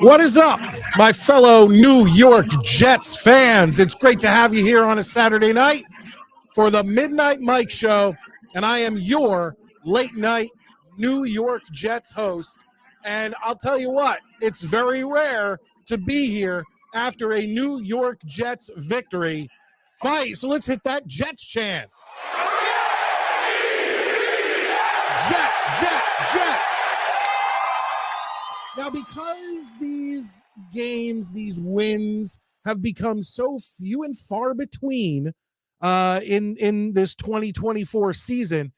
What is up, my fellow New York Jets fans? It's great to have you here on a Saturday night for the Midnight Mike Show, and I am your late night New York Jets host. And I'll tell you what, it's very rare to be here after a New York Jets victory. Fight! So let's hit that Jets chant. Jets, Jets, Jets. Now, because these games, these wins have become so few and far between in this 2024 season,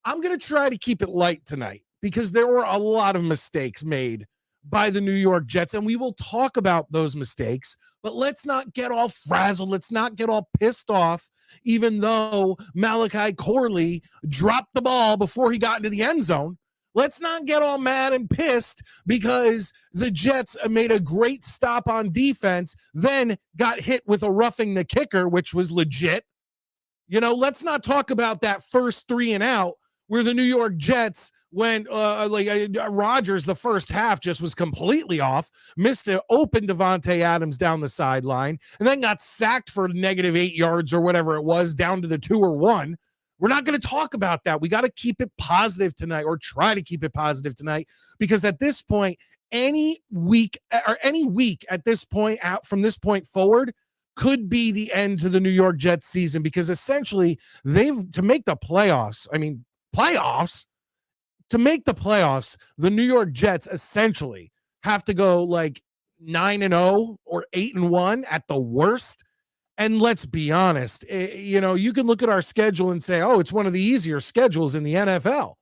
I'm going to try to keep it light tonight because there were a lot of mistakes made by the New York Jets, and we will talk about those mistakes, but let's not get all frazzled. Let's not get all pissed off, even though Malachi Corley dropped the ball before he got into the end zone. Let's not get all mad and pissed because the Jets made a great stop on defense, then got hit with a roughing the kicker, which was legit. You know, let's not talk about that first 3 and out where the New York Jets went Rodgers, the first half just was completely off, missed an open Devontae Adams down the sideline, and then got sacked for -8 yards or whatever it was, down to the 2 or 1. We're not going to talk about that. We got to keep it positive tonight, or try to keep it positive tonight, because at this point, any week at this point out from this point forward could be the end to the New York Jets season, because essentially to make the playoffs, the New York Jets essentially have to go like 9-0 or 8-1 at the worst. And let's be honest, you can look at our schedule and say, oh, it's one of the easier schedules in the NFL,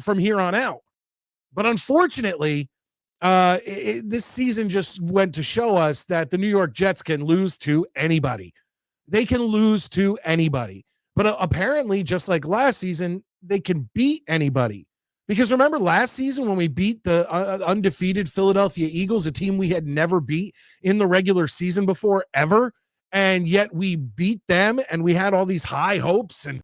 from here on out. But unfortunately, this season just went to show us that the New York Jets can lose to anybody. They can lose to anybody. But apparently, just like last season, they can beat anybody. Because remember last season when we beat the undefeated Philadelphia Eagles, a team we had never beat in the regular season before ever, and yet we beat them and we had all these high hopes and,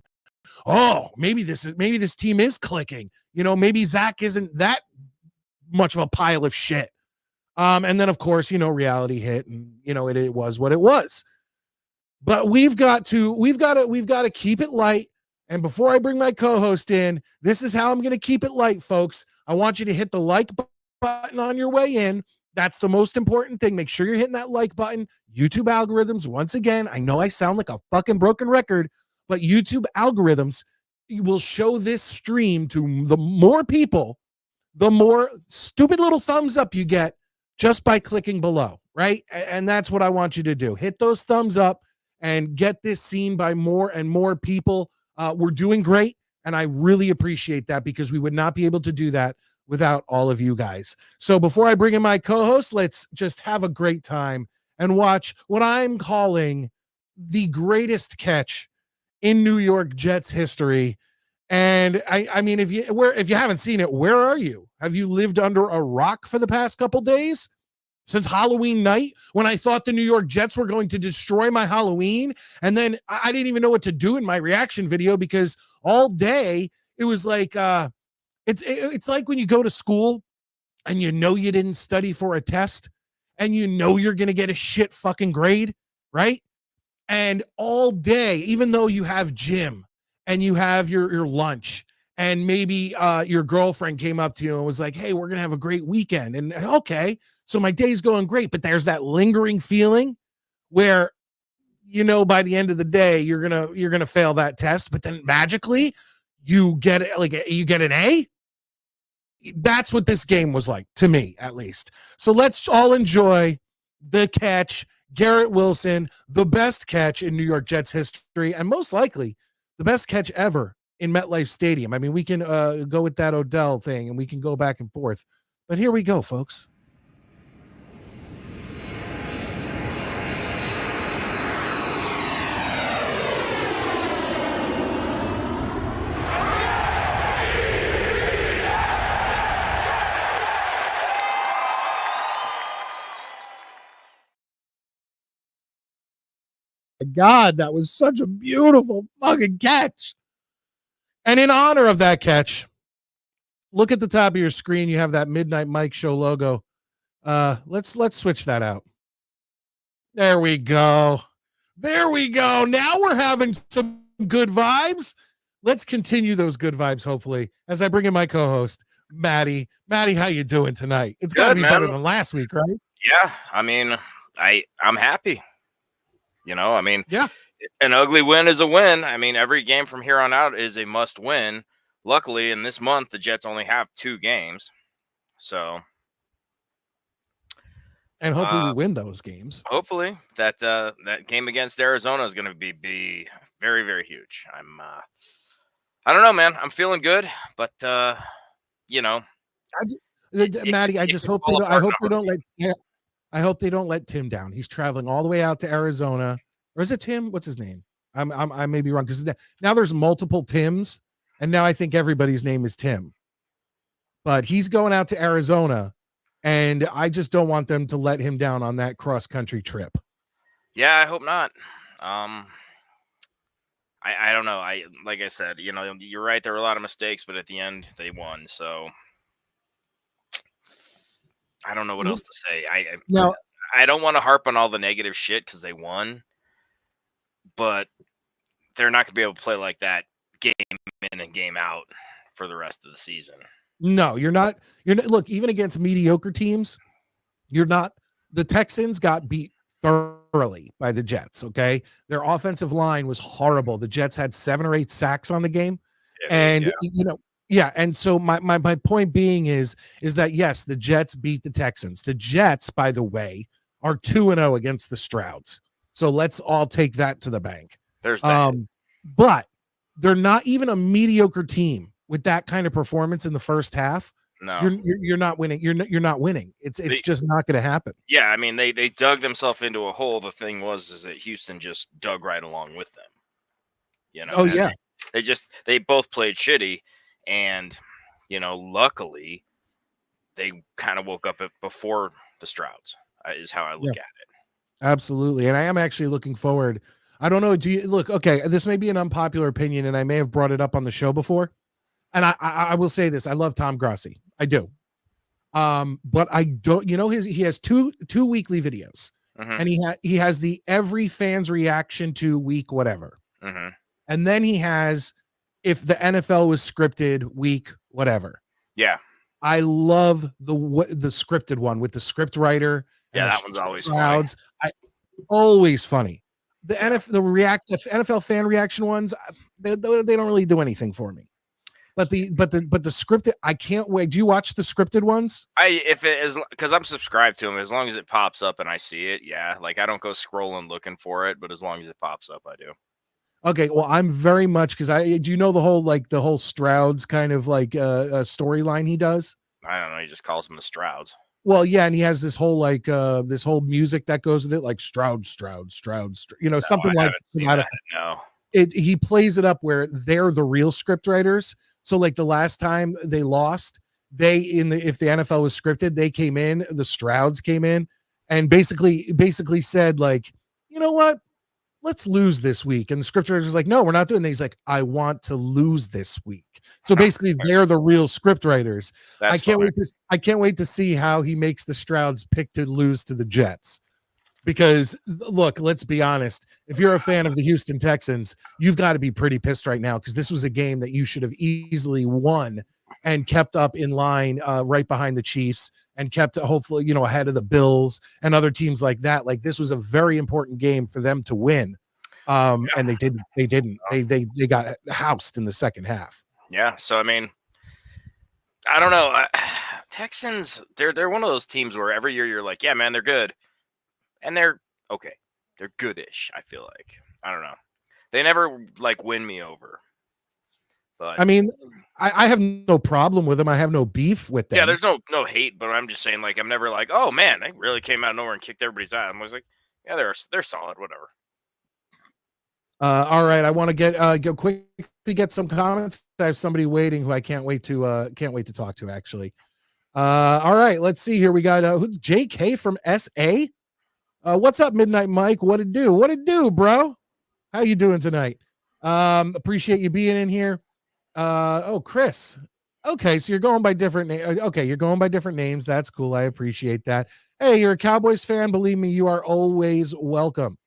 oh, maybe this team is clicking. Maybe Zach isn't that much of a pile of shit. And then of course, reality hit, and it was what it was. But we've got to keep it light. And before I bring my co-host in, this is how I'm going to keep it light, folks. I want you to hit the like button on your way in. That's the most important thing. Make sure you're hitting that like button. YouTube algorithms, once again, I know I sound like a fucking broken record, but YouTube algorithms will show this stream to the more people, the more stupid little thumbs up you get just by clicking below, right? And that's what I want you to do. Hit those thumbs up and get this seen by more and more people. We're doing great, and I really appreciate that, because we would not be able to do that without all of you guys. So before I bring in my co-host, let's just have a great time and watch what I'm calling the greatest catch in New York Jets history. And I mean, if you haven't seen it, where are you? Have you lived under a rock for the past couple days? Since Halloween night, when I thought the New York Jets were going to destroy my Halloween, and then I didn't even know what to do in my reaction video, because all day it was like it's like when you go to school and you know you didn't study for a test, and you know you're going to get a shit fucking grade, right? And all day, even though you have gym and you have your lunch, and maybe your girlfriend came up to you and was like, hey, we're going to have a great weekend. And okay, so my day's going great, but there's that lingering feeling where, you know, by the end of the day, you're going to fail that test, but then magically you get an A. That's what this game was like, to me, at least. So let's all enjoy the catch. Garrett Wilson, the best catch in New York Jets history, and most likely the best catch ever in MetLife Stadium. I mean, we can go with that Odell thing, and we can go back and forth. But here we go, folks. God, that was such a beautiful fucking catch. And in honor of that catch, look at the top of your screen. You have that Midnight Mike Show logo. Let's switch that out. There we go. There we go. Now we're having some good vibes. Let's continue those good vibes, hopefully, as I bring in my co-host, Maddie. Maddie, how you doing tonight? It's got to be better than last week, right? Yeah, I mean, I'm happy. You know, I mean, yeah, an ugly win is a win. I mean, every game from here on out is a must win. Luckily, in this month, the Jets only have 2 games. So. And hopefully we win those games. Hopefully that game against Arizona is going to be very, very huge. I don't know, man. I'm feeling good, but you know, Maddie, I just hope I hope they don't let Tim down. He's traveling all the way out to Arizona. Or is it Tim? What's his name? I may be wrong, because now there's multiple Tims, and now I think everybody's name is Tim. But he's going out to Arizona, and I just don't want them to let him down on that cross-country trip. Yeah, I hope not. I don't know. Like I said, you know, you're right. There were a lot of mistakes, but at the end they won. So I don't know what else to say. I don't want to harp on all the negative shit because they won, but they're not going to be able to play like that game in and game out for the rest of the season. No, you're not. Look, even against mediocre teams, you're not. The Texans got beat thoroughly by the Jets. Okay, their offensive line was horrible. The Jets had 7 or 8 sacks on the game, and you know, yeah. And so my point being is that yes, the Jets beat the Texans. The Jets, by the way, are 2-0 against the Strouds. So let's all take that to the bank. There's that. But they're not even a mediocre team with that kind of performance in the first half. No, you're not winning. You're not winning. It's just not going to happen. Yeah, I mean they dug themselves into a hole. The thing is that Houston just dug right along with them. You know. Oh yeah. They both played shitty, and you know, luckily they kind of woke up before the Strouds. Is how I look at it. Absolutely, and I am actually looking forward. I don't know. Do you look? Okay, this may be an unpopular opinion, and I may have brought it up on the show before. And I will say this: I love Tom Grassi. I do. But I don't. You know, he has two weekly videos, and he has the every fan's reaction to week whatever, and then he has if the NFL was scripted week whatever. Yeah, I love the scripted one with the script writer. Yeah, that one's always funny. Always funny. The NFL fan reaction ones, they don't really do anything for me. But the scripted, I can't wait. Do you watch the scripted ones? If it is because I'm subscribed to them, as long as it pops up and I see it, yeah. Like I don't go scrolling looking for it, but as long as it pops up, I do. Okay, well, I'm very much because do you know the whole Strouds kind of like storyline he does? I don't know. He just calls them the Strouds. Well, yeah, and he has this whole this whole music that goes with it, like Stroud, you know, something like that. No, he plays it up where they're the real script writers. So like the last time they lost, if the NFL was scripted, they came in, the Strouds came in and basically said like, you know what, let's lose this week. And the script writers was like, no, we're not doing that. He's like, I want to lose this week. So basically, they're the real script writers. That's I can't wait to see how he makes the Strouds pick to lose to the Jets. Because look, let's be honest. If you're a fan of the Houston Texans, you've got to be pretty pissed right now because this was a game that you should have easily won and kept up in line right behind the Chiefs and kept hopefully, ahead of the Bills and other teams like that. Like this was a very important game for them to win. And they didn't. They got housed in the second half. Yeah. So I mean, I don't know. Texans, they're one of those teams where every year you're like, yeah, man, they're good. And they're okay. They're goodish, I feel like. I don't know. They never like win me over. But I mean, I have no problem with them. I have no beef with them. Yeah, there's no hate, but I'm just saying, like, I'm never like, oh man, they really came out of nowhere and kicked everybody's ass. I was like, yeah, they're solid, whatever. All right, I want to go quick to get some comments. I have somebody waiting who I can't wait to talk to. Actually, all right, let's see here. We got JK from SA. What's up, Midnight Mike? What it do, bro? How you doing tonight? Appreciate you being in here. Chris. Okay, so you're going by different names. Okay, you're going by different names. That's cool. I appreciate that. Hey, you're a Cowboys fan. Believe me, you are always welcome.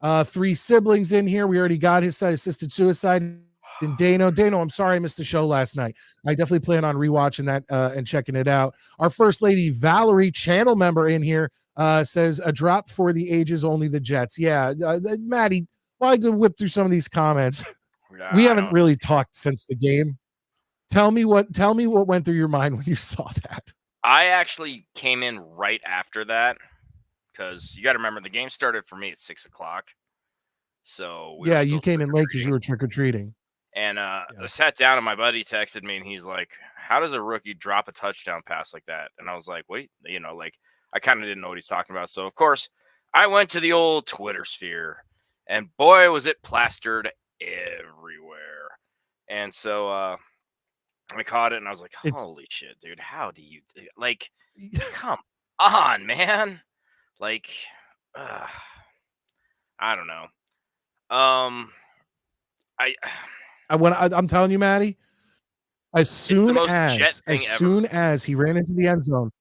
3 siblings in here. We already got his side, assisted suicide. And Dano, I'm sorry I missed the show last night. I definitely plan on rewatching that and checking it out. Our first lady, Valerie, channel member in here, says a drop for the ages, only the Jets. Yeah, Maddie, well, I could whip through some of these comments. We haven't really talked since the game. Tell me what went through your mind when you saw that. I actually came in right after that because you got to remember the game started for me at 6:00. So you came in late because you were trick or treating. And I sat down and my buddy texted me and he's like, "How does a rookie drop a touchdown pass like that?" And I was like, "Wait, I kind of didn't know what he's talking about." So of course I went to the old Twitter sphere, and boy was it plastered everywhere. And so I caught it and I was like, holy shit, dude, how do you do? Like, come on, man. Like, I don't know. I'm telling you, Maddie, as soon as he ran into the end zone,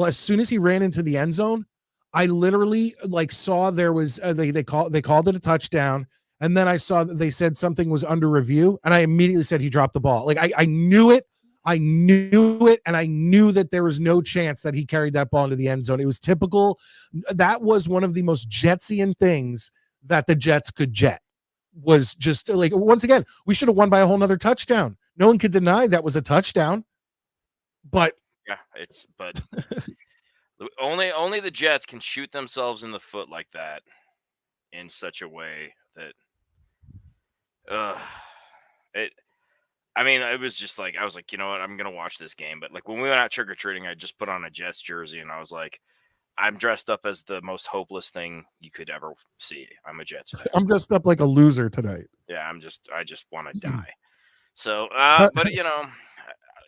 as soon as he ran into the end zone, I literally saw there was they called it a touchdown, and then I saw that they said something was under review, and I immediately said he dropped the ball. Like I knew it, and I knew that there was no chance that he carried that ball into the end zone. It was typical. That was one of the most Jetsian things that the Jets could jet. Was just once again, we should have won by a whole nother touchdown. No one could deny that was a touchdown. But but only the Jets can shoot themselves in the foot like that in such a way that it was just like I was like, you know what, I'm gonna watch this game. But when we went out trick-or-treating, I just put on a Jets jersey and I was like, I'm dressed up as the most hopeless thing you could ever see. I'm a Jets fan. I'm dressed up like a loser tonight. Yeah, I just want to die. So, but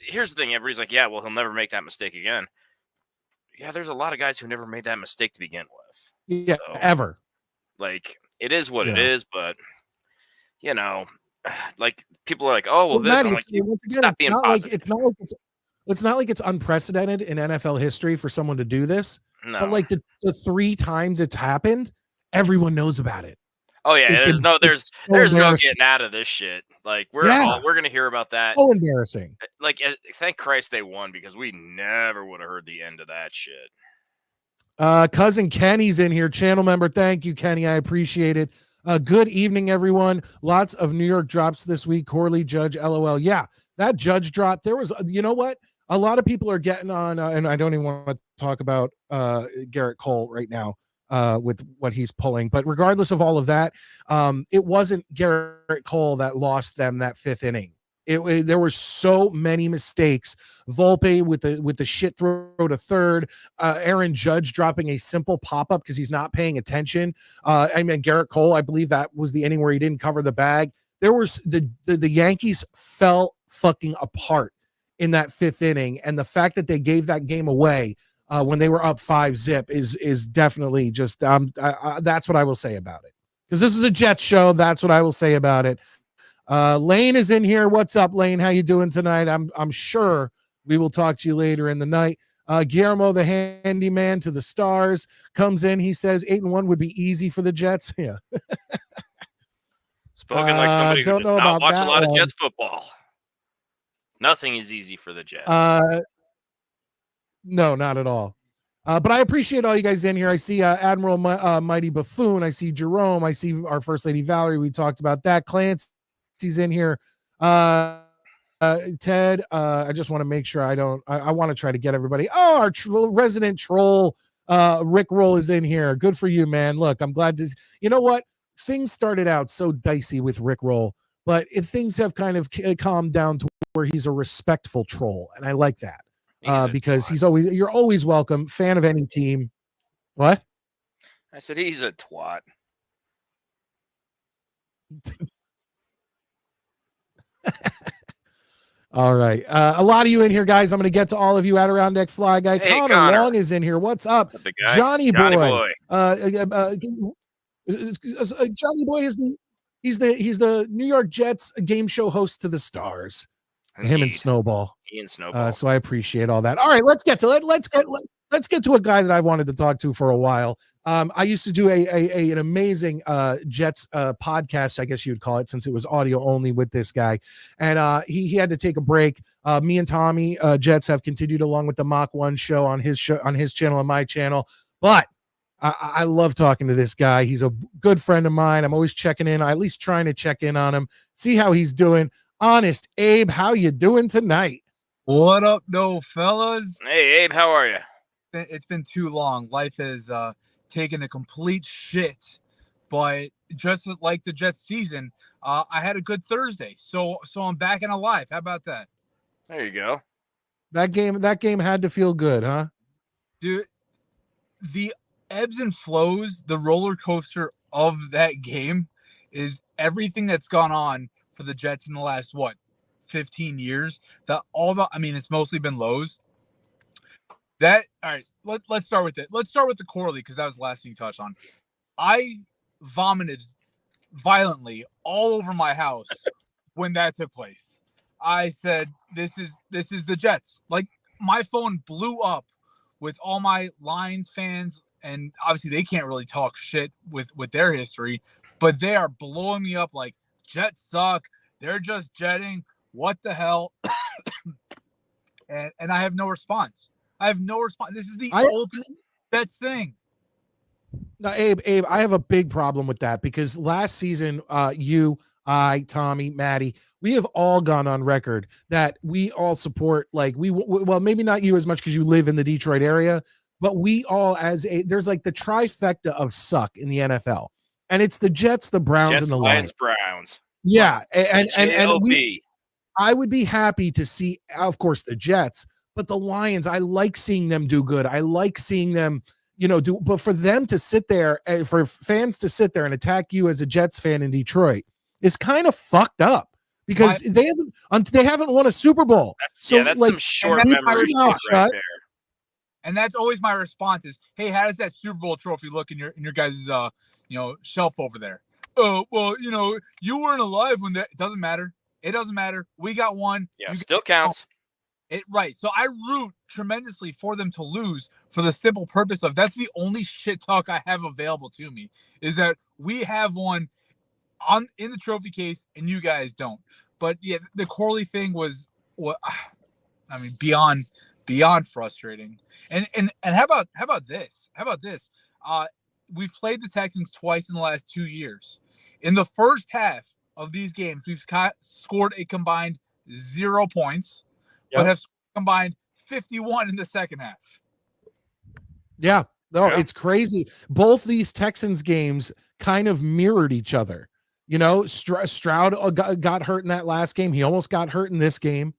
here's the thing. Everybody's like, yeah, well, he'll never make that mistake again. Yeah, there's a lot of guys who never made that mistake to begin with. Yeah, so, ever. It is what it is, but people are like, oh, well, this. Maddie, it's not like it's unprecedented in NFL history for someone to do this. No. But the 3 times it's happened, everyone knows about it. Oh yeah, there's no getting out of this shit. We're gonna hear about that. So embarrassing. Thank Christ they won because we never would have heard the end of that shit. Cousin Kenny's in here, channel member. Thank you, Kenny. I appreciate it. Good evening, everyone. Lots of New York drops this week. Corley, Judge, LOL. Yeah, that Judge drop. There was, you know what? A lot of people are getting on, and I don't even want to talk about Garrett Cole right now with what he's pulling. But regardless of all of that, it wasn't Garrett Cole that lost them that 5th inning. There were so many mistakes. Volpe with the shit throw to third. Aaron Judge dropping a simple pop up because he's not paying attention. Garrett Cole, I believe that was the inning where he didn't cover the bag. There was the Yankees fell fucking apart in that 5th inning, and the fact that they gave that game away when they were up 5-0 is definitely just that's what I will say about it. Because this is a Jets show, that's what I will say about it. Lane is in here. What's up, Lane? How you doing tonight? I'm sure we will talk to you later in the night. Guillermo, the handyman to the stars, comes in. He says 8-1 would be easy for the Jets. Yeah. Spoken like somebody who does not watch a lot of Jets football. Nothing is easy for the Jets. No, not at all. But I appreciate all you guys in here. I see Admiral Mighty Buffoon. I see Jerome. I see our First Lady Valerie. We talked about that. Clancy's in here. Ted, I just want to make sure I want to try to get everybody. Oh, our resident troll, Rick Roll is in here. Good for you, man. Look, I'm glad to, you know what? Things started out so dicey with Rick Roll, but things have kind of calmed down to where he's a respectful troll. And I like that. Because you're always welcome. Fan of any team. What? I said he's a twat. All right. A lot of you in here, guys. I'm going to get to all of you. Adirondack Fly Guy. Hey, Connor Long is in here. What's up? Johnny Boy. Johnny Boy is he's the New York Jets game show host to the stars. Indeed. Him and Snowball. So I appreciate all that. All right, let's get to a guy that I've wanted to talk to for a while. I used to do an amazing Jets podcast, I guess you'd call it, since it was audio only with this guy, and he had to take a break. Me and Tommy Jets have continued along with the Mach 1 show on his channel and my channel, but I love talking to this guy. He's a good friend of mine. I'm always checking in, at least trying to check in on him, see how he's doing. Honest Abe, how you doing tonight? What up, fellas? Hey, Abe, how are you? It's been too long. Life has taken a complete shit, but just like the Jets season, I had a good Thursday, so I'm back and alive. How about that? There you go. That game had to feel good, huh? Dude, the ebbs and flows, the roller coaster of that game is everything that's gone on for the Jets in the last 15 years. It's mostly been lows. All right, let's start with it. Let's start with the Corley, because that was the last thing you touched on. I vomited violently all over my house when that took place. I said, this is the Jets. Like, my phone blew up with all my Lions fans, and obviously they can't really talk shit with their history, but they are blowing me up like, Jets suck. They're just jetting. What the hell? and I have no response. This is the ultimate Jets thing. Now, Abe, I have a big problem with that, because last season, you, I, Tommy, Maddie, we have all gone on record that we all support, like, well, maybe not you as much because you live in the Detroit area, but we all there's like the trifecta of suck in the NFL. And it's the Jets, the Browns, and the Lions. Browns. Yeah. And I would be happy to see, of course, the Jets, but the Lions, I like seeing them do good. I like seeing them, but for them to sit there, for fans to sit there and attack you as a Jets fan in Detroit is kind of fucked up, because they haven't won a Super Bowl. That's like some short memory right there. And that's always my response is, hey, how does that Super Bowl trophy look in your guys' shelf over there? Oh, well, you weren't alive when that. It doesn't matter. It doesn't matter. We got one. Yeah, still counts. Right. So I root tremendously for them to lose, for the simple purpose of, that's the only shit talk I have available to me, is that we have one in the trophy case and you guys don't. But yeah, the Corley thing was beyond frustrating. And how about this? We've played the Texans twice in the last 2 years. In the first half of these games, we've scored a combined 0 points, but have combined 51 in the second half. Yeah, no, it's crazy. Both these Texans games kind of mirrored each other. Stroud got hurt in that last game. He almost got hurt in this game.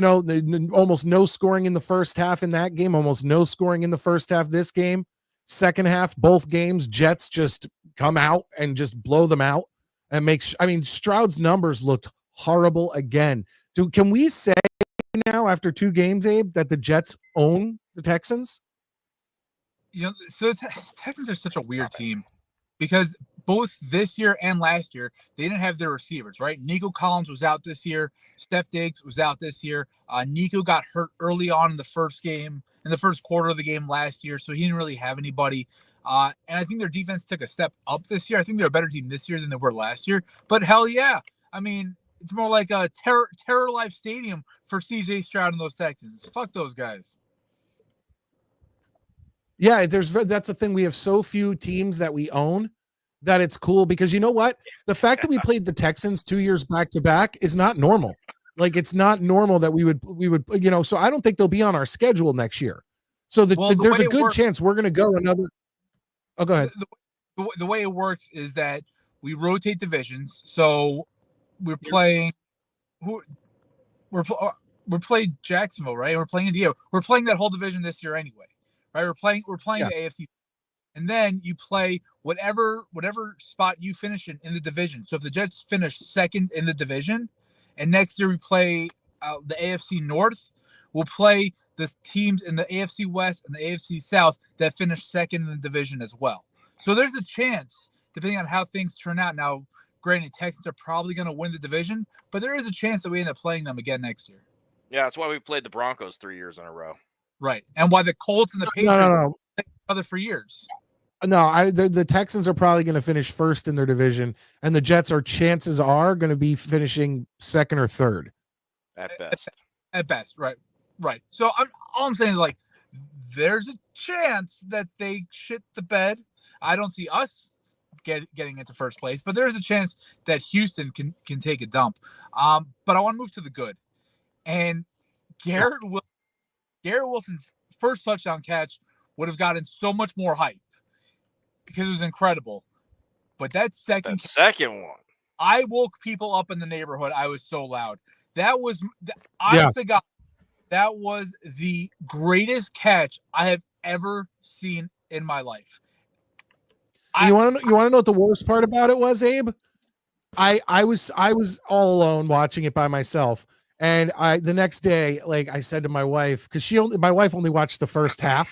Almost no scoring in the first half in that game. Almost no scoring in the first half this game. Second half, both games, Jets just come out and just blow them out and Stroud's numbers looked horrible again. Can we say now, after 2 games, Abe, that the Jets own the Texans? So Texans are such a weird team, because both this year and last year, they didn't have their receivers, right? Nico Collins was out this year. Steph Diggs was out this year. Nico got hurt early on in the first quarter of the game last year, so he didn't really have anybody. And I think their defense took a step up this year. I think they're a better team this year than they were last year. But hell yeah, I mean, it's more like a Terror Life Stadium for CJ Stroud and those Texans. Fuck those guys. Yeah, that's the thing. We have so few teams that we own that it's cool because you know what? The fact that we played the Texans 2 years back to back is not normal. Like it's not normal that we would, so I don't think they'll be on our schedule next year. So there's a good chance we're going to go another. Oh, go ahead. The way it works is that we rotate divisions. So we're playing we're playing Jacksonville, right? We're playing India. We're playing that whole division this year anyway, right? We're playing the AFC. And then you play whatever spot you finish in the division. So if the Jets finish second in the division, and next year we play the AFC North, we'll play the teams in the AFC West and the AFC South that finish second in the division as well. So there's a chance, depending on how things turn out. Now, granted, Texans are probably going to win the division, but there is a chance that we end up playing them again next year. Yeah, that's why we played the Broncos 3 years in a row. Right, and why the Colts and the Patriots no. played each other for years. No, the Texans are probably going to finish first in their division, and the Jets chances are going to be finishing second or third. At best. At best, right. So all I'm saying is, like, there's a chance that they shit the bed. I don't see us getting into first place, but there's a chance that Houston can take a dump. But I want to move to the good. And Garrett Wilson's first touchdown catch would have gotten so much more hype because it was incredible. But that second one, I woke people up in the neighborhood. I was so loud. That was, honest to God, that was the greatest catch I have ever seen in my life. You want to know what the worst part about it was, Abe? I was all alone watching it by myself, and the next day, like I said to my wife, because my wife only watched the first half,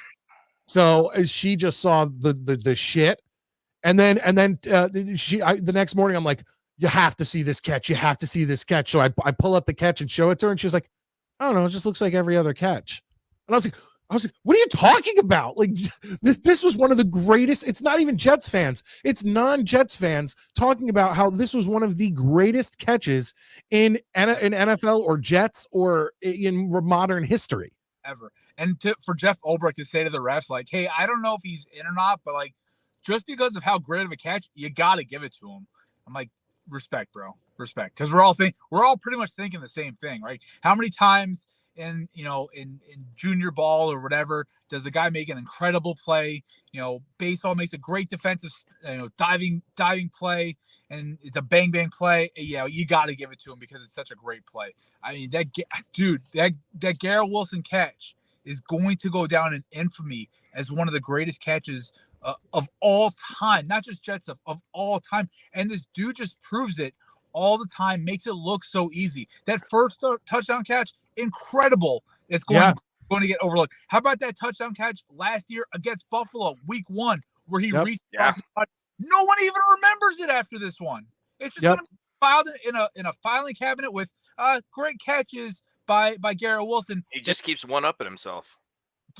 so she just saw the shit, and then the next morning I'm like, you have to see this catch. You have to see this catch. So I pull up the catch and show it to her, and she's like, I don't know, it just looks like every other catch. And I was like, what are you talking about? Like, this was one of the greatest. It's not even Jets fans. It's non-Jets fans talking about how this was one of the greatest catches in NFL or Jets or in modern history ever. And for Jeff Ulbrich to say to the refs, like, hey, I don't know if he's in or not, but like, just because of how great of a catch, you got to give it to him. I'm like, respect, bro, respect. Because we're all pretty much thinking the same thing, right? How many times in junior ball or whatever does the guy make an incredible play? Baseball makes a great defensive diving play, and it's a bang play. You got to give it to him because it's such a great play. I mean, that Garrett Wilson catch is going to go down in infamy as one of the greatest catches of all time, not just Jets of all time. And this dude just proves it all the time, makes it look so easy. That first touchdown catch, incredible. It's going to get overlooked. How about that touchdown catch last year against Buffalo, week 1, where he reached across the body? No one even remembers it after this one. It's just going to be filed in a filing cabinet with great catches by Garrett Wilson. He just keeps one-upping himself.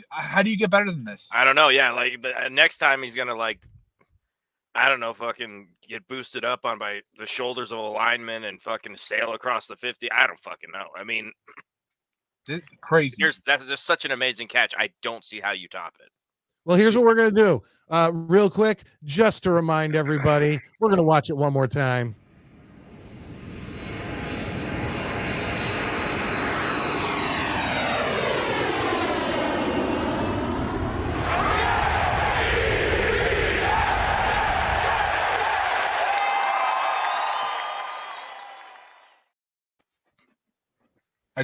How do you get better than this? I don't know. Yeah, like the next time he's gonna fucking get boosted up by the shoulders of a lineman and fucking sail across the 50. I don't fucking know. I mean, crazy. There's such an amazing catch. I don't see how you top it. Well, here's what we're gonna do, real quick, just to remind everybody, we're gonna watch it one more time.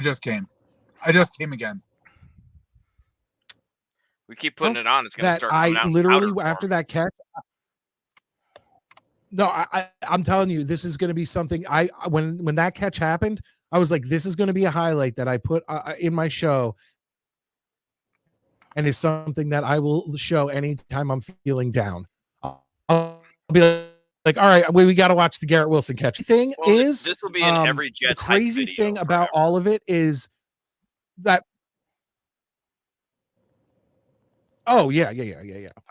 I just came again. We keep putting it on. It's going to start. After that catch. No, I'm telling you, this is going to be something. When that catch happened, I was like, this is going to be a highlight that I put in my show, and it's something that I will show anytime I'm feeling down. I'll be Like, all right, we got to watch the Garrett Wilson catch. Thing is, this will be in every the Jets crazy thing about all of it is that. Oh yeah. I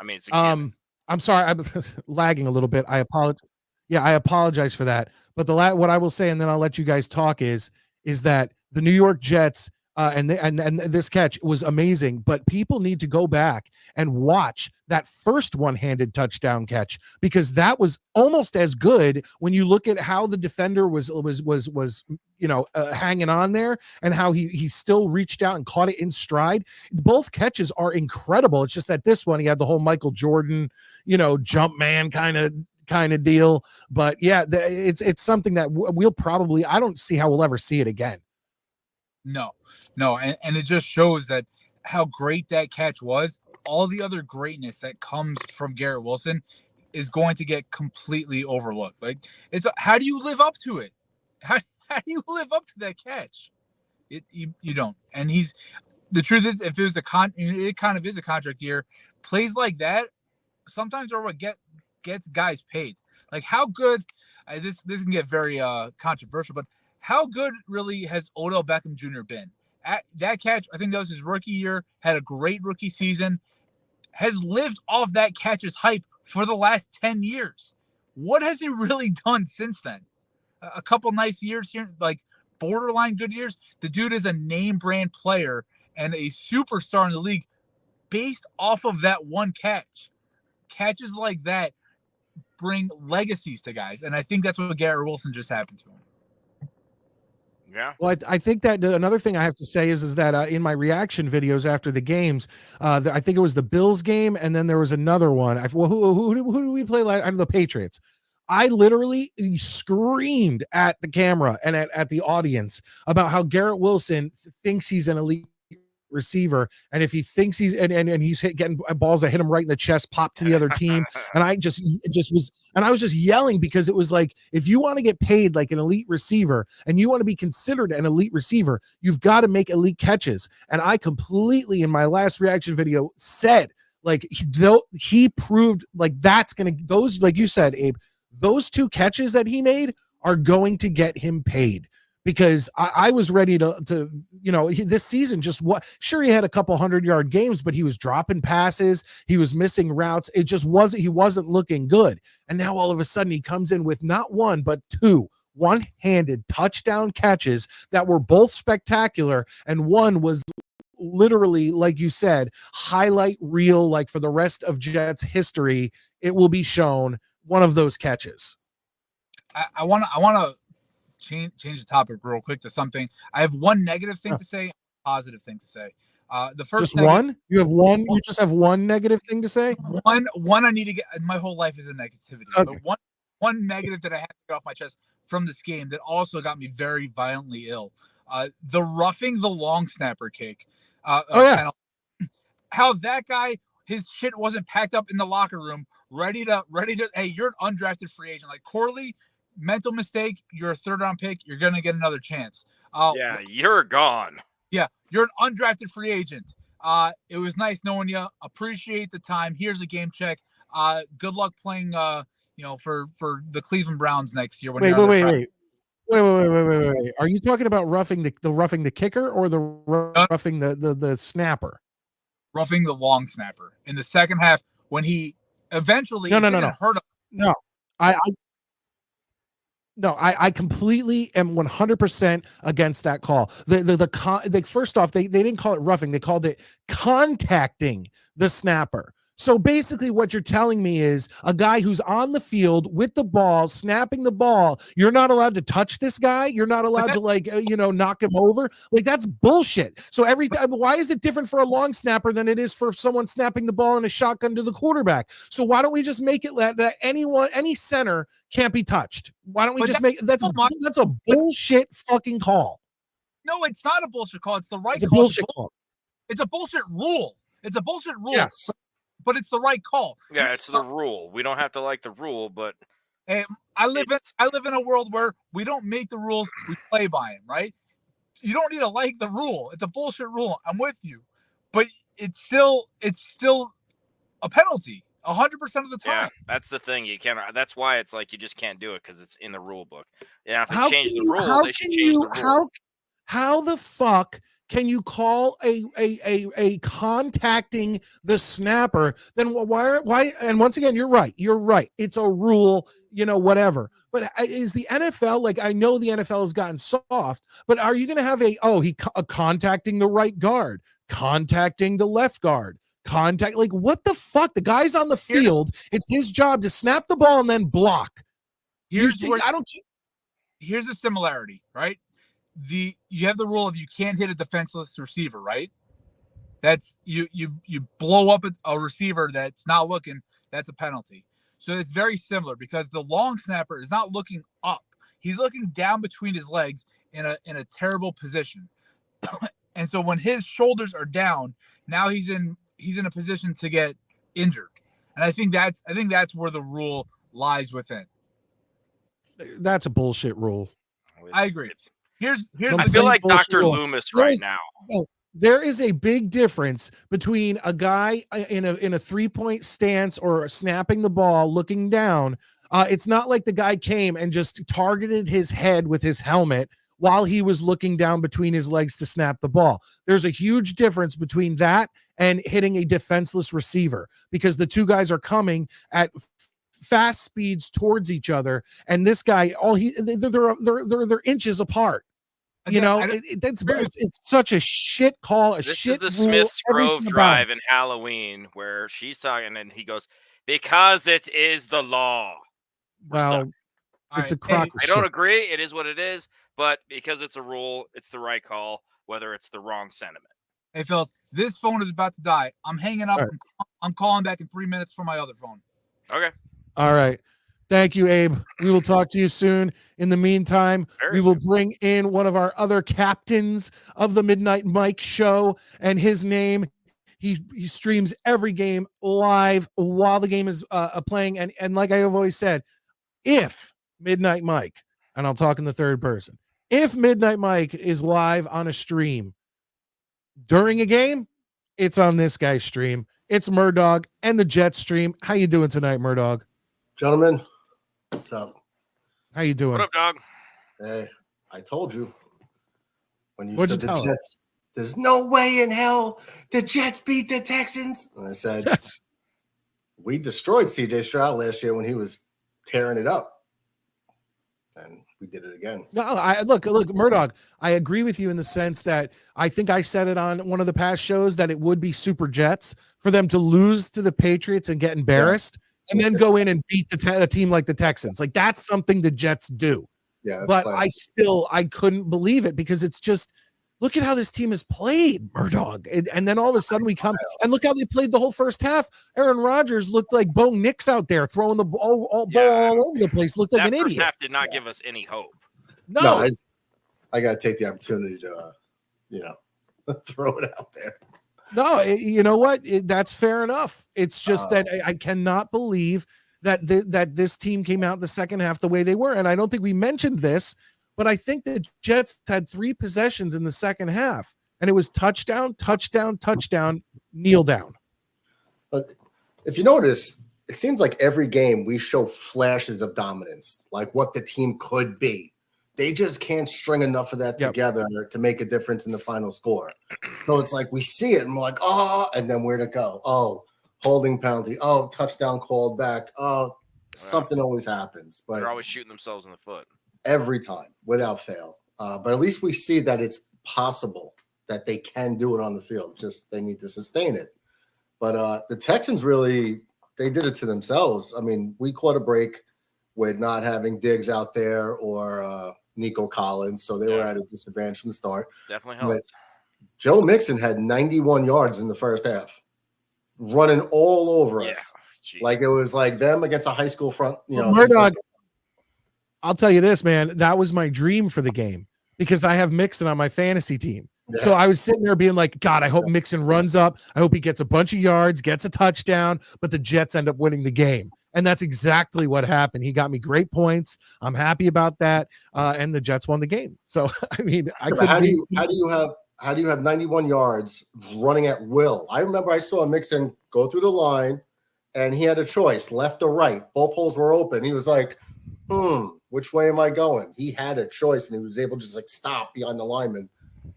mean, it's a given. I'm sorry, I'm lagging a little bit. I apologize. Yeah, I apologize for that. But what I will say, and then I'll let you guys talk, is that the New York Jets and this catch was amazing. But people need to go back and watch that first one-handed touchdown catch, because that was almost as good when you look at how the defender was hanging on there, and how he still reached out and caught it in stride. Both catches are incredible. It's just that this one, he had the whole Michael Jordan, jump man kind of deal. But yeah, it's something that we'll probably, I don't see how we'll ever see it again. No. And it just shows that how great that catch was. All the other greatness that comes from Garrett Wilson is going to get completely overlooked. Like, how do you live up to it? How do you live up to that catch? You don't. And the truth is, if it was it kind of is a contract year, plays like that sometimes are what gets guys paid. Like, how good, this can get very controversial, but how good really has Odell Beckham Jr. been? At that catch, I think that was his rookie year, had a great rookie season, has lived off that catch's hype for the last 10 years. What has he really done since then? A couple nice years here, like borderline good years. The dude is a name brand player and a superstar in the league based off of that one catch. Catches like that bring legacies to guys. And I think that's what Garrett Wilson just happened to him. Yeah. Well, I think that another thing I have to say is that in my reaction videos after the games, I think it was the Bills game, and then there was another one. Who did we play like the Patriots? I literally screamed at the camera and at the audience about how Garrett Wilson thinks he's an elite receiver, and if he thinks he's and he's getting balls that hit him right in the chest, pop to the other team, and I was just yelling, because it was like, if you want to get paid like an elite receiver and you want to be considered an elite receiver, you've got to make elite catches. And I completely, in my last reaction video, said, like, he proved, like, that's gonna, those, like you said, Abe, those two catches that he made are going to get him paid. Because I was ready to this season, sure, he had a couple 100-yard games, but he was dropping passes, he was missing routes. It just he wasn't looking good. And now all of a sudden he comes in with not one, but two one-handed touchdown catches that were both spectacular. And one was literally, like you said, highlight reel, like for the rest of Jets history, it will be shown one of those catches. I want to change the topic real quick to something. I have one negative thing to say, positive thing to say. The first, just one? You have one? You just have one negative thing to say? One I need to get. My whole life is a negativity. Okay. But one negative that I have to get off my chest from this game that also got me very violently ill. The roughing the long snapper kick. How that guy, his shit wasn't packed up in the locker room, ready to. Hey, you're an undrafted free agent. Like, Corley, mental mistake. You're a third-round pick. You're gonna get another chance. Yeah, you're gone. Yeah, you're an undrafted free agent. It was nice knowing you. Appreciate the time. Here's a game check. Good luck playing. For the Cleveland Browns next year. Wait. Are you talking about roughing the kicker or the roughing the snapper? Roughing the long snapper in the second half when he eventually hurt him. No, I completely am 100% against that call. First off, they didn't call it roughing; they called it contacting the snapper. So basically, what you're telling me is a guy who's on the field with the ball, snapping the ball, you're not allowed to touch this guy. You're not allowed to knock him over. Like, that's bullshit. So every time, why is it different for a long snapper than it is for someone snapping the ball in a shotgun to the quarterback? So why don't we just make it that any center can't be touched? Why don't we just make that's a bullshit fucking call? No, it's not a bullshit call. It's the right call. Bullshit call. It's a bullshit rule. It's a bullshit rule. Yes. But it's the right call. Yeah, it's the rule. We don't have to like the rule, but I live in a world where we don't make the rules, we play by them, right? You don't need to like the rule. It's a bullshit rule. I'm with you. But it's still a penalty. 100% of the time. Yeah, that's the thing. You can't. That's why it's like you just can't do it because it's in the rule book. Yeah, if How they change can the you? rules, How they should can change you? the rule. How the fuck can you call a contacting the snapper? Then why? And once again, you're right. You're right. It's a rule. Whatever. But is the NFL like? I know the NFL has gotten soft, but are you going to have contacting the right guard, contacting the left guard? What the fuck? The guy's on the field. It's his job to snap the ball and then block. Here's the similarity, right? You have the rule of you can't hit a defenseless receiver, right? That's you blow up a receiver that's not looking, that's a penalty. So it's very similar because the long snapper is not looking up. He's looking down between his legs in a terrible position. And so when his shoulders are down, now he's in a position to get injured. And I think that's where the rule lies within. That's a bullshit rule. I agree. Here's I feel like Dr. Loomis right now. There is a big difference between a guy in a 3-point stance or snapping the ball looking down. It's not like the guy came and just targeted his head with his helmet while he was looking down between his legs to snap the ball. There's a huge difference between that and hitting a defenseless receiver because the two guys are coming at fast speeds towards each other, and this guy, they're inches apart. It's such a shit call. This is the Smith's Grove Drive in Halloween where she's talking, and he goes, "Because it is the law." Well, it's a crock of shit. I don't agree. It is what it is, but because it's a rule, it's the right call, whether it's the wrong sentiment. Hey, Phil, this phone is about to die. I'm hanging up. Right. I'm calling back in 3 minutes from my other phone. Okay. All right. Thank you, Abe. We will talk to you soon. In the meantime, we will bring in one of our other captains of the Midnight Mike show, and his name, he streams every game live while the game is playing. And like I have always said, if Midnight Mike, and I'll talk in the third person, if Midnight Mike is live on a stream during a game, it's on this guy's stream. It's Murdog and the Jets stream. How you doing tonight, Murdog? Gentlemen, what's up? How you doing? What up, dog? Hey, I told you when you said the Jets, there's no way in hell the Jets beat the Texans. And I said, we destroyed CJ Stroud last year when he was tearing it up. And we did it again. No, look, Murdog, I agree with you in the sense that I think I said it on one of the past shows that it would be super Jets for them to lose to the Patriots and get embarrassed. Yeah. And then go in and beat a team like the Texans. Like, that's something the Jets do. Yeah, but I couldn't believe it because it's just, look at how this team has played, Murdog. And then all of a sudden we come and look how they played the whole first half. Aaron Rodgers looked like Bo Nix out there throwing the ball all over the place. Looked like an idiot. That first half did not give us any hope. No, I got to take the opportunity to, throw it out there. No, you know what? That's fair enough. It's just that I cannot believe that that this team came out the second half the way they were. And I don't think we mentioned this, but I think the Jets had 3 possessions in the second half, and it was touchdown, touchdown, touchdown, kneel down. But if you notice, it seems like every game we show flashes of dominance, like what the team could be. They just can't string enough of that together to make a difference in the final score. So it's like we see it and we're like, oh, and then where'd it go? Oh, holding penalty. Oh, touchdown called back. Oh, something always happens. But they're always shooting themselves in the foot. Every time, without fail. But at least we see that it's possible that they can do it on the field. Just they need to sustain it. But the Texans really, they did it to themselves. I mean, we caught a break with not having Diggs out there or Nico Collins, so they were at a disadvantage from the start. Definitely helped. But Joe Mixon had 91 yards in the first half, running all over us. Like it was like them against a high school front. Murdog, I'll tell you this, man. That was my dream for the game because I have Mixon on my fantasy team. Yeah. So I was sitting there being like, God, I hope Mixon runs up. I hope he gets a bunch of yards, gets a touchdown, but the Jets end up winning the game. And that's exactly what happened. He got me great points. I'm happy about that. And the Jets won the game. So, I mean, how do you have 91 yards running at will? I remember I saw Mixon go through the line and he had a choice, left or right. Both holes were open. He was like, which way am I going? He had a choice, and he was able to just like stop behind the lineman.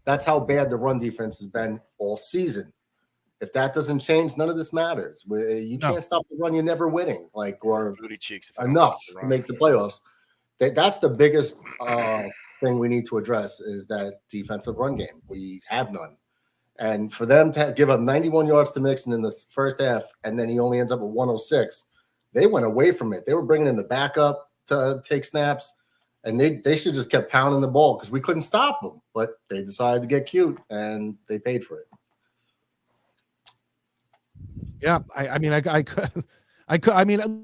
That's how bad the run defense has been all season. If that doesn't change, none of this matters. You can't stop the run. You're never winning, or booty cheeks enough to make the playoffs. That's the biggest thing we need to address is that defensive run game. We have none. And for them to give up 91 yards to Mixon in the first half, and then he only ends up with 106, they went away from it. They were bringing in the backup to take snaps, and they should just kept pounding the ball because we couldn't stop them. But they decided to get cute, and they paid for it. Yeah, I mean,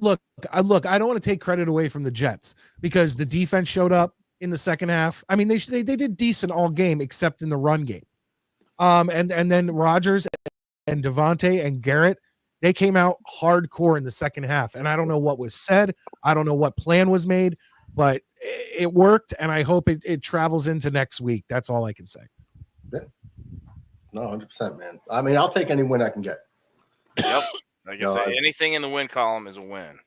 look, I don't want to take credit away from the Jets because the defense showed up in the second half. I mean, they did decent all game except in the run game. And then Rodgers and Devontae and Garrett, they came out hardcore in the second half. And I don't know what was said. I don't know what plan was made, but it worked. And I hope it travels into next week. That's all I can say. Yeah. No, 100%, man. I mean, I'll take any win I can get. Yep. Like I say, anything in the win column is a win.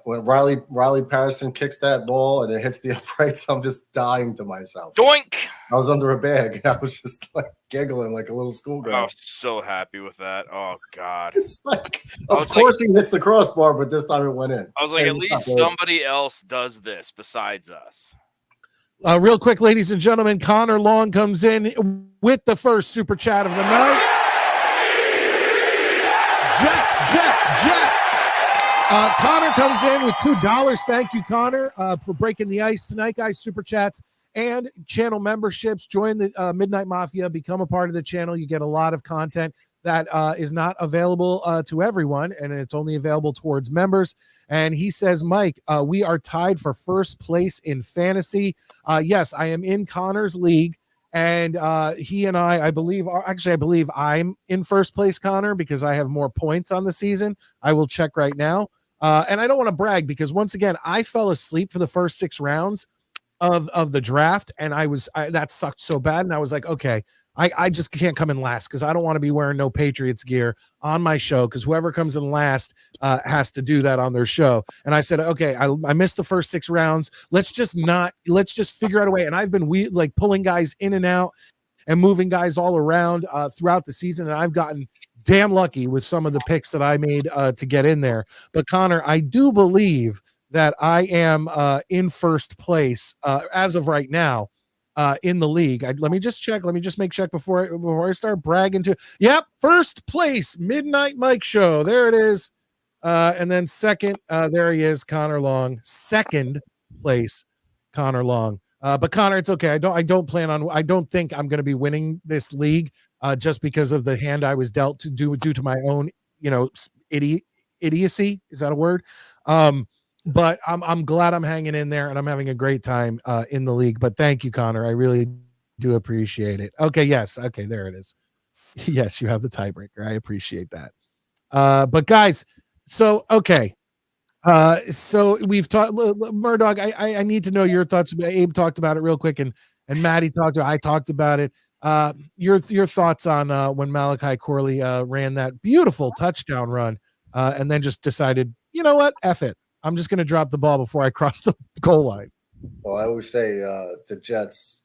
When Riley Patterson kicks that ball and it hits the uprights, I'm just dying to myself. Doink! I was under a bag and I was just like giggling like a little schoolgirl. I was so happy with that. Oh God! It's like, of course he hits the crossbar, but this time it went in. I was like, at least somebody else does this besides us. Real quick, ladies and gentlemen, Connor Long comes in with the first super chat of the night. Jets. Connor comes in with $2. Thank you, Connor, for breaking the ice tonight, guys. Super chats and channel memberships. Join the Midnight Mafia. Become a part of the channel. You get a lot of content that is not available to everyone, and it's only available towards members. And he says, Mike, we are tied for first place in fantasy. Yes, I am in Connor's league. And he and I believe I'm in first place, Connor, because I have more points on the season. I will check right now. And I don't want to brag because once again, I fell asleep for the first 6 rounds of the draft. And that sucked so bad. And I was like, okay, I just can't come in last because I don't want to be wearing no Patriots gear on my show because whoever comes in last has to do that on their show. And I said, okay, I missed the first 6 rounds. Let's just figure out a way. And I've been pulling guys in and out and moving guys all around throughout the season. And I've gotten damn lucky with some of the picks that I made to get in there. But Connor, I do believe that I am in first place as of right now. In the league. Let me just check. Let me just make check before I start bragging Yep, first place, Midnight Mike Show. There it is. And then second, there he is, Connor Long. Second place, Connor Long. But Connor, it's okay. I don't think I'm going to be winning this league just because of the hand I was dealt due to my own, idiocy. Is that a word? But I'm glad I'm hanging in there and I'm having a great time in the league. But thank you, Connor. I really do appreciate it. Okay, yes. Okay, there it is. Yes, you have the tiebreaker. I appreciate that. But guys, so okay. So we've talked Murdog, I need to know your thoughts. Abe talked about it real quick and Maddie I talked about it. Your thoughts on when Malachi Corley ran that beautiful touchdown run and then just decided, you know what? F it. I'm just going to drop the ball before I cross the goal line. Well, I always say the Jets,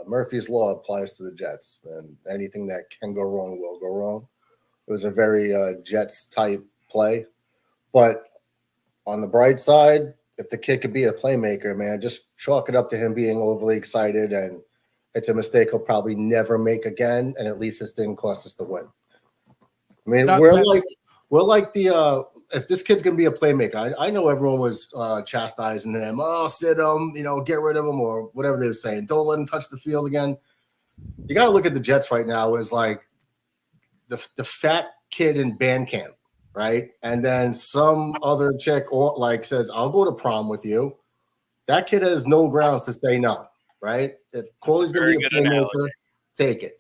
Murphy's Law applies to the Jets, and anything that can go wrong will go wrong. It was a very Jets type play. But on the bright side, if the kid could be a playmaker, man, just chalk it up to him being overly excited, and it's a mistake he'll probably never make again, and at least this didn't cost us the win. I mean, we're like the if this kid's gonna be a playmaker, I know everyone was chastising him. Oh, sit him, get rid of him, or whatever they were saying. Don't let him touch the field again. You got to look at the Jets right now as like the fat kid in band camp, right? And then some other chick says, "I'll go to prom with you." That kid has no grounds to say no, right? If Corley's gonna be a playmaker, take it.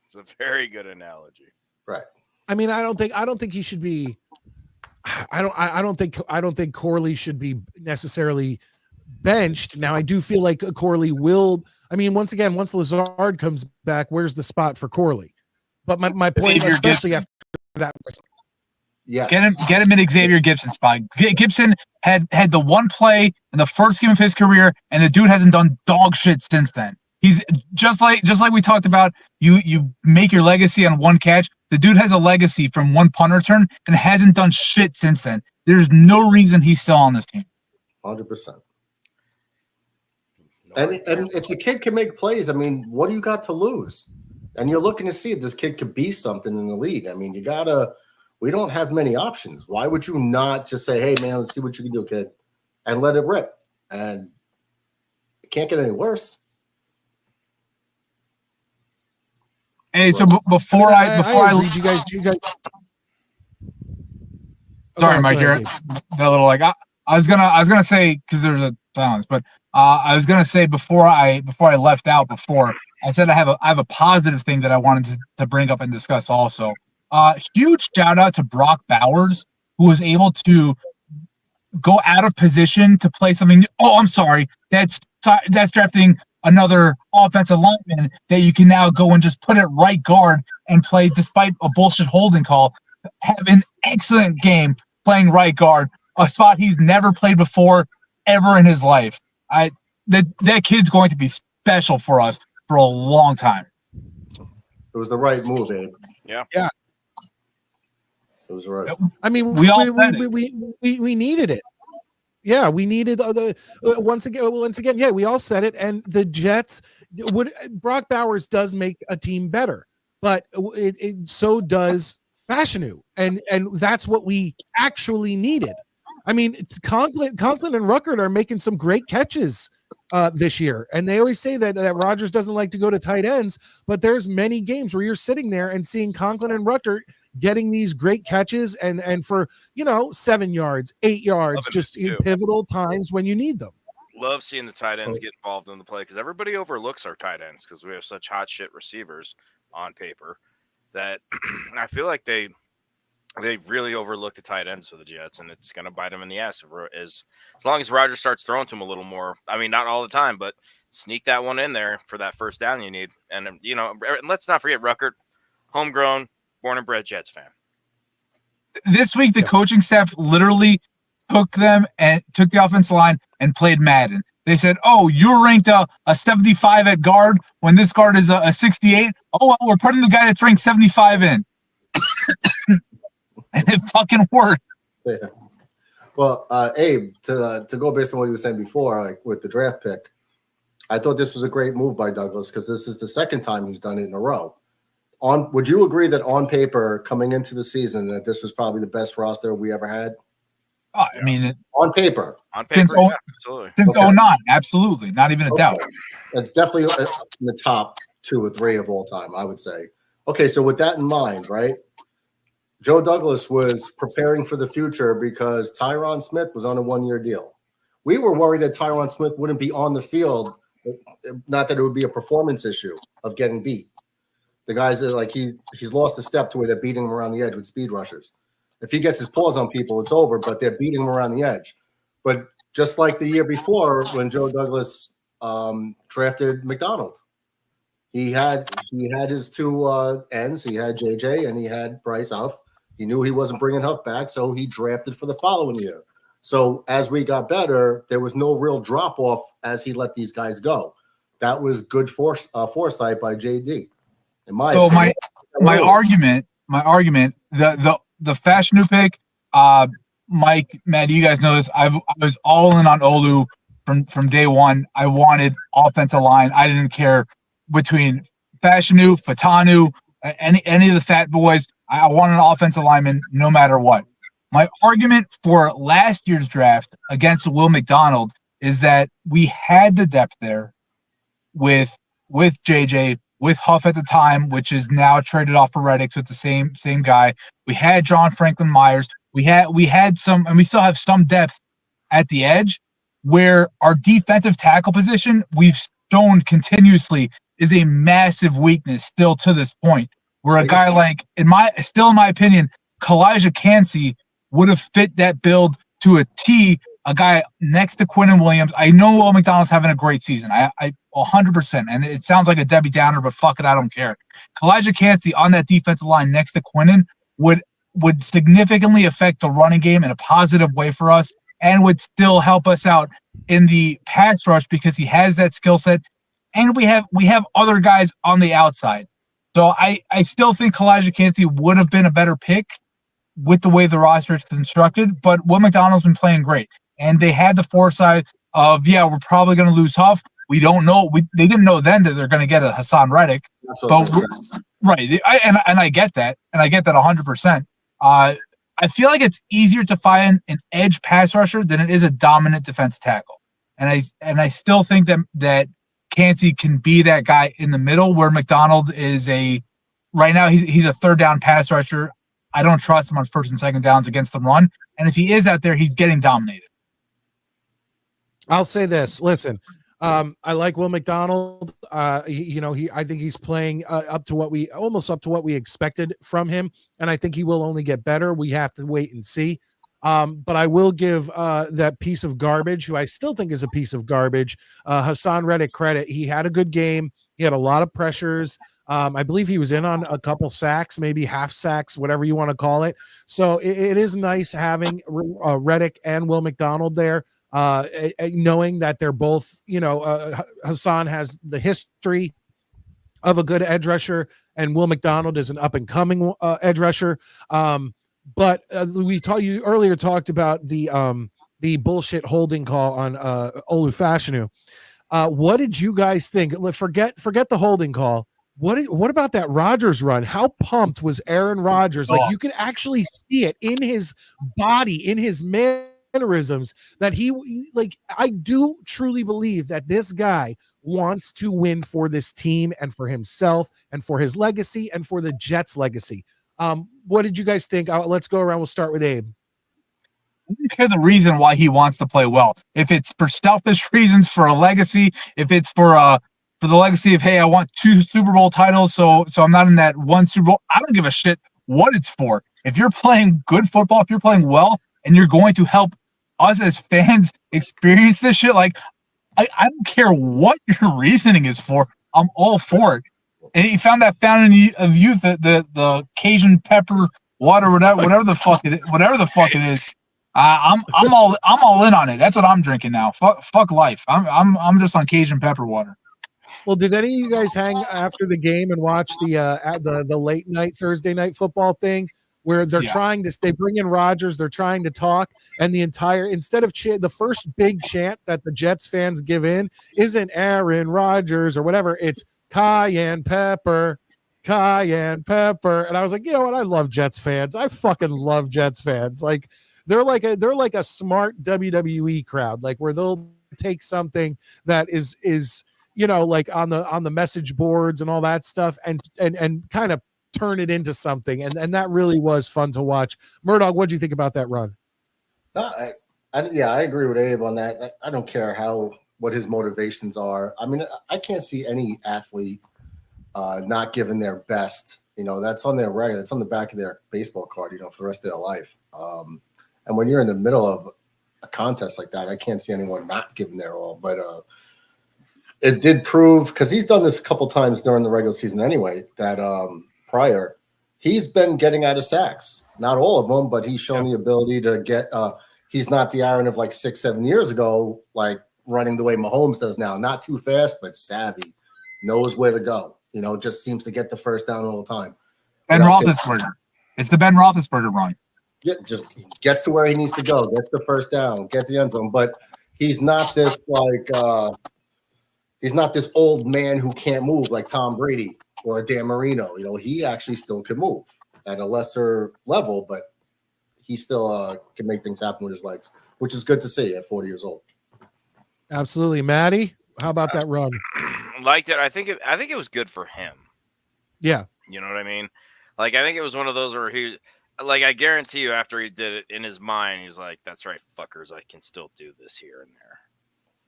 It's a very good analogy, right? I mean, I don't think he should be. I don't think Corley should be necessarily benched. Now, I do feel like Corley will. I mean, once Lazard comes back, where's the spot for Corley? But my point, especially after that, Yes. Get him in Xavier Gibson's spot. Gibson had the one play in the first game of his career, and the dude hasn't done dog shit since then. He's just like we talked about. You make your legacy on one catch. The dude has a legacy from one punt return and hasn't done shit since then. There's no reason he's still on this team. 100%. And if the kid can make plays, I mean, what do you got to lose? And you're looking to see if this kid could be something in the league. I mean, we don't have many options. Why would you not just say, hey, man, let's see what you can do, kid, and let it rip? And it can't get any worse. Hey, so before I you guys. Sorry, Mike, Garrett. That little I was gonna say, because there's a silence, but I was gonna say before I left out before, I said I have a positive thing that I wanted to bring up and discuss also. Huge shout out to Brock Bowers, who was able to go out of position to play something. Oh, I'm sorry. That's drafting another offensive lineman that you can now go and just put at right guard and play despite a bullshit holding call. Have an excellent game playing right guard, a spot he's never played before ever in his life. That kid's going to be special for us for a long time. It was the right move, Abe. Yeah. It was right. I mean, we needed it. Yeah, we needed once again. Yeah, we all said it, and the Jets Brock Bowers does make a team better, but so does Fashanu, and that's what we actually needed. I mean, Conklin and Ruckert are making some great catches this year, and they always say that Rodgers doesn't like to go to tight ends, but there's many games where you're sitting there and seeing Conklin and Ruckert getting these great catches and for 7 yards, 8 yards, just in pivotal times when you need them. Love seeing the tight ends get involved in the play because everybody overlooks our tight ends because we have such hot shit receivers on paper that I feel like they really overlook the tight ends for the Jets, and it's going to bite them in the ass as long as Rodgers starts throwing to them a little more. I mean, not all the time, but sneak that one in there for that first down you need. And let's not forget Ruckert, homegrown, born and bred Jets fan. This week, the coaching staff literally took the offensive line and played Madden. They said, "Oh, you're ranked a 75 at guard when this guard is a 68. Oh, well, we're putting the guy that's ranked 75 in." And it fucking worked. Yeah. Well, Abe, to go based on what you were saying before, like with the draft pick, I thought this was a great move by Douglas because this is the second time he's done it in a row. Would you agree that on paper, coming into the season, that this was probably the best roster we ever had? Oh, I mean, on paper, since 09, absolutely, not even a doubt. It's definitely in the top 2 or 3 of all time, I would say. Okay, so with that in mind, right? Joe Douglas was preparing for the future because Tyron Smith was on a 1-year deal. We were worried that Tyron Smith wouldn't be on the field, not that it would be a performance issue of getting beat. The guys are like he's lost a step to where they're beating him around the edge with speed rushers. If he gets his paws on people, it's over, but they're beating him around the edge. But just like the year before when Joe Douglas drafted McDonald, he had his 2 ends. He had JJ and he had Bryce Huff. He knew he wasn't bringing Huff back, so he drafted for the following year. So as we got better, there was no real drop-off as he let these guys go. That was good foresight by JD. My argument, the Fashanu pick, Mike, Matt, you guys know this. I was all in on Olu from day one. I wanted offensive line. I didn't care between Fashanu, Fatanu, any of the fat boys. I wanted an offensive lineman no matter what. My argument for last year's draft against Will McDonald is that we had the depth there with JJ, with Huff at the time, which is now traded off for Reddick, so it's the same guy. We had John Franklin Myers. We had some, and we still have some depth at the edge, where our defensive tackle position we've shown continuously is a massive weakness still to this point. Where a guy like, in my opinion, Kalijah Cansey would have fit that build to a T. A guy next to Quinnen Williams. I know Will McDonald's having a great season. I 100%. And it sounds like a Debbie Downer, but fuck it, I don't care. Kalijah Cansey on that defensive line next to Quinnen would would significantly affect the running game in a positive way for us and would still help us out in the pass rush because he has that skill set. And we have other guys on the outside. So I still think Kalijah Kancey would have been a better pick with the way the roster is constructed, but Will McDonald's been playing great. And they had the foresight of, we're probably going to lose Huff. We don't know. They didn't know then that they're going to get a Hassan Reddick. But right. I get that. And I get that 100%. I feel like it's easier to find an edge pass rusher than it is a dominant defense tackle. And I still think that Kancey can be that guy in the middle where McDonald is right now he's a third down pass rusher. I don't trust him on first and second downs against the run. And if he is out there, he's getting dominated. I'll say this. Listen, I like Will McDonald. I think he's playing up to what we expected from him. And I think he will only get better. We have to wait and see. But I will give that piece of garbage, who I still think is a piece of garbage, Hassan Reddick, credit. He had a good game. He had a lot of pressures. I believe he was in on a couple sacks, maybe half sacks, whatever you want to call it. So it is nice having Reddick and Will McDonald there, knowing that they're both, Hassan has the history of a good edge rusher, and Will McDonald is an up-and-coming edge rusher. But you earlier talked about the bullshit holding call on Olufashinu. What did you guys think? Forget the holding call. What about that Rodgers run? How pumped was Aaron Rodgers? Like, you could actually see it in his body, in his mannerisms, that I do truly believe that this guy wants to win for this team and for himself and for his legacy and for the Jets' legacy. What did you guys think? Let's go around. We'll start with Abe. I don't care the reason why he wants to play well. If it's for selfish reasons, for a legacy, if it's for the legacy of, hey, I want 2 Super Bowl titles, so I'm not in that 1 Super Bowl. I don't give a shit what it's for. If you're playing good football, if you're playing well, and you're going to help us as fans experience this shit, like I don't care what your reasoning is for. I'm all for it. And he found that fountain of youth, the Cajun pepper water, whatever the fuck it is. I'm all in on it. That's what I'm drinking now. Fuck life. I'm just on Cajun pepper water. Well, did any of you guys hang after the game and watch the late night Thursday night football thing where they're they bring in Rodgers, they're trying to talk, and instead of the first big chant that the Jets fans give in isn't Aaron Rodgers or whatever, it's cayenne pepper. And I was like, you know what? I love Jets fans. I fucking love Jets fans. Like, they're like a smart WWE crowd, like where they'll take something that is like on the message boards and all that stuff and kind of turn it into something. And that really was fun to watch. Murdog, what'd you think about that run? I agree with Abe on that. I don't care what his motivations are. I mean, I can't see any athlete not giving their best. That's on their record. That's on the back of their baseball card, for the rest of their life. And when you're in the middle of a contest like that, I can't see anyone not giving their all. But it did prove, because he's done this a couple times during the regular season anyway, that prior, he's been getting out of sacks. Not all of them, but he's shown the ability to get he's not the Aaron of like 6-7 years ago, like running the way Mahomes does now. Not too fast, but savvy. Knows where to go. Just seems to get the first down all the time. Ben Roethlisberger. It's the Ben Roethlisberger run. Yeah, just gets to where he needs to go, gets the first down, gets the end zone. But he's not this he's not this old man who can't move like Tom Brady or Dan Marino. He actually still can move at a lesser level, but he still can make things happen with his legs, which is good to see at 40 years old. Absolutely. Maddie, how about that run? Liked it. I think it was good for him. Yeah. You know what I mean? Like, I think it was one of those where I guarantee you after he did it in his mind, he's like, that's right, fuckers, I can still do this here and there.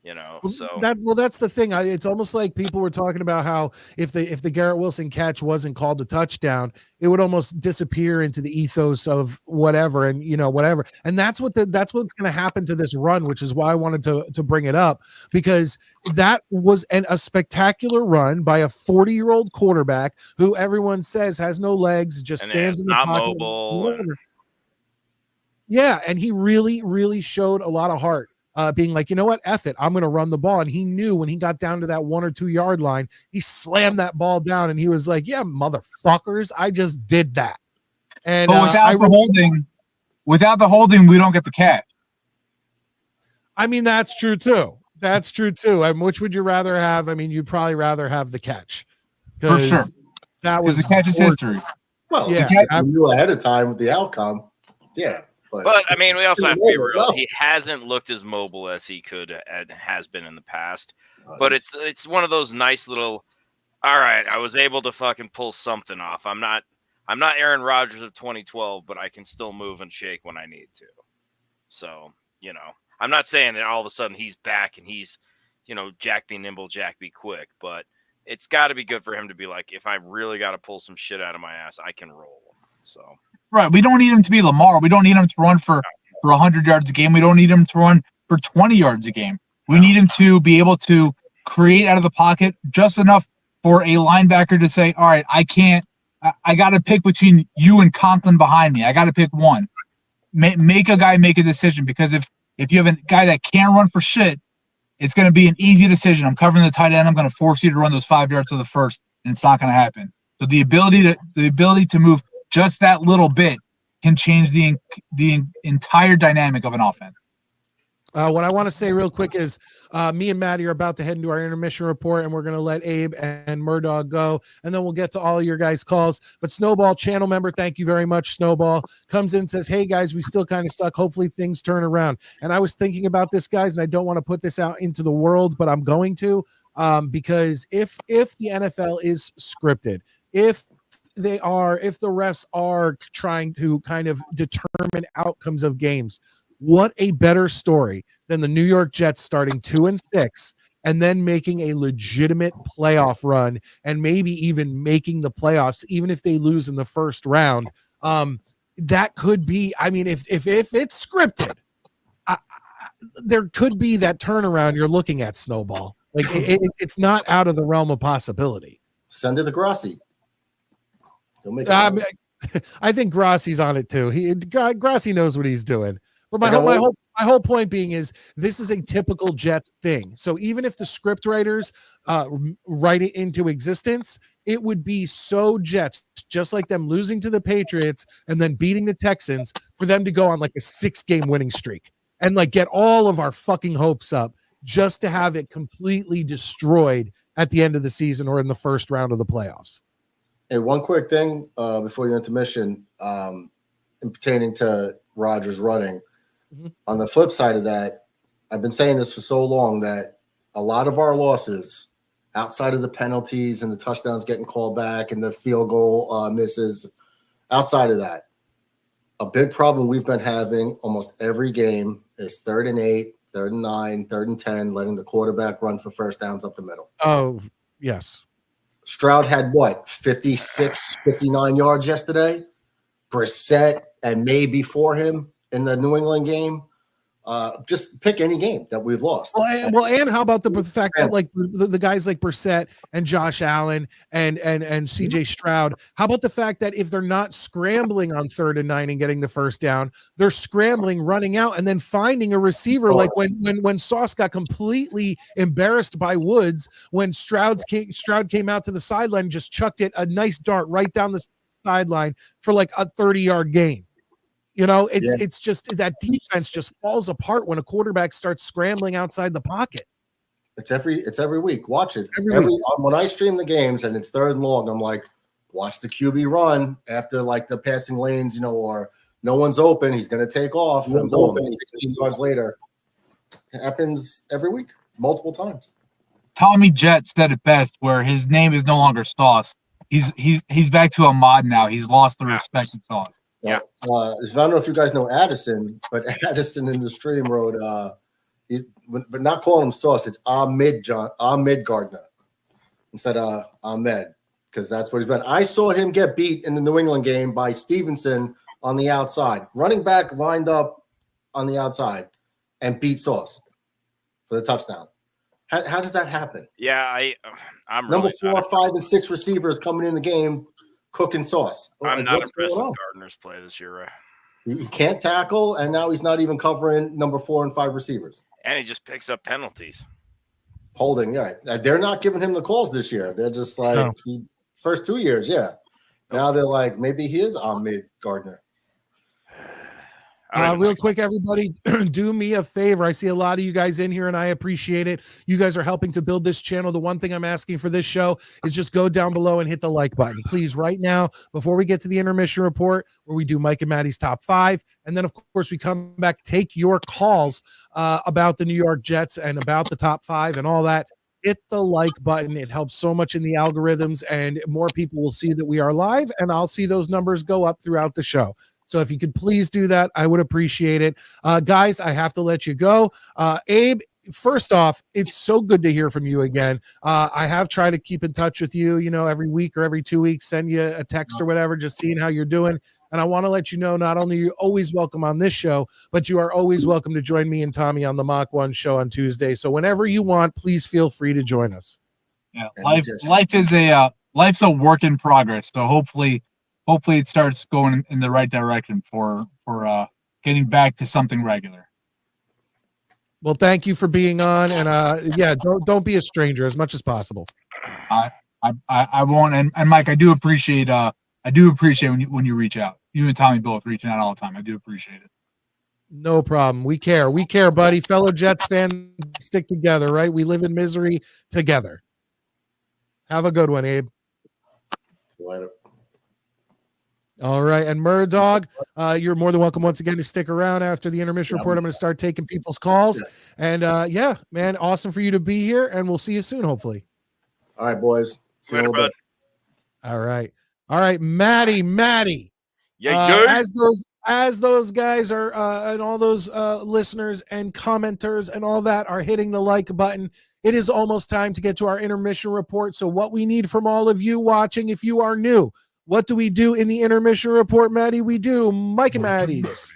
So that's the thing. It's almost like people were talking about how if the Garrett Wilson catch wasn't called a touchdown, it would almost disappear into the ethos of whatever and whatever. And that's what's going to happen to this run, which is why I wanted to bring it up, because that was a spectacular run by a 40-year-old quarterback who everyone says has no legs, just stands in the pocket, mobile. Yeah, and he really, really showed a lot of heart. Being like, you know what, F it, I'm going to run the ball. And he knew when he got down to that 1 or 2 yard line, he slammed that ball down and he was like, yeah, motherfuckers, I just did that. And but without the holding, we don't get the catch. I mean, that's true too. Which would you rather have? I mean, you'd probably rather have the catch. For sure. That was the catch is history. Well, yeah, you knew ahead of time with the outcome. Yeah. But I mean, we also have to be real. He hasn't looked as mobile as he could and has been in the past. But it's one of those nice little. All right, I was able to fucking pull something off. I'm not Aaron Rodgers of 2012, but I can still move and shake when I need to. So I'm not saying that all of a sudden he's back and he's Jack be nimble, Jack be quick. But it's got to be good for him to be like, if I really got to pull some shit out of my ass, I can roll. So. Right. We don't need him to be Lamar. We don't need him to run for 100 yards a game. We don't need him to run for 20 yards a game. We need him to be able to create out of the pocket just enough for a linebacker to say, all right, I got to pick between you and Conklin behind me. I got to pick one. Make a guy make a decision, because if you have a guy that can't run for shit, it's going to be an easy decision. I'm covering the tight end. I'm going to force you to run those 5 yards to the first, and it's not going to happen. So the ability to move just that little bit can change the entire dynamic of an offense. What I want to say real quick is me and Maddie are about to head into our intermission report, and we're going to let Abe and Murdog go, and then we'll get to all of your guys' calls. But Snowball, channel member, thank you very much, Snowball, comes in and says, hey, guys, we still kind of suck. Hopefully things turn around. And I was thinking about this, guys, and I don't want to put this out into the world, but I'm going to, because if the NFL is scripted, if the refs are trying to kind of determine outcomes of games, what a better story than the New York Jets starting 2-6 and then making a legitimate playoff run and maybe even making the playoffs, even if they lose in the first round. That could be, I mean, if it's scripted, there could be that turnaround you're looking at, Snowball. Like it's not out of the realm of possibility. Send it to Grossi. I think Grossi's on it too. Grossi knows what he's doing. But my whole point being is this is a typical Jets thing. So even if the script writers write it into existence, it would be so Jets, just like them losing to the Patriots and then beating the Texans, for them to go on like a 6-game winning streak and like get all of our fucking hopes up just to have it completely destroyed at the end of the season or in the first round of the playoffs. Hey, one quick thing before your intermission, pertaining to Rodgers running. Mm-hmm. On the flip side of that, I've been saying this for so long that a lot of our losses, outside of the penalties and the touchdowns getting called back and the field goal misses, outside of that, a big problem we've been having almost every game is 3rd and 8, 3rd and 9, 3rd and 10, letting the quarterback run for first downs up the middle. Oh, yes. Stroud had what, 56, 59 yards yesterday? Brissett and May before him in the New England game. Just pick any game that we've lost. Well, and how about the fact that like the guys like Brissett and Josh Allen and CJ Stroud, how about the fact that if they're not scrambling on 3rd and 9 and getting the first down, they're scrambling, running out, and then finding a receiver, like when Sauce got completely embarrassed by Woods, when Stroud came out to the sideline and just chucked it a nice dart right down the sideline for like a 30-yard gain. You know, it's just that defense just falls apart when a quarterback starts scrambling outside the pocket. It's every week. Watch it. When I stream the games and it's 3rd and long, I'm like, watch the QB run after like the passing lanes, or no one's open. He's going to take off. And boom, 16 yards later. It happens every week, multiple times. Tommy Jett said it best, where his name is no longer Sauce. He's back to Ahmad now. He's lost the respect of Sauce. Yeah. I don't know if you guys know Addison, but Addison in the stream wrote, We're not calling him Sauce. It's Ahmed Gardner instead of Ahmed, because that's what he's been. I saw him get beat in the New England game by Stevenson on the outside. Running back lined up on the outside and beat Sauce for the touchdown. How does that happen? Yeah, I'm number really 4, 5, and 6 receivers coming in the game cooking Sauce. I'm not impressed with Gardner's play this year. He can't tackle, and now he's not even covering number 4 and 5 receivers. And he just picks up penalties. Holding, yeah. They're not giving him the calls this year. They're just like first 2 years, yeah. Now they're like, maybe he is Ahmed Gardner. Real quick, everybody, do me a favor. I see a lot of you guys in here, and I appreciate it. You guys are helping to build this channel. The one thing I'm asking for this show is just go down below and hit the like button. Please, right now, before we get to the intermission report, where we do Mike and Maddie's top 5, and then, of course, we come back, take your calls about the New York Jets and about the top 5 and all that. Hit the like button. It helps so much in the algorithms, and more people will see that we are live, and I'll see those numbers go up throughout the show. So if you could please do that, I would appreciate it. Guys, I have to let you go. Abe, first off, it's so good to hear from you again. I have tried to keep in touch with you, every week or every 2 weeks, send you a text or whatever, just seeing how you're doing. And I want to let you know, not only are you always welcome on this show, but you are always welcome to join me and Tommy on the Mach 1 show on Tuesday. So whenever you want, please feel free to join us. Yeah, life's a work in progress. So hopefully it starts going in the right direction for getting back to something regular. Well, thank you for being on, and don't be a stranger as much as possible. I won't. And Mike, I do appreciate when you reach out. You and Tommy both reaching out all the time. I do appreciate it. No problem. We care, buddy. Fellow Jets fans, stick together, right? We live in misery together. Have a good one, Abe. See you later. All right. And Murdog, you're more than welcome once again to stick around after the intermission report. I'm going to start taking people's calls. And man, awesome for you to be here. And we'll see you soon, hopefully. All right, boys. See you in a little bit. All right. Maddie. Yeah, as those guys are and all those listeners and commenters and all that are hitting the like button, it is almost time to get to our intermission report. So what we need from all of you watching, if you are new, what do we do in the intermission report, Maddie? We do Mike and Maddie's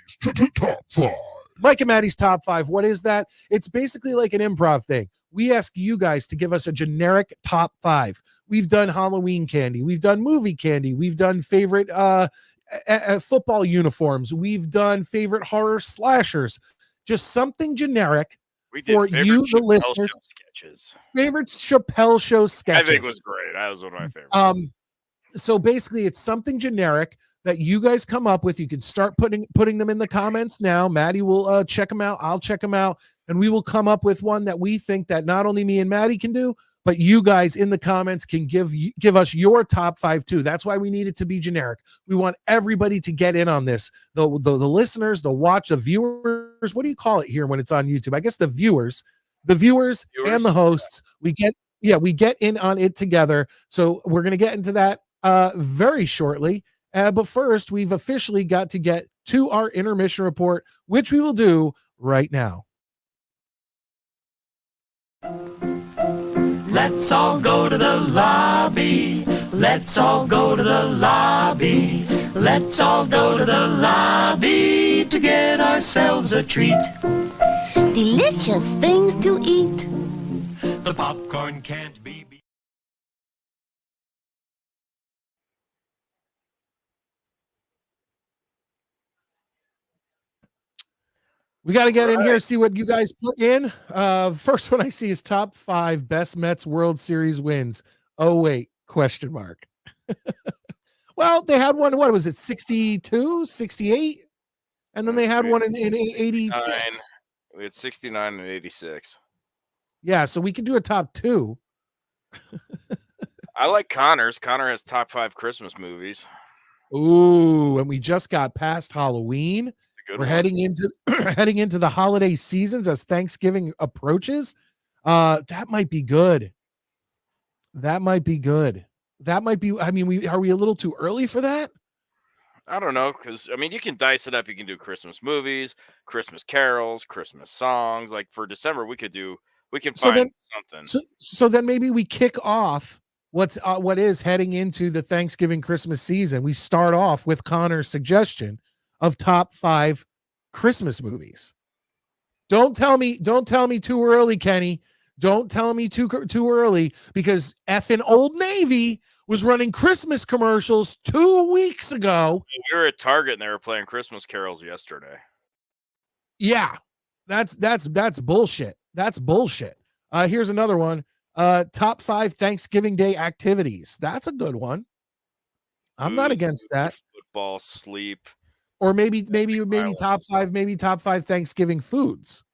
top 5. Mike and Maddie's top 5. What is that? It's basically like an improv thing. We ask you guys to give us a generic top 5. We've done Halloween candy. We've done movie candy. We've done favorite football uniforms. We've done favorite horror slashers. Just something generic for you, the listeners. Favorite Chappelle Show sketches. I think it was great. That was one of my favorites. So basically, it's something generic that you guys come up with. You can start putting them in the comments now. Maddie will check them out. I'll check them out, and we will come up with one that we think that not only me and Maddie can do, but you guys in the comments can give us your top 5 too. That's why we need it to be generic. We want everybody to get in on this. The listeners, the viewers. What do you call it here when it's on YouTube? I guess the viewers and the hosts. We get in on it together. So we're going to get into that very shortly. But first, we've officially got to get to our intermission report, which we will do right now. Let's all go to the lobby. Let's all go to the lobby. Let's all go to the lobby to get ourselves a treat. Delicious things to eat. The popcorn can't be beat. We got to get in here, see what you guys put in. First one I see is top 5 best Mets World Series wins. Oh, wait, question mark. Well, they had one, what was it, 62, 68? And then they had one in 86. We had 69 and 86. Yeah, so we can do a top 2. I like Connor's. Connor has top 5 Christmas movies. Ooh, and we just got past Halloween. We're one. heading into the holiday seasons as Thanksgiving approaches. That might be good. I mean, are we a little too early for that? I don't know, because I mean, you can dice it up. You can do Christmas movies, Christmas carols, Christmas songs. Like for December, we can So find then, something. so then maybe we kick off what is heading into the Thanksgiving Christmas season. We start off with Connor's suggestion of top 5 Christmas movies. Don't tell me too early, Kenny. Don't tell me too early, because effing Old Navy was running Christmas commercials 2 weeks ago. We were at Target and they were playing Christmas carols yesterday. Yeah, that's bullshit. That's bullshit. Here's another one. Top 5 Thanksgiving Day activities. That's a good one. I'm not against that. Football, sleep, or maybe top 5 Thanksgiving foods.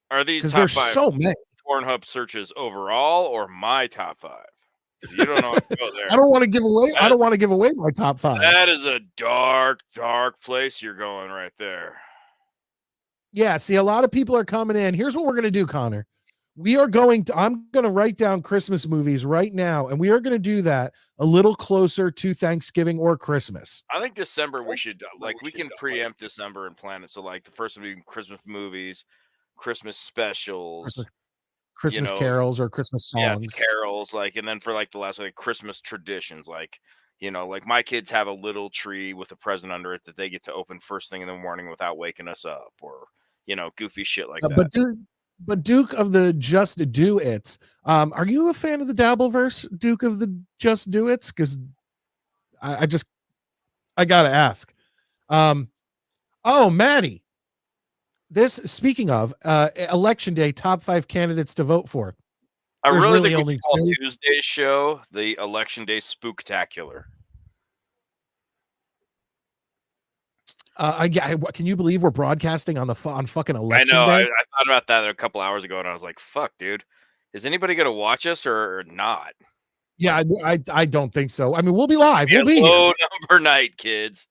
Are these because top there's 5 so many Pornhub searches overall, or my top 5? You don't know how to go there. I don't want to give away my top 5. That is a dark place you're going right there. Yeah, see, a lot of people are coming in. Here's what we're going to do, Connor. I'm going to write down Christmas movies right now, and we are going to do that a little closer to Thanksgiving or Christmas. I think December we can preempt December and plan it. So like the first one being Christmas movies, Christmas specials, Christmas carols or Christmas songs. Yeah, carols, and then for like the last Christmas traditions, like my kids have a little tree with a present under it that they get to open first thing in the morning without waking us up, or goofy shit like that. But Duke of the Just Do It's, are you a fan of the Dabbleverse, Duke of the Just Do It's? Because I gotta ask. Oh, Maddie. Speaking of election day, top 5 candidates to vote for. I really think we should call Tuesday's show the Election Day Spooktacular. Can you believe we're broadcasting on fucking election day? I thought about that a couple hours ago, and I was like, "Fuck, dude, is anybody gonna watch us or not?" Yeah, I don't think so. I mean, we'll be live. We'll be low number night, kids.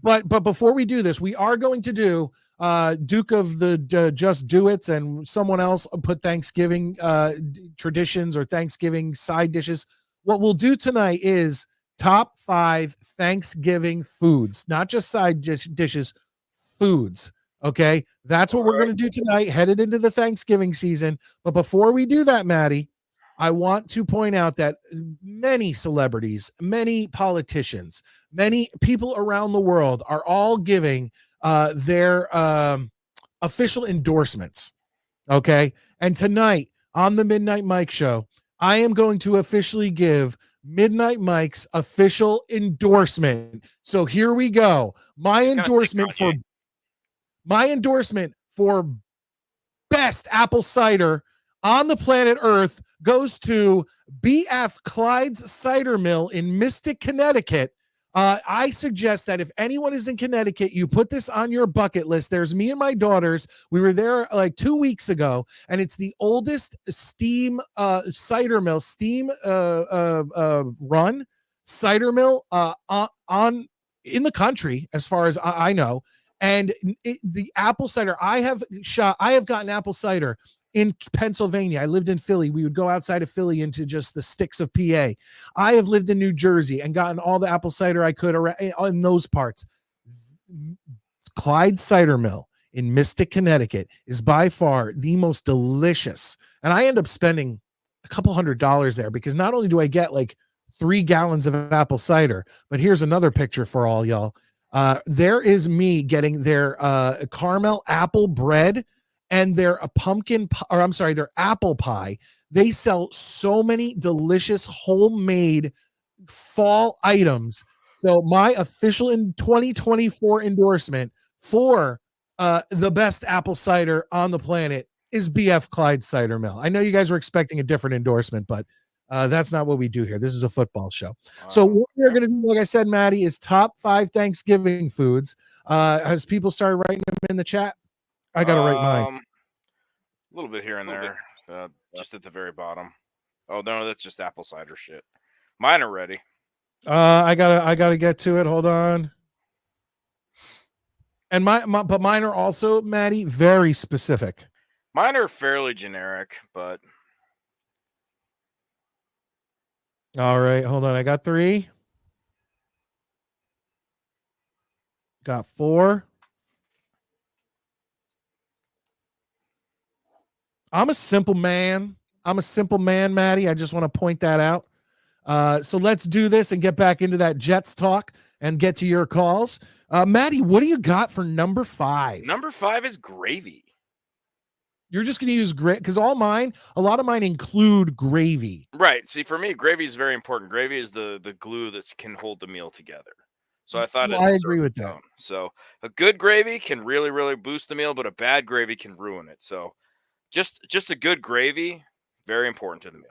But before we do this, we are going to do Duke of the Just Do It's, and someone else put Thanksgiving traditions or Thanksgiving side dishes. What we'll do tonight is top 5 Thanksgiving foods, not just side dishes, foods. Okay, that's what we're going to do tonight, headed into the Thanksgiving season. But before we do that, Maddie, I want to point out that many celebrities, many politicians, many people around the world are all giving their official endorsements. Okay, and tonight on the Midnight Mike Show, I am going to officially give Midnight Mike's official endorsement. So here we go. My endorsement for best apple cider on the planet Earth goes to BF Clyde's Cider Mill in Mystic, Connecticut. I suggest that if anyone is in Connecticut, you put this on your bucket list. There's me and my daughters. We were there like 2 weeks ago, and it's the oldest steam cider mill, run cider mill in the country, as far as I know. And the apple cider, I have gotten apple cider in Pennsylvania. I lived in Philly. We would go outside of Philly into just the sticks of PA. I have lived in New Jersey and gotten all the apple cider I could in those parts. Clyde Cider Mill in Mystic, Connecticut is by far the most delicious. And I end up spending a couple $100 there, because not only do I get like 3 gallons of apple cider, but here's another picture for all y'all. There is me getting their caramel apple bread and their their apple pie. They sell so many delicious homemade fall items. So my official in 2024 endorsement for the best apple cider on the planet is BF Clyde Cider Mill. I know you guys were expecting a different endorsement, but that's not what we do here. This is a football show. Wow. So what we're going to do, like I said, Maddie, is top 5 Thanksgiving foods. Has people started writing them in the chat? I got to write mine. A little bit here and there, just at the very bottom. Oh no, that's just apple cider shit. Mine are ready. I gotta get to it. Hold on. And but mine are also, Maddie, very specific. Mine are fairly generic, but all right, hold on. I got 3. Got 4. I'm a simple man. Maddie. I just want to point that out. So let's do this and get back into that Jets talk and get to your calls. Maddie, what do you got for number 5? Number 5 is gravy. You're just going to use gravy because a lot of mine include gravy. Right. See, for me, gravy is very important. Gravy is the glue that can hold the meal together. So I thought I agree with that. So a good gravy can really, really boost the meal, but a bad gravy can ruin it. So just a good gravy, very important to the meal.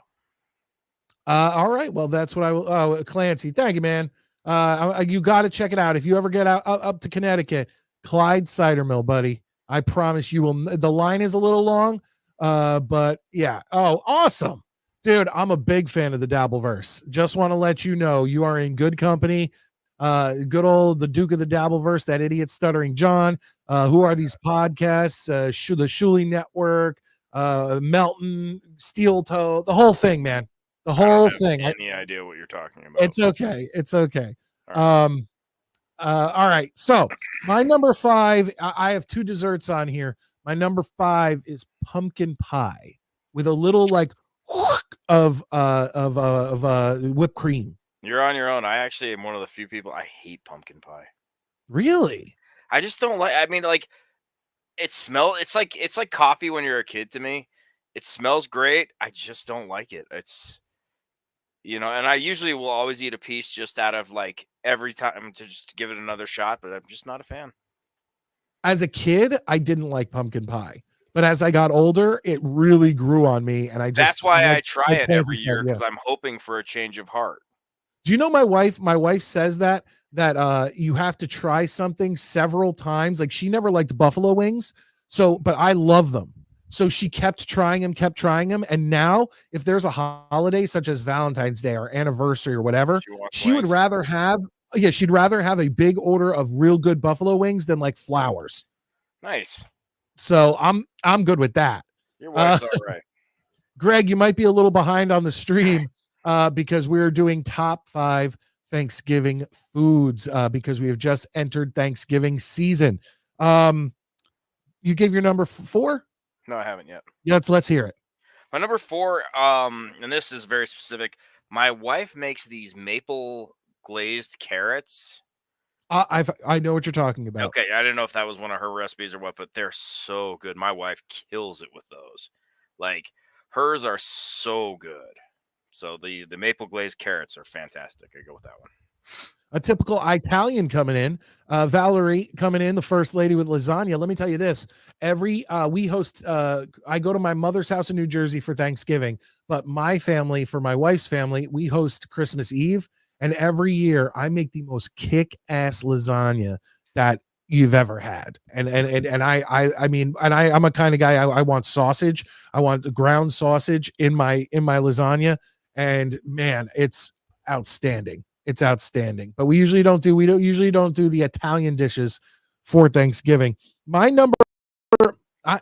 All right. Well, that's what I will. Oh, Clancy, thank you, man. You got to check it out. If you ever get up to Connecticut, Clyde Cider Mill, buddy. I promise you will. The line is a little long, but yeah. Oh, awesome, dude. I'm a big fan of the Dabbleverse. Just want to let you know you are in good company. Good old the Duke of the Dabbleverse, that idiot Stuttering John. Who are these podcasts? The Shuley Network, Melton, Steel Toe, the whole thing, man. The whole thing. Any idea what you're talking about? It's okay. It's okay. All right. All right. So my number 5, I have 2 desserts on here. My number 5 is pumpkin pie with a little like of whipped cream. You're on your own. I actually am one of the few people. I hate pumpkin pie. Really? I just don't like. I mean, like, it's like coffee when you're a kid to me. It smells great. I just don't like it. It's, and I usually will always eat a piece just out of like every time to just give it another shot, but I'm just not a fan. As a kid, I didn't like pumpkin pie, but as I got older, it really grew on me, and that's why I try it every year because I'm hoping for a change of heart. Do you know my wife? My wife says that you have to try something several times. Like she never liked buffalo wings, but I love them. So she kept trying them. And now if there's a holiday such as Valentine's Day or anniversary or whatever, she would rather have, she'd rather have a big order of real good buffalo wings than like flowers. Nice. So I'm good with that. Your wife's all right. Greg, you might be a little behind on the stream because we're doing top 5 Thanksgiving foods because we have just entered Thanksgiving season. You gave your number 4? No, I haven't yet. Yeah, let's hear it. My number 4, and this is very specific. My wife makes these maple glazed carrots. I know what you're talking about. Okay, I didn't know if that was one of her recipes or what, but they're so good. My wife kills it with those. Like hers are so good. So the maple glazed carrots are fantastic. I go with that one. A typical Italian coming in. Valerie coming in, the first lady with lasagna. Let me tell you this. We host, I go to my mother's house in New Jersey for Thanksgiving, but my family, for my wife's family, we host Christmas Eve. And every year I make the most kick-ass lasagna that you've ever had. And I'm a kind of guy, I want sausage. I want ground sausage in my lasagna. And man, it's outstanding. It's outstanding. But we usually don't do the Italian dishes for Thanksgiving. My number,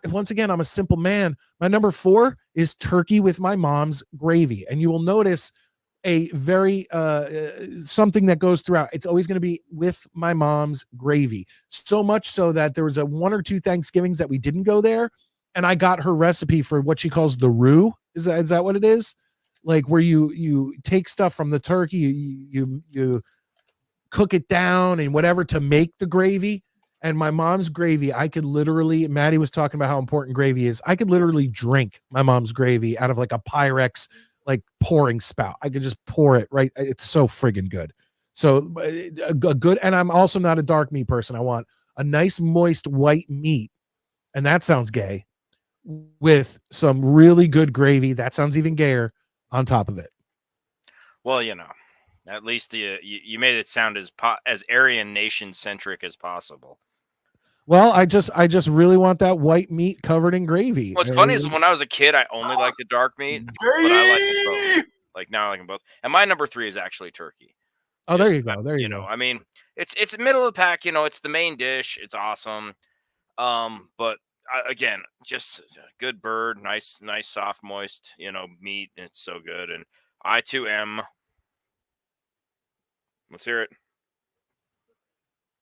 once again, I'm a simple man. My number 4 is turkey with my mom's gravy. And you will notice a very something that goes throughout. It's always going to be with my mom's gravy. So much so that there was 1 or 2 Thanksgivings that we didn't go there, and I got her recipe for what she calls the roux. Is that what it is? Like where you take stuff from the turkey, you cook it down and whatever to make the gravy. And my mom's gravy, I could literally, Maddie was talking about how important gravy is. I could literally drink my mom's gravy out of like a Pyrex like pouring spout. I could just pour it right. It's so friggin' good. So a good, and I'm also not a dark meat person. I want a nice moist white meat, and that sounds gay, with some really good gravy. That sounds even gayer on top of it. Well, at least you made it sound as Aryan nation centric as possible. Well, I just really want that white meat covered in gravy. What's funny is when I was a kid, I only liked the dark meat, but I like them both. Like now I like them both. And my number 3 is actually turkey. Oh, there you go. There you go. I mean, it's middle of the pack. It's the main dish. It's awesome. But again, just a good bird, nice, soft, moist, meat. And it's so good. And I too am. Let's hear it.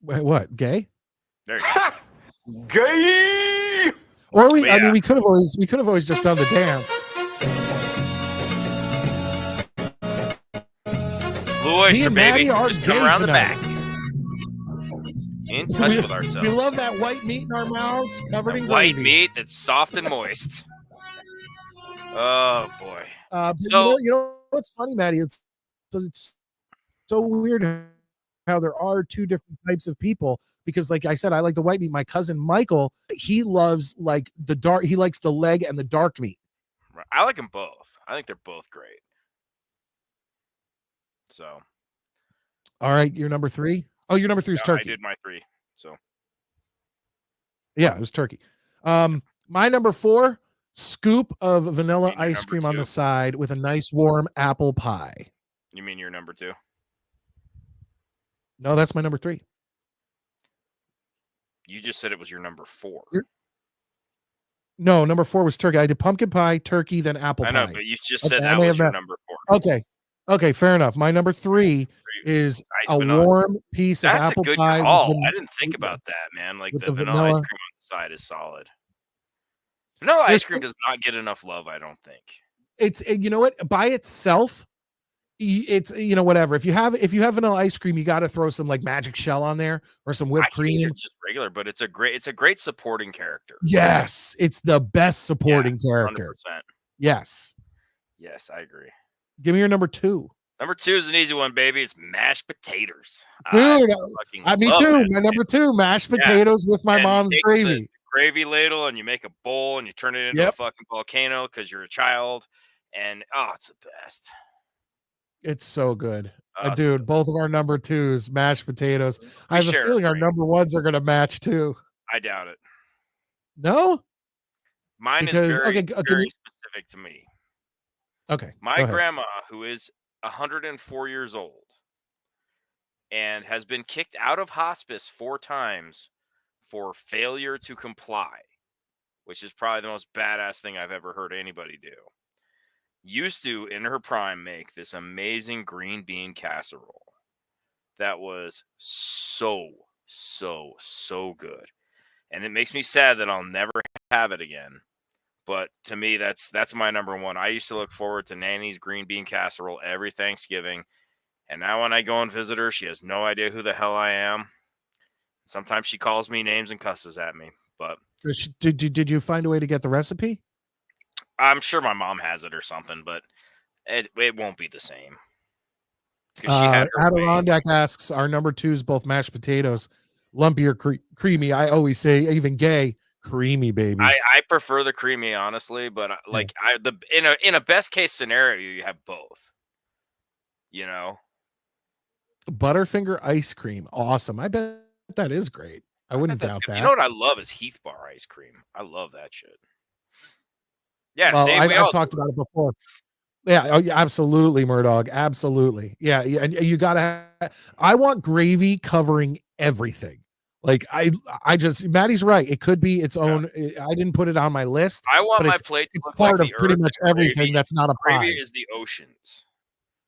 Wait, what? Gay? There you go. Gay. Or we? But I yeah. mean, we could have always just done the dance. Blue Oyster, and baby. Maddie are Just come gay around tonight. the back. In touch with ourselves. We love that white meat in our mouths, covered in white gravy. meat that's soft and moist. Oh boy. But So- you know what's funny, Maddie? It's so weird how there are two different types of people, because like I said, I like the white meat. My cousin Michael, he loves like the dark. He likes the leg and the dark meat. I like them both. I think they're both great. So. All right, you're number 3. Oh, your number 3 is Yeah, turkey. I did my 3. So. Yeah, it was turkey. My number 4, scoop of vanilla And your ice number cream on 2? the side with a nice warm apple pie. You mean your number 2? No, that's my number 3. You just said it was your number 4. No, number 4 was turkey. I did pumpkin pie, turkey, then apple I pie. know, but you just Okay, said I that may was have your met- number 4. Okay, fair enough. My number 3 is a warm piece of That's apple a good pie. call. With I didn't think about that, man. Like with the the vanilla ice vanilla. cream on the side is solid. Vanilla ice There's cream some- does not get enough love, I don't think. It's, you know what, by itself, it's, you know, whatever. If you have vanilla ice cream, you got to throw some like magic shell on there or some I whipped can eat cream. it just regular, but it's a great supporting character. Yes, it's the best supporting character. 100%. Yes. Yes, I agree. Give me your number 2. Number 2 is an easy one, baby. It's mashed potatoes. Dude, fucking me love too. that My shit. number 2, mashed potatoes with my And you mom's take gravy. the gravy ladle and you make a bowl and you turn it into a fucking volcano because you're a child. And it's the best. It's so good. Awesome. Dude, both of our number 2s, mashed potatoes. I have a share it, feeling our right? number 1s are going to match too. I doubt it. No? Mine Because- is very, okay, can very you- specific to me. Okay. My go ahead. grandma, who is 104 years old and has been kicked out of hospice 4 times for failure to comply, which is probably the most badass thing I've ever heard anybody do, used to, in her prime, make this amazing green bean casserole that was so good. And it makes me sad that I'll never have it again. But to me, that's my number 1. I used to look forward to Nanny's green bean casserole every Thanksgiving. And now when I go and visit her, she has no idea who the hell I am. Sometimes she calls me names and cusses at me. But Did you find a way to get the recipe? I'm sure my mom has it or something, but it won't be the same. 'Cause she had her way. Adirondack asks, our number 2s both mashed potatoes, lumpy or creamy. I always say, even gay, creamy, baby. I prefer the creamy, honestly, but like in a best case scenario, you have both. You know, Butterfinger ice cream, awesome. I bet that is great. I wouldn't that's doubt good. that. You know what I love is Heath Bar ice cream. I love that shit. Yeah, Well, same. I've talked about it before. Yeah, oh, yeah, absolutely, Murdog. Absolutely. Yeah, and you gotta I want gravy covering everything. Like I just, Maddie's right. It could be its own. I didn't put it on my list. I want but my it's plate to it's look part like of the pretty earth, much and everything gravy- that's not a Gravy pie. is the oceans.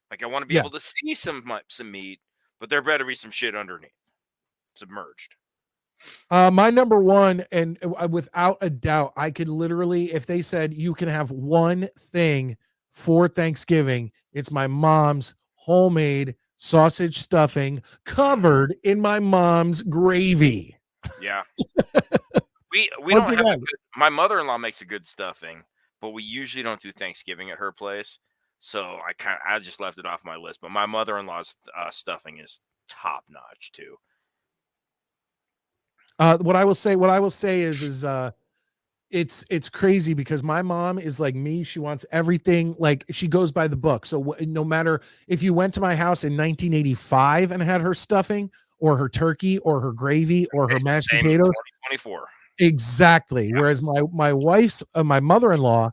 Like I want to be Yeah. able to see some meat, but there better be some shit underneath, submerged. My number 1, and without a doubt, I could literally, if they said you can have one thing for Thanksgiving, it's my mom's homemade sausage stuffing covered in my mom's gravy. Yeah. we Once don't have again. my mother-in-law makes a good stuffing, but we usually don't do Thanksgiving at her place. So I just left it off my list. But my mother-in-law's stuffing is top notch too. What I will say is it's crazy because my mom is like me. She wants everything, like she goes by the book. So no matter if you went to my house in 1985 and had her stuffing or her turkey or her gravy or her It's the mashed same in potatoes, 2024. exactly. Yeah. Whereas my wife's my mother-in-law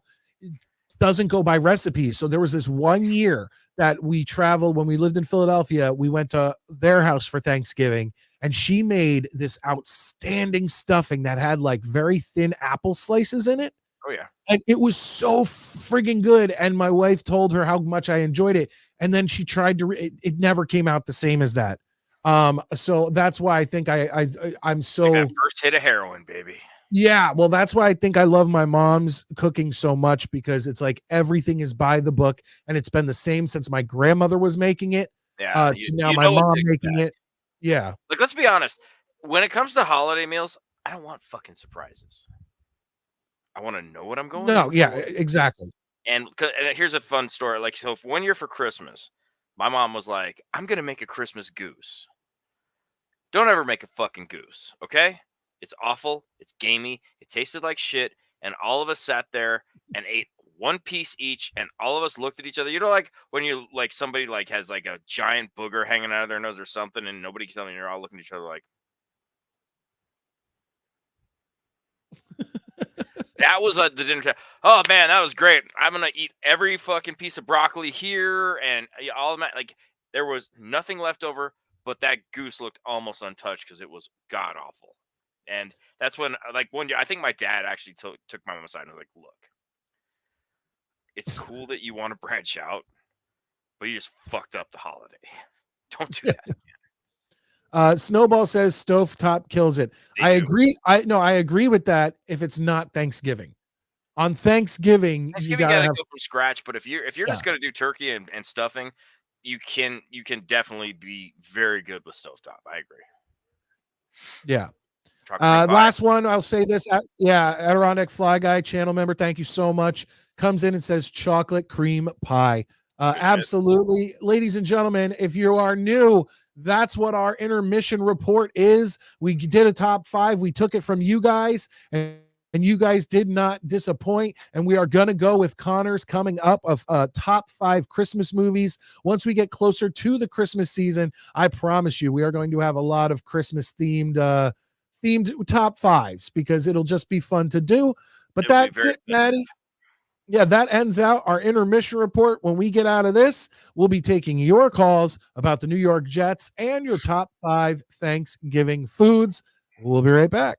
doesn't go by recipes. So there was this one year that we traveled when we lived in Philadelphia. We went to their house for Thanksgiving. And she made this outstanding stuffing that had like very thin apple slices in it. Oh, yeah. And it was so friggin' good. And my wife told her how much I enjoyed it. And then she tried to, it never came out the same as that. So that's why I think I'm so Like that first hit of heroin, baby. Yeah, well, that's why I think I love my mom's cooking so much, because it's like everything is by the book, and it's been the same since my grandmother was making it. Yeah, To now my mom making it. Yeah, like let's be honest. When it comes to holiday meals, I don't want fucking surprises. I want to know what I'm going. No, yeah, exactly. And here's a fun story. Like, so for 1 year for Christmas, my mom was like, "I'm gonna make a Christmas goose. Don't ever make a fucking goose, okay? It's awful. It's gamey. It tasted like shit." And all of us sat there and ate one piece each, and all of us looked at each other. You know, like when you like somebody like has like a giant booger hanging out of their nose or something, and nobody can tell you, you're all looking at each other like. That was the dinner time. Oh man, that was great. I'm gonna eat every fucking piece of broccoli here, and all of that. Like there was nothing left over, but that goose looked almost untouched because it was god awful. And that's when, like one year, I think my dad actually took my mom aside and was like, "Look, it's cool that you want to branch out, but you just fucked up the holiday. Don't do that again." Snowball says stovetop kills it. I agree. I agree with that. If it's not Thanksgiving, on Thanksgiving you gotta go from scratch. But if you're just gonna do turkey and stuffing, you can definitely be very good with stovetop. I agree. Yeah. Last one. I'll say this. Adirondack Fly Guy channel member. Thank you so much. Comes in and says chocolate cream pie. Absolutely, ladies and gentlemen. If you are new, that's what our intermission report is. We did a top 5. We took it from you guys, and you guys did not disappoint. And we are going to go with Connor's coming up of top 5 Christmas movies. Once we get closer to the Christmas season, I promise you, we are going to have a lot of Christmas themed top 5s, because it'll just be fun to do. But that's it, Maddie. Yeah, that ends out our intermission report. When we get out of this, we'll be taking your calls about the New York Jets and your top 5 Thanksgiving foods. We'll be right back.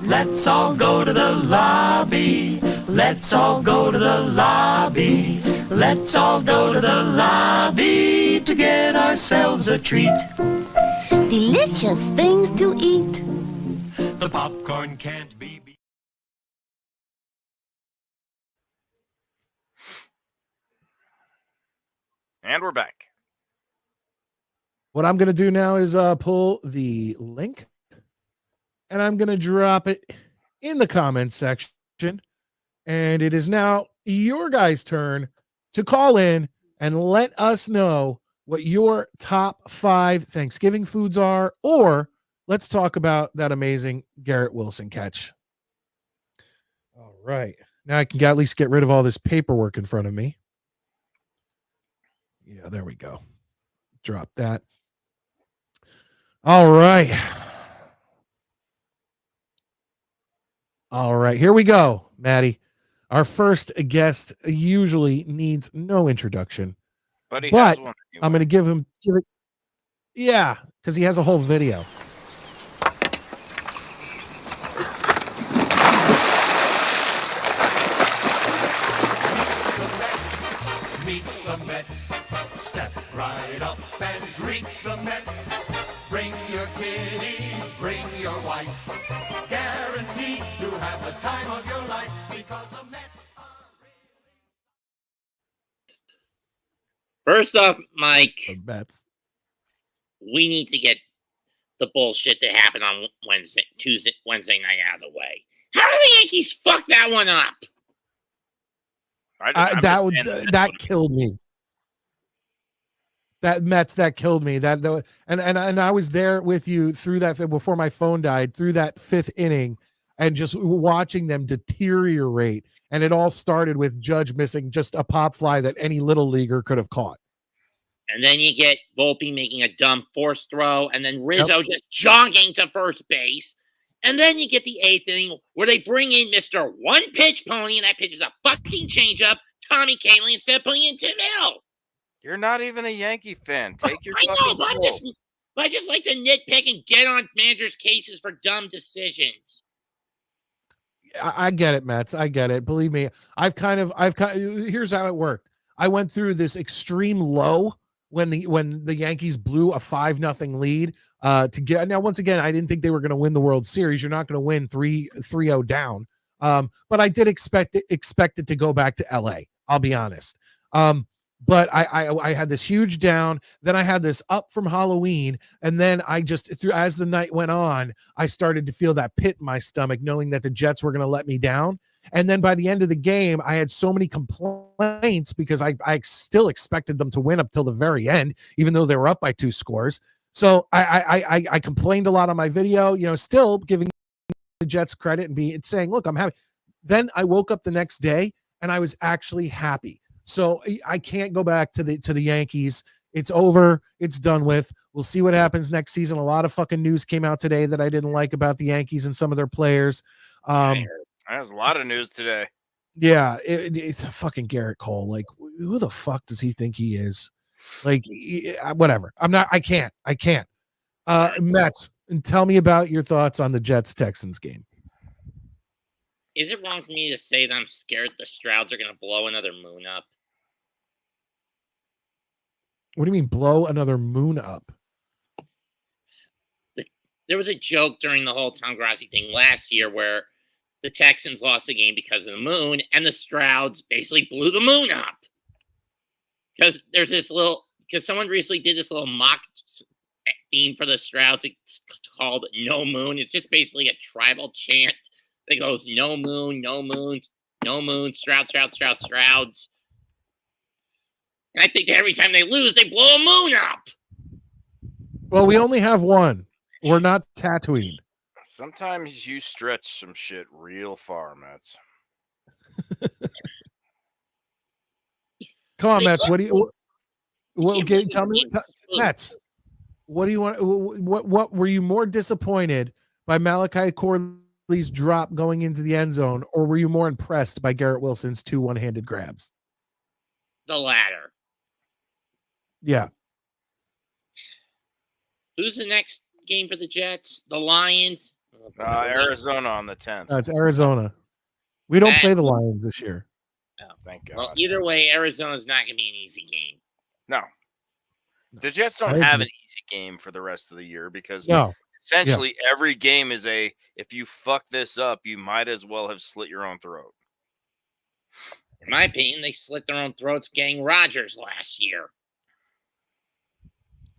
Let's all go to the lobby. Let's all go to the lobby. Let's all go to the lobby to get ourselves a treat. Delicious things to eat. The popcorn can't be beat. And we're back. What I'm going to do now is pull the link, and I'm going to drop it in the comments section. And it is now your guys' turn to call in and let us know what your top 5 Thanksgiving foods are, or let's talk about that amazing Garrett Wilson catch. All right. Now I can at least get rid of all this paperwork in front of me. Yeah, there we go. Drop that. All right. All right. Here we go, Maddie. Our first guest usually needs no introduction. But I'm going to give it. Yeah, because he has a whole video. Meet the Mets. Step right up and greet the Mets. Bring your kiddies, bring your wife. Guaranteed to have the time of your life, because the Mets are really... First off, Mike, The Mets. we need to get the bullshit that happened on Wednesday night out of the way. How did the Yankees fuck that one up? That killed me. That Mets, that killed me. And I was there with you through that before my phone died, through that 5th inning, and just watching them deteriorate. And it all started with Judge missing just a pop fly that any little leaguer could have caught. And then you get Volpe making a dumb force throw, and then Rizzo just jogging to first base. And then you get the 8th inning where they bring in Mr. One Pitch Pony, and that pitch is a fucking changeup, Tommy Kahnle, instead of putting in Tim Hill. You're not even a Yankee fan. Take your I know, but I just like to nitpick and get on managers' cases for dumb decisions. I get it, Mets. I get it. Believe me, I've kind of here's how it worked. I went through this extreme low when the Yankees blew a 5-0 lead to get. Now, once again, I didn't think they were going to win the World Series. You're not going to win 3-0 down. But I did expect it to go back to LA. I'll be honest. But I had this huge down. Then I had this up from Halloween. And then as the night went on, I started to feel that pit in my stomach, knowing that the Jets were going to let me down. And then by the end of the game, I had so many complaints because I still expected them to win up till the very end, even though they were up by 2 scores. So I complained a lot on my video, still giving the Jets credit and saying, look, I'm happy. Then I woke up the next day and I was actually happy. So I can't go back to the Yankees. It's over. It's done with. We'll see what happens next season. A lot of fucking news came out today that I didn't like about the Yankees and some of their players. There's a lot of news today. Yeah, it's a fucking Garrett Cole. Like, who the fuck does he think he is? Like, whatever. I can't. Mets, and tell me about your thoughts on the Jets-Texans game. Is it wrong for me to say that I'm scared the Strouds are going to blow another moon up? What do you mean blow another moon up? There was a joke during the whole Tom Grassi thing last year where the Texans lost the game because of the moon, and the Strouds basically blew the moon up. Because someone recently did this little mock theme for the Strouds. It's called No Moon. It's just basically a tribal chant that goes no moon, no moons, no moon, Strouds. And I think every time they lose, they blow a moon up. Well, we only have one. We're not Tatooine. Sometimes you stretch some shit real far, Mets. Come on, Mets. What do you? Tell me, Mets. What do you want? What were you more disappointed by Malachi Corley's drop going into the end zone, or were you more impressed by Garrett Wilson's 2 one-handed grabs? The latter. Yeah. Who's the next game for the Jets? The Lions. Arizona on the 10th. It's Arizona. We don't play the Lions this year. Oh, thank God. Well, either way, Arizona's not going to be an easy game. No. The Jets don't have an easy game for the rest of the year because essentially every game is if you fuck this up, you might as well have slit your own throat. In my opinion, they slit their own throats getting Rodgers last year.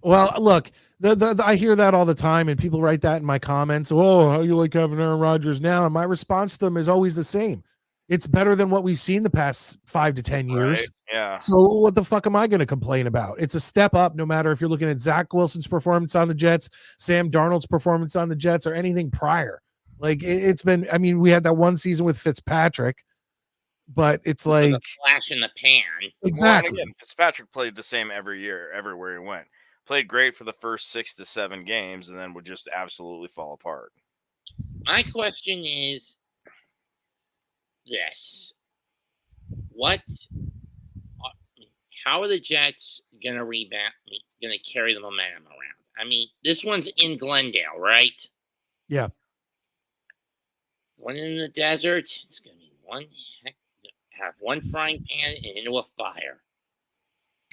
Well, look, I hear that all the time, and people write that in my comments. Oh, how you like having Aaron Rodgers now? And my response to them is always the same. It's better than what we've seen the past 5 to 10 years. Right, yeah. So what the fuck am I going to complain about? It's a step up, no matter if you're looking at Zach Wilson's performance on the Jets, Sam Darnold's performance on the Jets, or anything prior. Like it's been. I mean, we had that one season with Fitzpatrick, but it's like a flash in the pan. Exactly. Well, again, Fitzpatrick played the same every year, everywhere he went. Played great for the first 6 to 7 games, and then would just absolutely fall apart. My question is this: how are the Jets gonna rebound? Gonna carry the momentum around? I mean, this one's in Glendale, right? Yeah. One in the desert. It's gonna be have one frying pan and into a fire.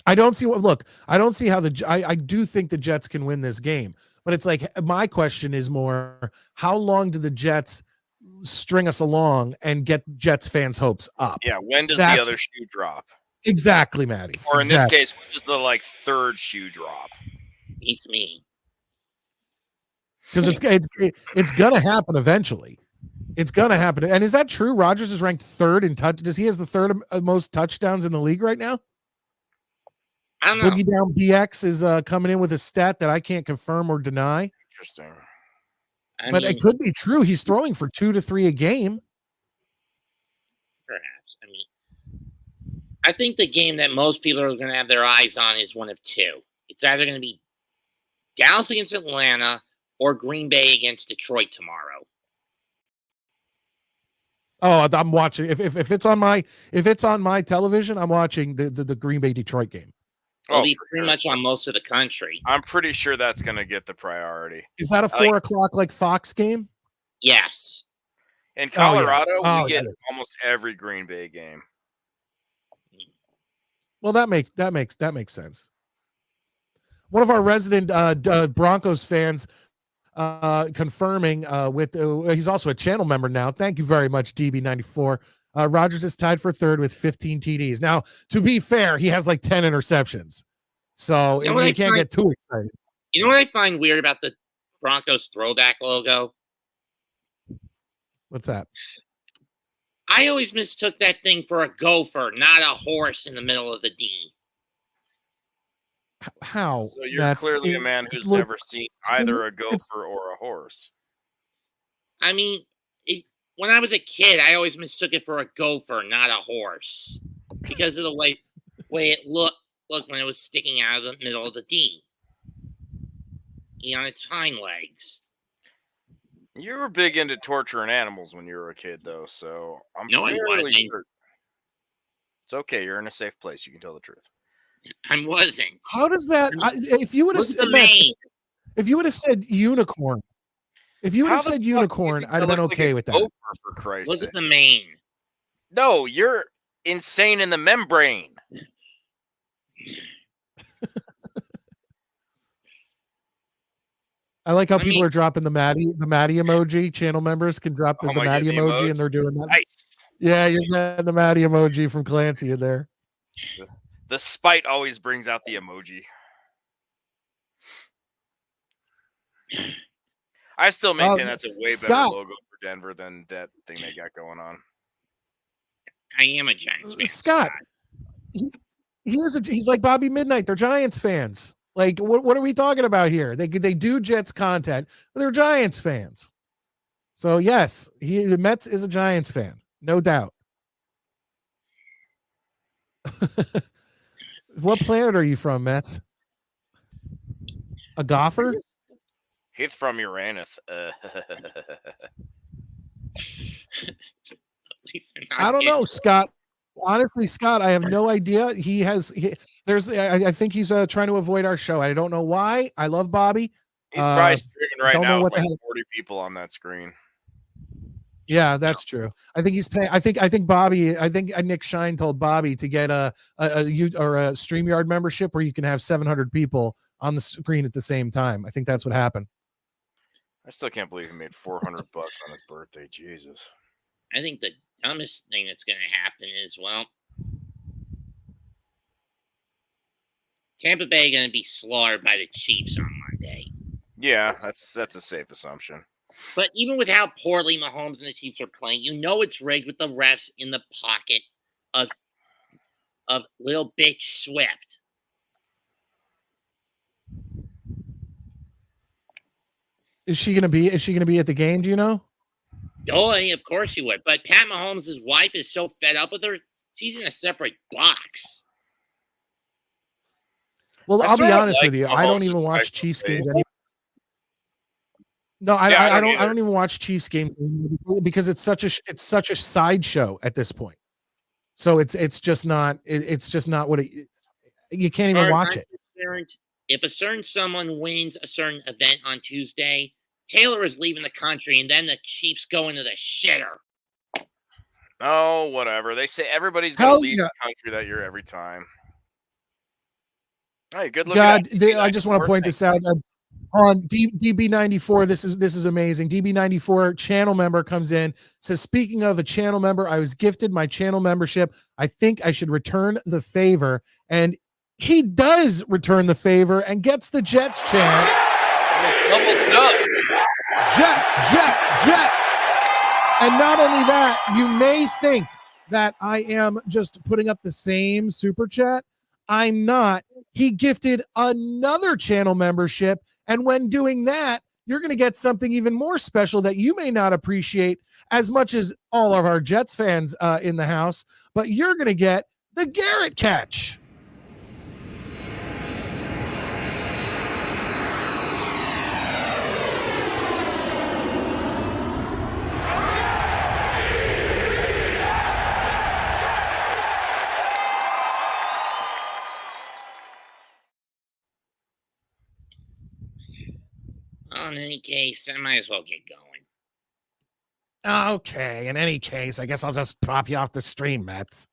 I don't see how I do think the Jets can win this game, but it's like my question is more, how long do the Jets string us along and get Jets fans' hopes up? Yeah, when does the other shoe drop? Exactly, Maddie. Or in this case, when does the third shoe drop? Beats me. Because it's gonna happen eventually. It's gonna happen. And is that true? Rodgers is ranked 3rd in touch. Does he has the 3rd most touchdowns in the league right now? I don't know. Boogie Down BX is coming in with a stat that I can't confirm or deny. Interesting. But it could be true. He's throwing for 2 to 3 a game. Perhaps. I mean, I think the game that most people are going to have their eyes on is one of two. It's either going to be Dallas against Atlanta or Green Bay against Detroit tomorrow. Oh, I'm watching. If it's on my television, I'm watching the Green Bay Detroit game. It'll be pretty much on most of the country. I'm pretty sure that's going to get the priority. Is that a 4 o'clock like Fox game? Yes. In Colorado, we get almost every Green Bay game. Well, that makes sense. One of our resident Broncos fans confirming with he's also a channel member now. Thank you very much, DB94. Rodgers is tied for third with 15 TDs. Now, to be fair, he has like 10 interceptions, so you can't get too excited. You know what I find weird about the Broncos throwback logo? What's that? I always mistook that thing for a gopher, not a horse in the middle of the D. How? So you're clearly a man who's never seen either a gopher or a horse. I mean, when I was a kid, I always mistook it for a gopher, not a horse, because of the way it looked when it was sticking out of the middle of the D. On its hind legs. You were big into torturing animals when you were a kid, though, so I'm I wasn't. sure. It's okay. You're in a safe place. You can tell the truth. I wasn't. How does that? If you would have said unicorn, I'd have been okay with that. For Christ's Look sake. at the mane. No, you're insane in the membrane. I like how people are dropping the Maddie emoji. Channel members can drop the Maddie emoji, and they're doing that. Nice. Yeah, you're getting the Maddie emoji from Clancy in there. The spite always brings out the emoji. I still maintain that's a way better logo for Denver than that thing they got going on. I am a Giants fan. Scott, he's like Bobby Midnite. They're Giants fans. Like, what are we talking about here? They do Jets content, but they're Giants fans. So yes, Mets is a Giants fan, no doubt. What planet are you from, Mets? A golfer? He's from Uranus. I don't know, Scott. Honestly, Scott, I have no idea. I think he's trying to avoid our show. I don't know why. I love Bobby. He's probably streaming right now with like 40 people on that screen. Yeah, that's true. I think he's paying. I think Nick Shine told Bobby to get a StreamYard membership where you can have 700 people on the screen at the same time. I think that's what happened. I still can't believe he made $400 on his birthday. Jesus. I think the dumbest thing that's going to happen is, well, Tampa Bay going to be slaughtered by the Chiefs on Monday. Yeah, that's a safe assumption. But even with how poorly Mahomes and the Chiefs are playing, it's rigged with the refs in the pocket of little bitch Swift. Is she gonna be at the game? Do you know? Oh, of course she would. But Pat Mahomes' wife is so fed up with her, she's in a separate box. Well, I'll be honest with you. I don't even watch Chiefs games anymore. No, I don't even watch Chiefs games anymore because it's such a sideshow at this point. So it's just not what you can't even watch it. If a certain someone wins a certain event on Tuesday, Taylor is leaving the country, and then the Chiefs go into the shitter. Oh, whatever. They say everybody's going to leave the country that year every time. Hey, good looking. I just want to point this out. On DB94, this is amazing. DB94 channel member comes in, says, speaking of a channel member, I was gifted my channel membership. I think I should return the favor. And he does return the favor and gets the Jets chant. Jets. And not only that, you may think that I am just putting up the same super chat. I'm not. He gifted another channel membership. And when doing that, you're going to get something even more special that you may not appreciate as much as all of our Jets fans in the house, but you're going to get the Garrett catch. Well, in any case, I might as well get going. Okay, in any case, I guess I'll just pop you off the stream, Mets.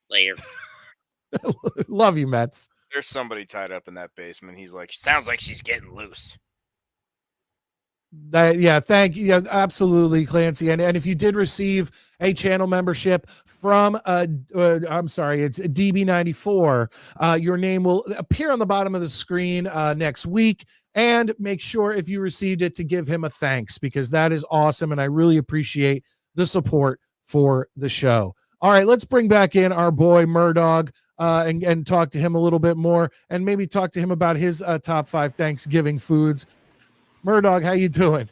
Later. Love you, Mets. There's somebody tied up in that basement. He's like, sounds like she's getting loose. Yeah, thank you. Yeah, absolutely, Clancy. And if you did receive a channel membership from I'm sorry, it's DB94, your name will appear on the bottom of the screen next week. And make sure if you received it to give him a thanks, because that is awesome. And I really appreciate the support for the show. All right, let's bring back in our boy Murdog and talk to him a little bit more, and maybe talk to him about his top 5 Thanksgiving foods. Murdog, how you doing?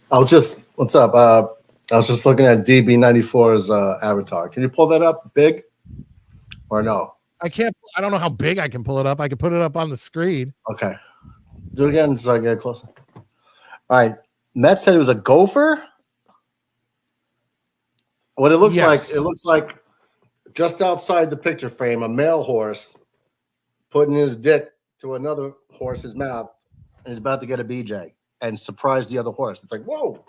What's up? I was just looking at DB94's avatar. Can you pull that up big or no? I can't. I don't know how big I can pull it up. I can put it up on the screen. Okay. Do it again so I get closer. All right. Matt said it was a gopher. What it looks like just outside the picture frame, a male horse putting his dick to another horse's mouth. And he's about to get a BJ and surprise the other horse. It's like, whoa.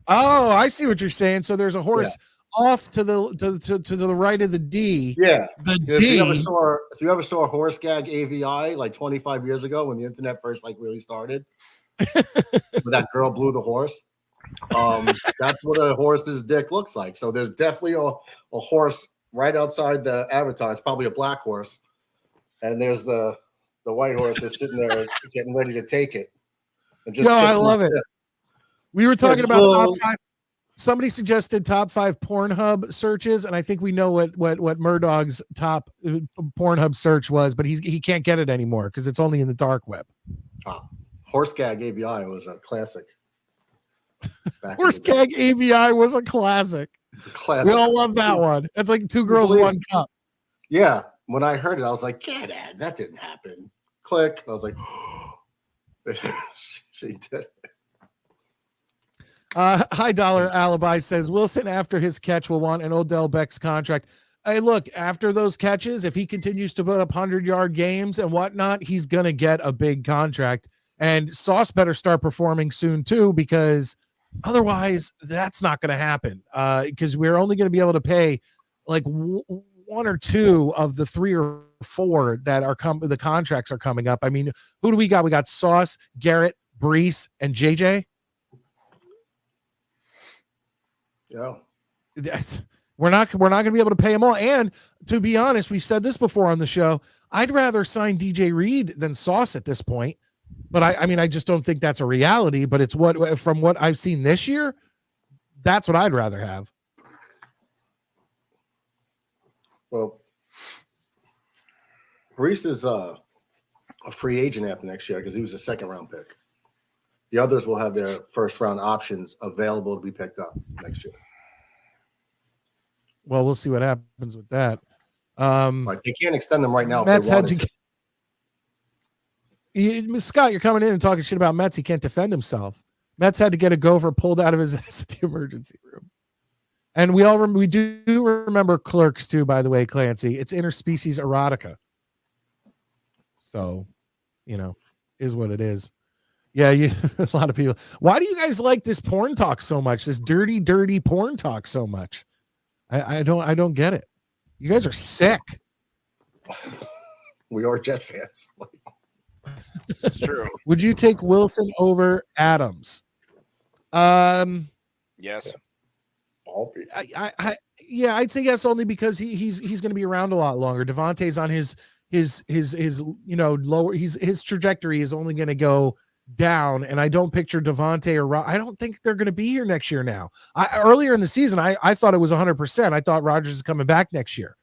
Oh, I see what you're saying. So there's a horse off to the right of the D. Yeah. The if D. If you ever saw a horse gag AVI like 25 years ago when the internet first really started, where that girl blew the horse, that's what a horse's dick looks like. So there's definitely a horse right outside the avatar. It's probably a black horse. And there's the white horse is sitting there getting ready to take it. And just I love it. We were talking about top 5. Somebody suggested top 5 Pornhub searches, and I think we know what Murdog's top Pornhub search was, but he can't get it anymore because it's only in the dark web. Horse gag AVI was a classic. Horse gag AVI was a classic. We all love that one. It's like 2 girls, 1 cup. Yeah. When I heard it, I was like, get it. That didn't happen. Click. I was like, she did it. High Dollar Alibi says Wilson, after his catch, will want an Odell Beck's contract. Hey, look, after those catches, if he continues to put up 100-yard games and whatnot, he's going to get a big contract. And Sauce better start performing soon, too, because otherwise that's not going to happen. Because we're only going to be able to pay like 1 or 2 of the 3 or 4 that are the contracts are coming up. I mean, who do we got? We got Sauce, Garrett, Brees, and JJ. Yeah. We're not going to be able to pay them all. And to be honest, we've said this before on the show, I'd rather sign DJ Reed than Sauce at this point. But I mean, I just don't think that's a reality, but it's from what I've seen this year, that's what I'd rather have. Well, Brees is a free agent after next year because he was a 2nd-round pick. The others will have their 1st-round options available to be picked up next year. Well, we'll see what happens with that. They can't extend them right now. Mets had to. Scott, you're coming in and talking shit about Mets. He can't defend himself. Mets had to get a gopher pulled out of his ass at the emergency room. And we do remember Clerks too, by the way, Clancy. It's interspecies erotica. So, is what it is. Yeah, a lot of people. Why do you guys like this porn talk so much? This dirty, dirty porn talk so much? I don't get it. You guys are sick. We are Jet fans. That's true. Would you take Wilson over Adams? Yes. I'd say yes, only because he's going to be around a lot longer. Devontae's on his lower. His trajectory is only going to go down, and I don't picture Devontae or I don't think they're going to be here next year. Now, earlier in the season, I thought it was 100%. I thought Rodgers is coming back next year,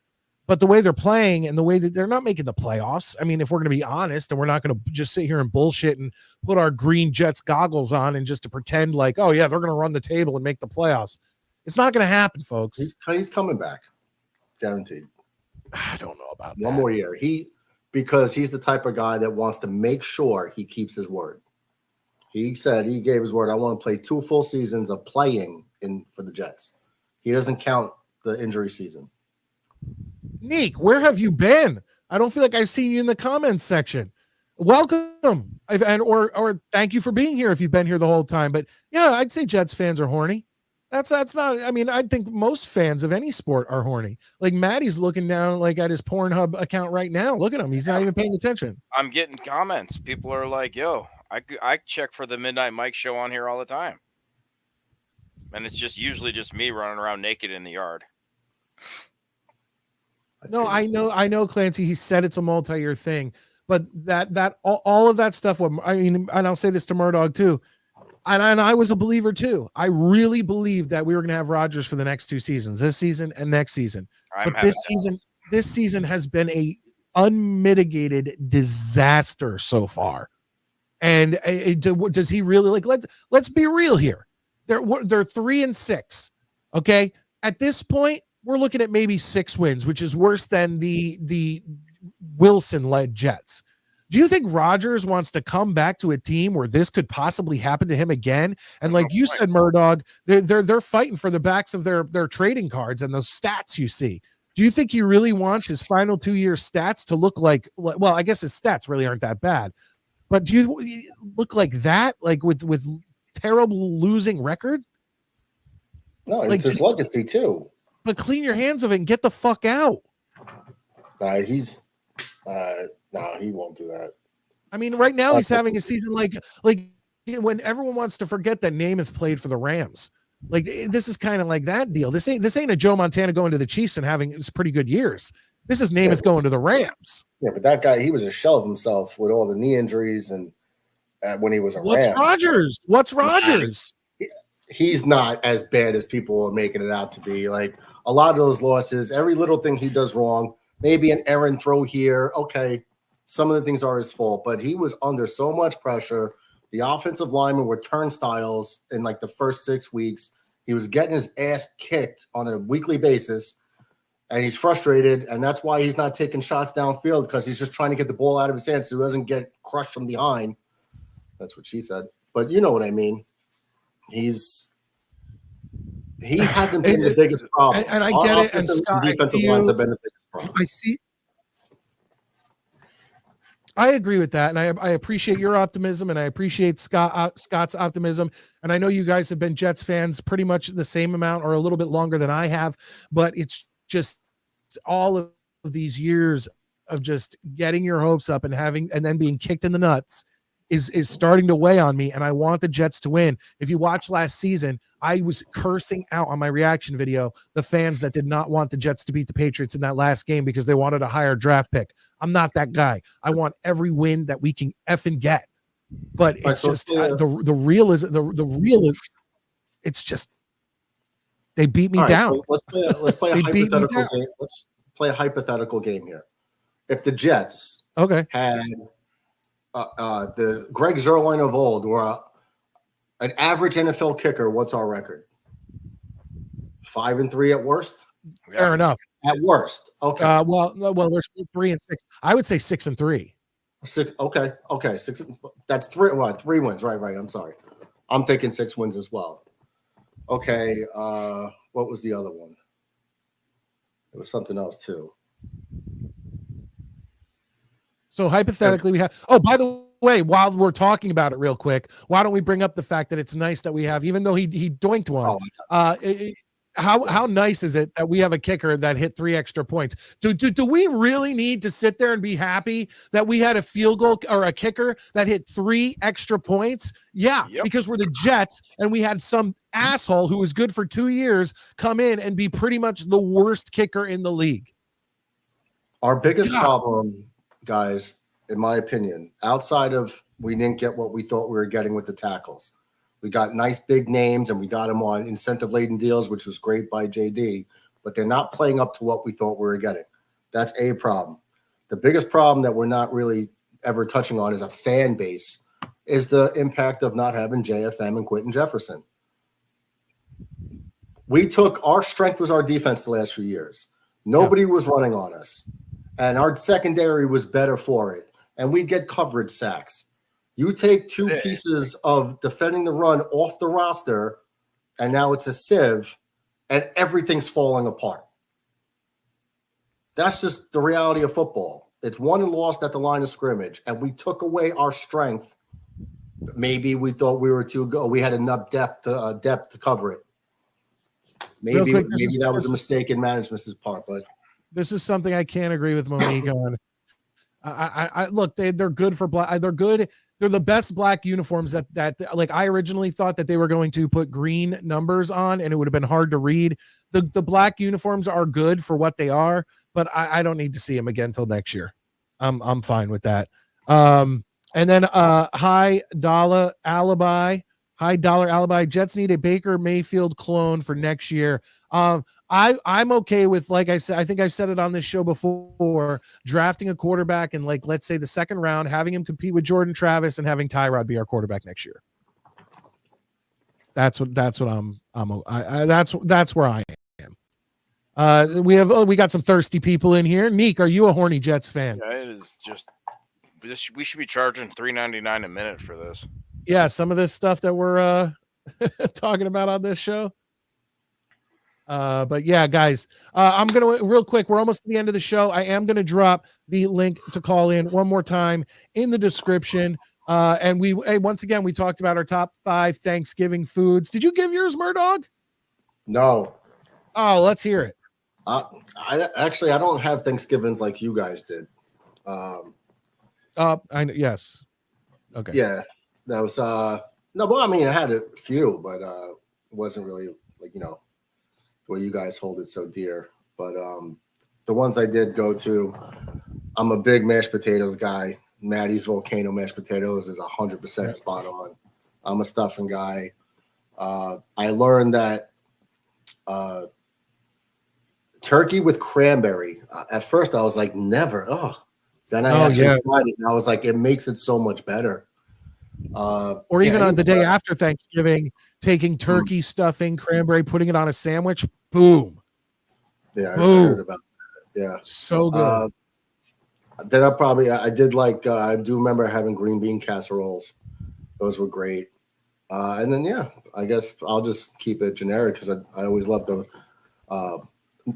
but the way they're playing and the way that they're not making the playoffs. I mean, if we're going to be honest, and we're not going to just sit here and bullshit and put our green Jets goggles on and just to pretend like, oh yeah, they're going to run the table and make the playoffs. It's not going to happen, folks. He's coming back, guaranteed. I don't know about one more year. Because he's the type of guy that wants to make sure he keeps his word. He said he gave his word. I want to play 2 full seasons of playing for the Jets. He doesn't count the injury season. Neek, where have you been? I don't feel like I've seen you in the comments section. Welcome, or thank you for being here if you've been here the whole time. But yeah, I'd say Jets fans are horny. That's not. I mean, I think most fans of any sport are horny. Like Maddie's looking down like at his Pornhub account right now. Look at him; he's not even paying attention. I'm getting comments. People are like, "Yo, I check for the Midnight Mike show on here all the time," and it's just usually just me running around naked in the yard. No, I know, Clancy. He said it's a multi-year thing, but that all of that stuff. I mean, and I'll say this to Murdog too. And I was a believer too. I really believed that we were going to have Rodgers for the next 2 seasons, this season and next season. But this season has been a unmitigated disaster so far. And does he really like? Let's be real here. They're 3-6. Okay, at this point, we're looking at maybe 6 wins, which is worse than the Wilson-led Jets. Do you think Rodgers wants to come back to a team where this could possibly happen to him again? And like you said, Murdog, they're fighting for the backs of their trading cards and those stats you see. Do you think he really wants his final 2-year stats to look like? Well, I guess his stats really aren't that bad, but do you look like that? Like with terrible losing record? No, it's his legacy too. But clean your hands of it and get the fuck out. No, he won't do that. I mean, right now he's having a season like when everyone wants to forget that Namath played for the Rams. Like this is kind of like that deal. This ain't a Joe Montana going to the Chiefs and having pretty good years. This is Namath going to the Rams. Yeah, but that guy, he was a shell of himself with all the knee injuries and when he was a Ram. What's Rodgers? He's not as bad as people are making it out to be. Like a lot of those losses, every little thing he does wrong, maybe an errant throw here. Okay. Some of the things are his fault, but he was under so much pressure. The offensive linemen were turnstiles in like the first 6 weeks. He was getting his ass kicked on a weekly basis, and he's frustrated, and that's why he's not taking shots downfield because he's just trying to get the ball out of his hands so he doesn't get crushed from behind. That's what she said. But you know what I mean. He hasn't been the biggest problem. And I get it. And Scott, defensive lines have been the biggest problem. I agree with that, and I appreciate your optimism, and I appreciate Scott's optimism. And I know you guys have been Jets fans pretty much the same amount or a little bit longer than I have, but it's just all of these years of just getting your hopes up and then being kicked in the nuts is starting to weigh on me, and I want the Jets to win. If you watch last season, I was cursing out on my reaction video the fans that did not want the Jets to beat the Patriots in that last game because they wanted a higher draft pick. I'm not that guy. I want every win that we can effing get. But it's the real is it's just they beat me down. So let's play a hypothetical game. Let's play a hypothetical game here. If the Jets had the Greg Zuerlein of old, or an average NFL kicker, what's our record? 5-3 at worst. Fair enough. At worst, okay. Well, we're 3-6. I would say 6-3. 6. Okay. 6. That's 3. What? 3 wins. Right. I'm sorry. I'm thinking 6 wins as well. Okay. What was the other one? It was something else too. So hypothetically, we have. Oh, by the way, while we're talking about it real quick, why don't we bring up the fact that it's nice that we have, even though he doinked one. How nice is it that we have a kicker that hit 3 extra points? Do we really need to sit there and be happy that we had a field goal or a kicker that hit 3 extra points? Yeah, because we're the Jets and we had some asshole who was good for 2 years come in and be pretty much the worst kicker in the league. Our biggest problem, guys, in my opinion, outside of we didn't get what we thought we were getting with the tackles. We got nice big names and we got them on incentive-laden deals, which was great by JD, but they're not playing up to what we thought we were getting. That's a problem. The biggest problem that we're not really ever touching on as a fan base is the impact of not having JFM and Quentin Jefferson. Our strength was our defense the last few years. Nobody was running on us. And our secondary was better for it. And we'd get coverage sacks. You take 2 pieces of defending the run off the roster, and now it's a sieve, and everything's falling apart. That's just the reality of football. It's won and lost at the line of scrimmage, and we took away our strength. Maybe we thought we were too good. We had enough depth to cover it. Maybe quick, that was a mistake in management's part, but this is something I can't agree with Monique on. I look, they're good for black. They're good. They're the best black uniforms that like I originally thought that they were going to put green numbers on and it would have been hard to read. The black uniforms are good for what they are, but I don't need to see them again till next year. I'm fine with that. And then high dollar alibi. Jets need a Baker Mayfield clone for next year. I'm okay with, like I said, I think I've said it on this show before, drafting a quarterback in, like, let's say the second round, having him compete with Jordan Travis and having Tyrod be our quarterback next year. That's where I am. We got some thirsty people in here. Neek, are you a horny Jets fan? Yeah, it is just we should be charging $3.99 a minute for this. Yeah, some of this stuff that we're talking about on this show. But yeah, guys, I'm going to real quick. We're almost to the end of the show. I am going to drop the link to call in one more time in the description. And once again, we talked about our top 5 Thanksgiving foods. Did you give yours, Murdog? No. Oh, let's hear it. I don't have Thanksgivings like you guys did. Yes. Okay. Yeah, that was no, but I mean, I had a few, but it wasn't really like, where you guys hold it so dear. But the ones I did go to, I'm a big mashed potatoes guy. Maddie's Volcano mashed potatoes is 100% spot on. I'm a stuffing guy. I learned that turkey with cranberry. At first, I was like, never. Oh, then I actually tried it, and I was like, it makes it so much better. Or even on the day after Thanksgiving, taking turkey stuffing, cranberry, putting it on a sandwich. Boom. Yeah, I heard about that. Yeah, so good. Then I did like I do remember having green bean casseroles. Those were great. And then I guess I'll just keep it generic because I always loved the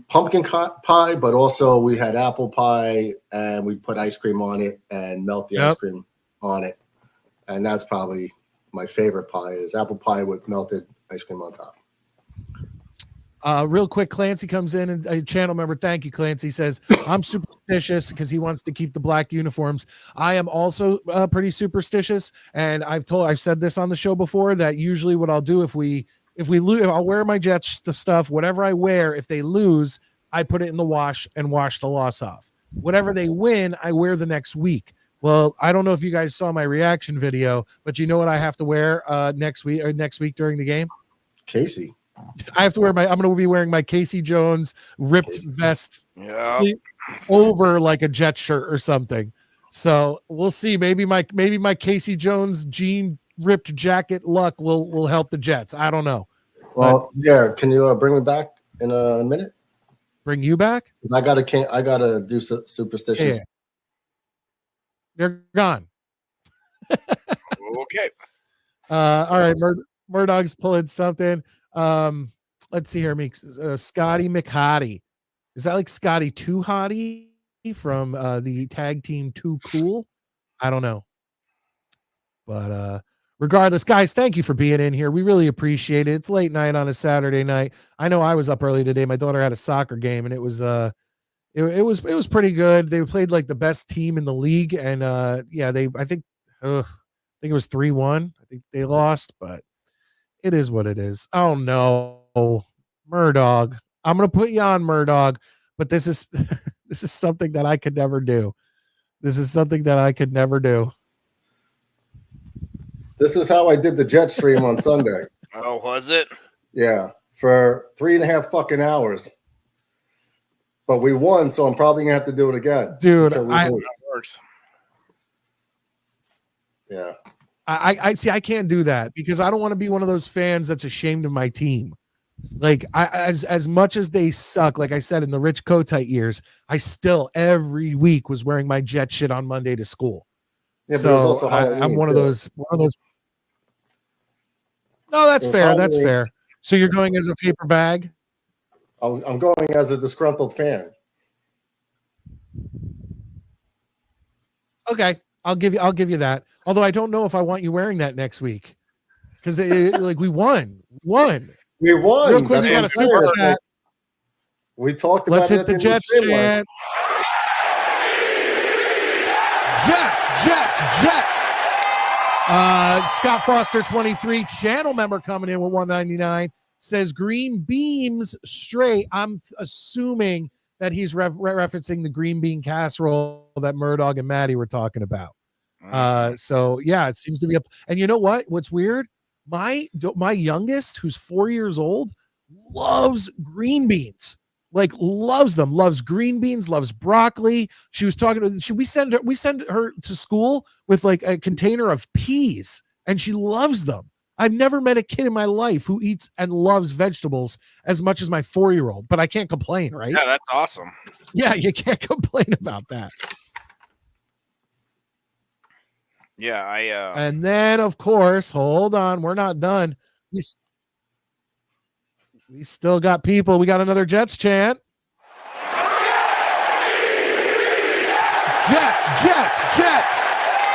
pumpkin pie, but also we had apple pie and we put ice cream on it and melt the ice cream on it. And that's probably my favorite pie is apple pie with melted ice cream on top. Real quick, Clancy comes in and a channel member. Thank you, Clancy. Says, I'm superstitious because he wants to keep the black uniforms. I am also pretty superstitious. And I've said this on the show before that usually what I'll do if we lose, I'll wear my Jets stuff, whatever I wear. If they lose, I put it in the wash and wash the loss off. Whatever they win, I wear the next week. Well, I don't know if you guys saw my reaction video, but you know what I have to wear next week during the game? Casey. I have to wear I'm going to be wearing my Casey Jones ripped vest sleep over like a Jet shirt or something. So we'll see. Maybe my Casey Jones jean ripped jacket luck will help the Jets. I don't know. Well, can you bring me back in a minute? Bring you back? I gotta do superstitious. Yeah. They're gone. Okay. All right. Murdog's pulling something. Let's see here. Scotty McHottie. Is that like Scotty Too Hottie from the tag team Too Cool? I don't know. But regardless, guys, thank you for being in here. We really appreciate it. It's late night on a Saturday night. I know I was up early today. My daughter had a soccer game, and it was it was pretty good. They played like the best team in the league, and I think it was 3-1. I think they lost, but it is what it is. Oh no, Murdog. I'm gonna put you on, Murdog, but this is something that I could never do. This is something that I could never do. This is how I did the Jet stream on Sunday. Oh, was it? Yeah, for 3.5 fucking hours. But we won, so I'm probably gonna have to do it again. Dude, yeah. I see. I can't do that because I don't want to be one of those fans that's ashamed of my team. Like as much as they suck, like I said in the Rich Kotite years, I still every week was wearing my Jet shit on Monday to school. Yeah, so I'm one of those. No, that's fair. Halloween. That's fair. So you're going as a paper bag? I'm going as a disgruntled fan. Okay, I'll give you that. Although I don't know if I want you wearing that next week because like we won. We won. Real quick, we got a That's what I'm super saying. chat. We talked about Let's it hit at the end of Jets stream, like, chant. Jets. Scott Foster 23 channel member coming in with 199 says green beans straight. I'm assuming that he's referencing the green bean casserole that Murdog and Maddie were talking about. So yeah, it seems to be and you know what? What's weird? My youngest, who's 4 years old, loves green beans. Like loves them, loves green beans, loves broccoli. She was talking to we send her to school with like a container of peas, and she loves them. I've never met a kid in my life who eats and loves vegetables as much as my 4-year-old, but I can't complain, right? Yeah, that's awesome. Yeah, you can't complain about that. Yeah, And then of course, hold on, we're not done. We still got people. We got another Jets chant. Jets.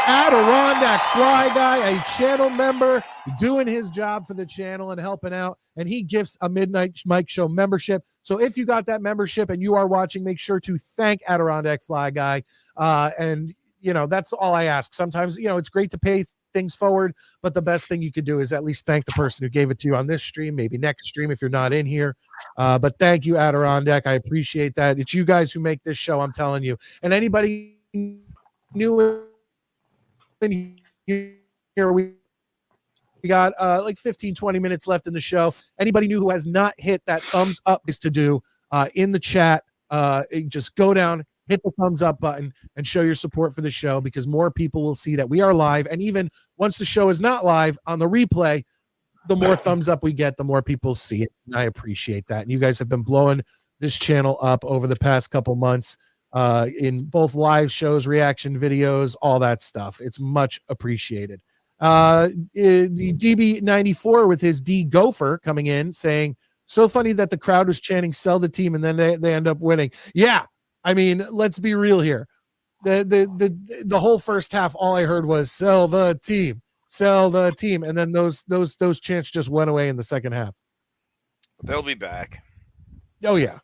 Adirondack Fly Guy, a channel member, doing his job for the channel and helping out. And he gifts a Midnight Mike Show membership. So if you got that membership and you are watching, make sure to thank Adirondack Fly Guy. And, you know, that's all I ask. Sometimes, you know, it's great to pay things forward, but the best thing you could do is at least thank the person who gave it to you on this stream, maybe next stream if you're not in here. But thank you, Adirondack. I appreciate that. It's you guys who make this show, I'm telling you. And anybody new in here, we got like 15-20 minutes left in the show. Anybody new who has not hit that thumbs up is to do in the chat. Just go down, hit the thumbs up button, and show your support for the show, because more people will see that we are live. And even once the show is not live on the replay, the more thumbs up we get, the more people see it. And I appreciate that. And you guys have been blowing this channel up over the past couple months in both live shows, reaction videos, all that stuff. It's much appreciated. The DB94 with his D Gopher coming in saying, so funny that the crowd was chanting sell the team and then they end up winning. Yeah. I mean, let's be real here. The whole first half, all I heard was sell the team. And then those chants just went away in the second half. They'll be back. Oh yeah.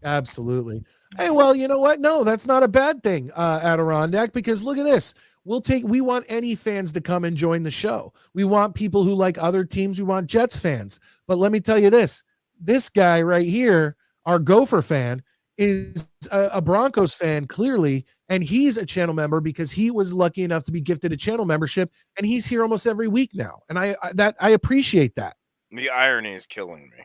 Absolutely. Hey, well, you know what? No, that's not a bad thing, Adirondack, because look at this. We want any fans to come and join the show. We want people who like other teams. We want Jets fans. But let me tell you this guy right here, our Gopher fan, is a Broncos fan, clearly, and he's a channel member because he was lucky enough to be gifted a channel membership, and he's here almost every week now. And I appreciate that. The irony is killing me.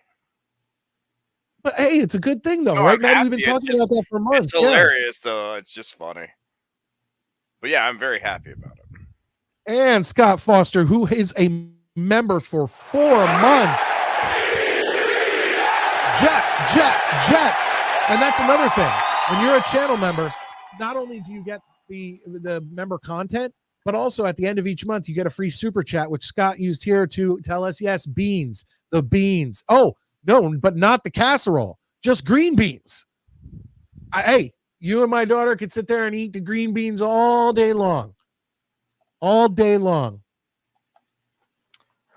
But hey, it's a good thing though, right, Matt? We've been talking about that for months. It's hilarious though. It's just funny. But yeah, I'm very happy about it. And Scott Foster, who is a member for 4 months. Jets. And that's another thing. When you're a channel member, not only do you get the member content, but also at the end of each month, you get a free super chat, which Scott used here to tell us, yes, beans, the beans. Oh, no, but not the casserole, just green beans. Hey, you and my daughter could sit there and eat the green beans all day long. All day long.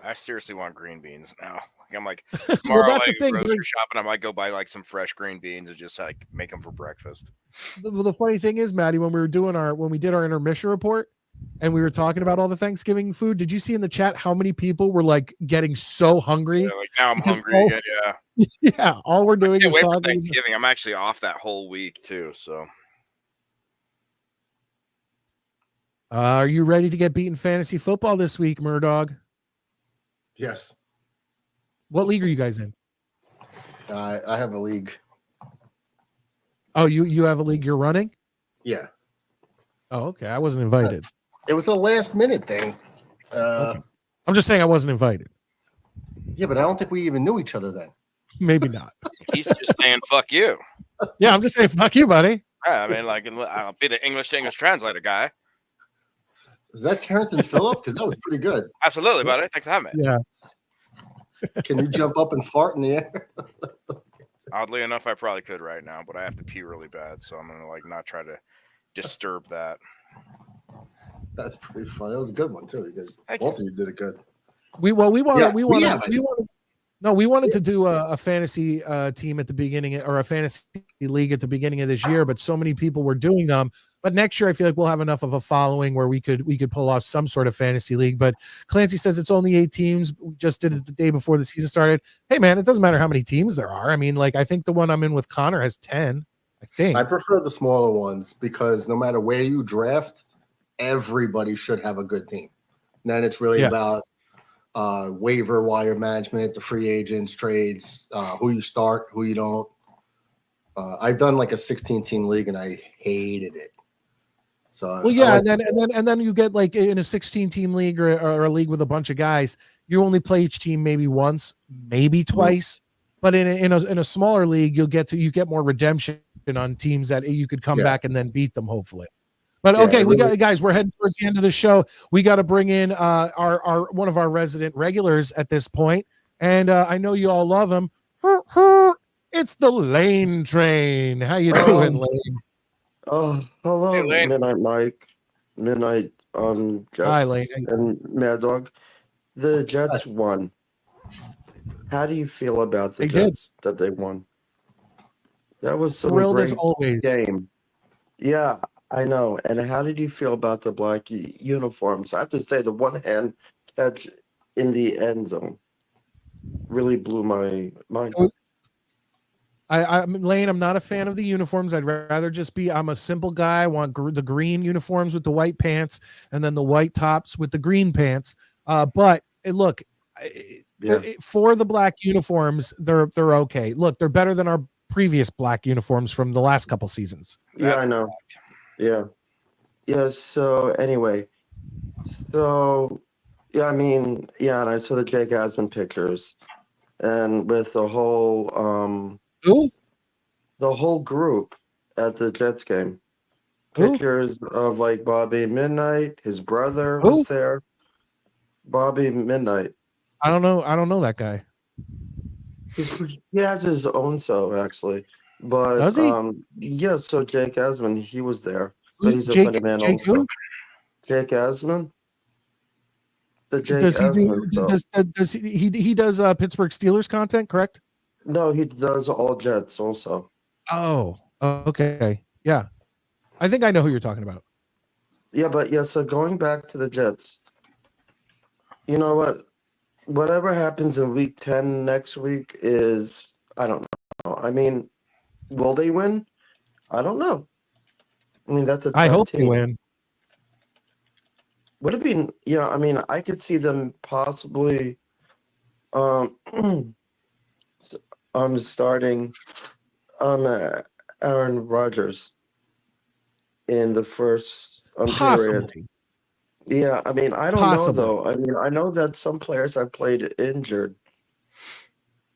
I seriously want green beans now. I'm like, well, tomorrow, that's like, the thing. Grocery shopping, I might go buy like some fresh green beans and just like make them for breakfast. The funny thing is, Maddie, when we did our intermission report and we were talking about all the Thanksgiving food, did you see in the chat how many people were like getting so hungry? Yeah, like now I'm hungry again. Yeah. Yeah. All we're doing is talking. Thanksgiving. I'm actually off that whole week too. So. Are you ready to get beaten fantasy football this week, Murdog? Yes. What league are you guys in? I have a league. Oh, you have a league you're running? Yeah. Oh, okay. I wasn't invited. It was a last minute thing. Okay. I'm just saying I wasn't invited. Yeah, but I don't think we even knew each other then. Maybe not. He's just saying fuck you. Yeah, I'm just saying fuck you, buddy. Yeah, I mean, like, I'll be the English to English translator guy. Is that Terrence and Phillip? Because that was pretty good. Absolutely, buddy. Thanks for having me. Yeah. Can you jump up and fart in the air? Oddly enough, I probably could right now, but I have to pee really bad, so I'm gonna like not try to disturb that. That's pretty funny. That was a good one too. Both of you did it good. We wanted haven't. to do a fantasy team at the beginning, or a fantasy league at the beginning of this year, but so many people were doing them. But next year, I feel like we'll have enough of a following where we could pull off some sort of fantasy league. But Clancy says it's only 8 teams. We just did it the day before the season started. Hey man, it doesn't matter how many teams there are. I mean, like, I think the one I'm in with Connor has 10. I think I prefer the smaller ones because no matter where you draft, everybody should have a good team. And then it's really about waiver wire management, the free agents, trades, who you start, who you don't. I've done like a 16-team league and I hated it. So and then you get, like, in a 16-team league or a league with a bunch of guys, you only play each team maybe once, maybe twice. But in a smaller league, you get more redemption on teams that you could come back and then beat them, hopefully. But okay, we're heading towards the end of the show. We got to bring in our one of our resident regulars at this point, and I know you all love him. It's the Lane Train. How you doing, Lane? Oh, hello, Hey, Lane. Midnight Mike, Midnight Jets, Hi, Lane. and Murdog. The Jets won. How do you feel about the Jets that they won? That was some thrilled great as always. Game. Yeah, I know. And how did you feel about the black uniforms? I have to say, the one-hand catch in the end zone really blew my mind. Lane, I'm not a fan of the uniforms. I'd rather just be. I'm a simple guy. I want the green uniforms with the white pants, and then the white tops with the green pants. But look, for the black uniforms, they're okay. Look, they're better than our previous black uniforms from the last couple seasons. Yeah, I know. Yeah. So anyway, I mean, and I saw the Jake Asman pictures, and with the whole the whole group at the Jets game. Pictures of, like, Bobby Midnite, his brother was there. Bobby Midnite. I don't know that guy. He has his own show, actually. But does he? So Jake Asman, he was there. But he's a funny man also. Who? Jake Asman? The Jake does he Asman do, does he does Pittsburgh Steelers content, correct? No, he does all Jets also. Oh, okay. Yeah. I think I know who you're talking about. Yeah, but so going back to the Jets, you know what? Whatever happens in week 10 next week is, I don't know. I mean, will they win? I don't know. I mean, that's a tough I hope team. they win. Would it be, I mean, I could see them possibly starting Aaron Rodgers in the first period. Yeah, I mean, I don't know, though. I mean, I know that some players have played injured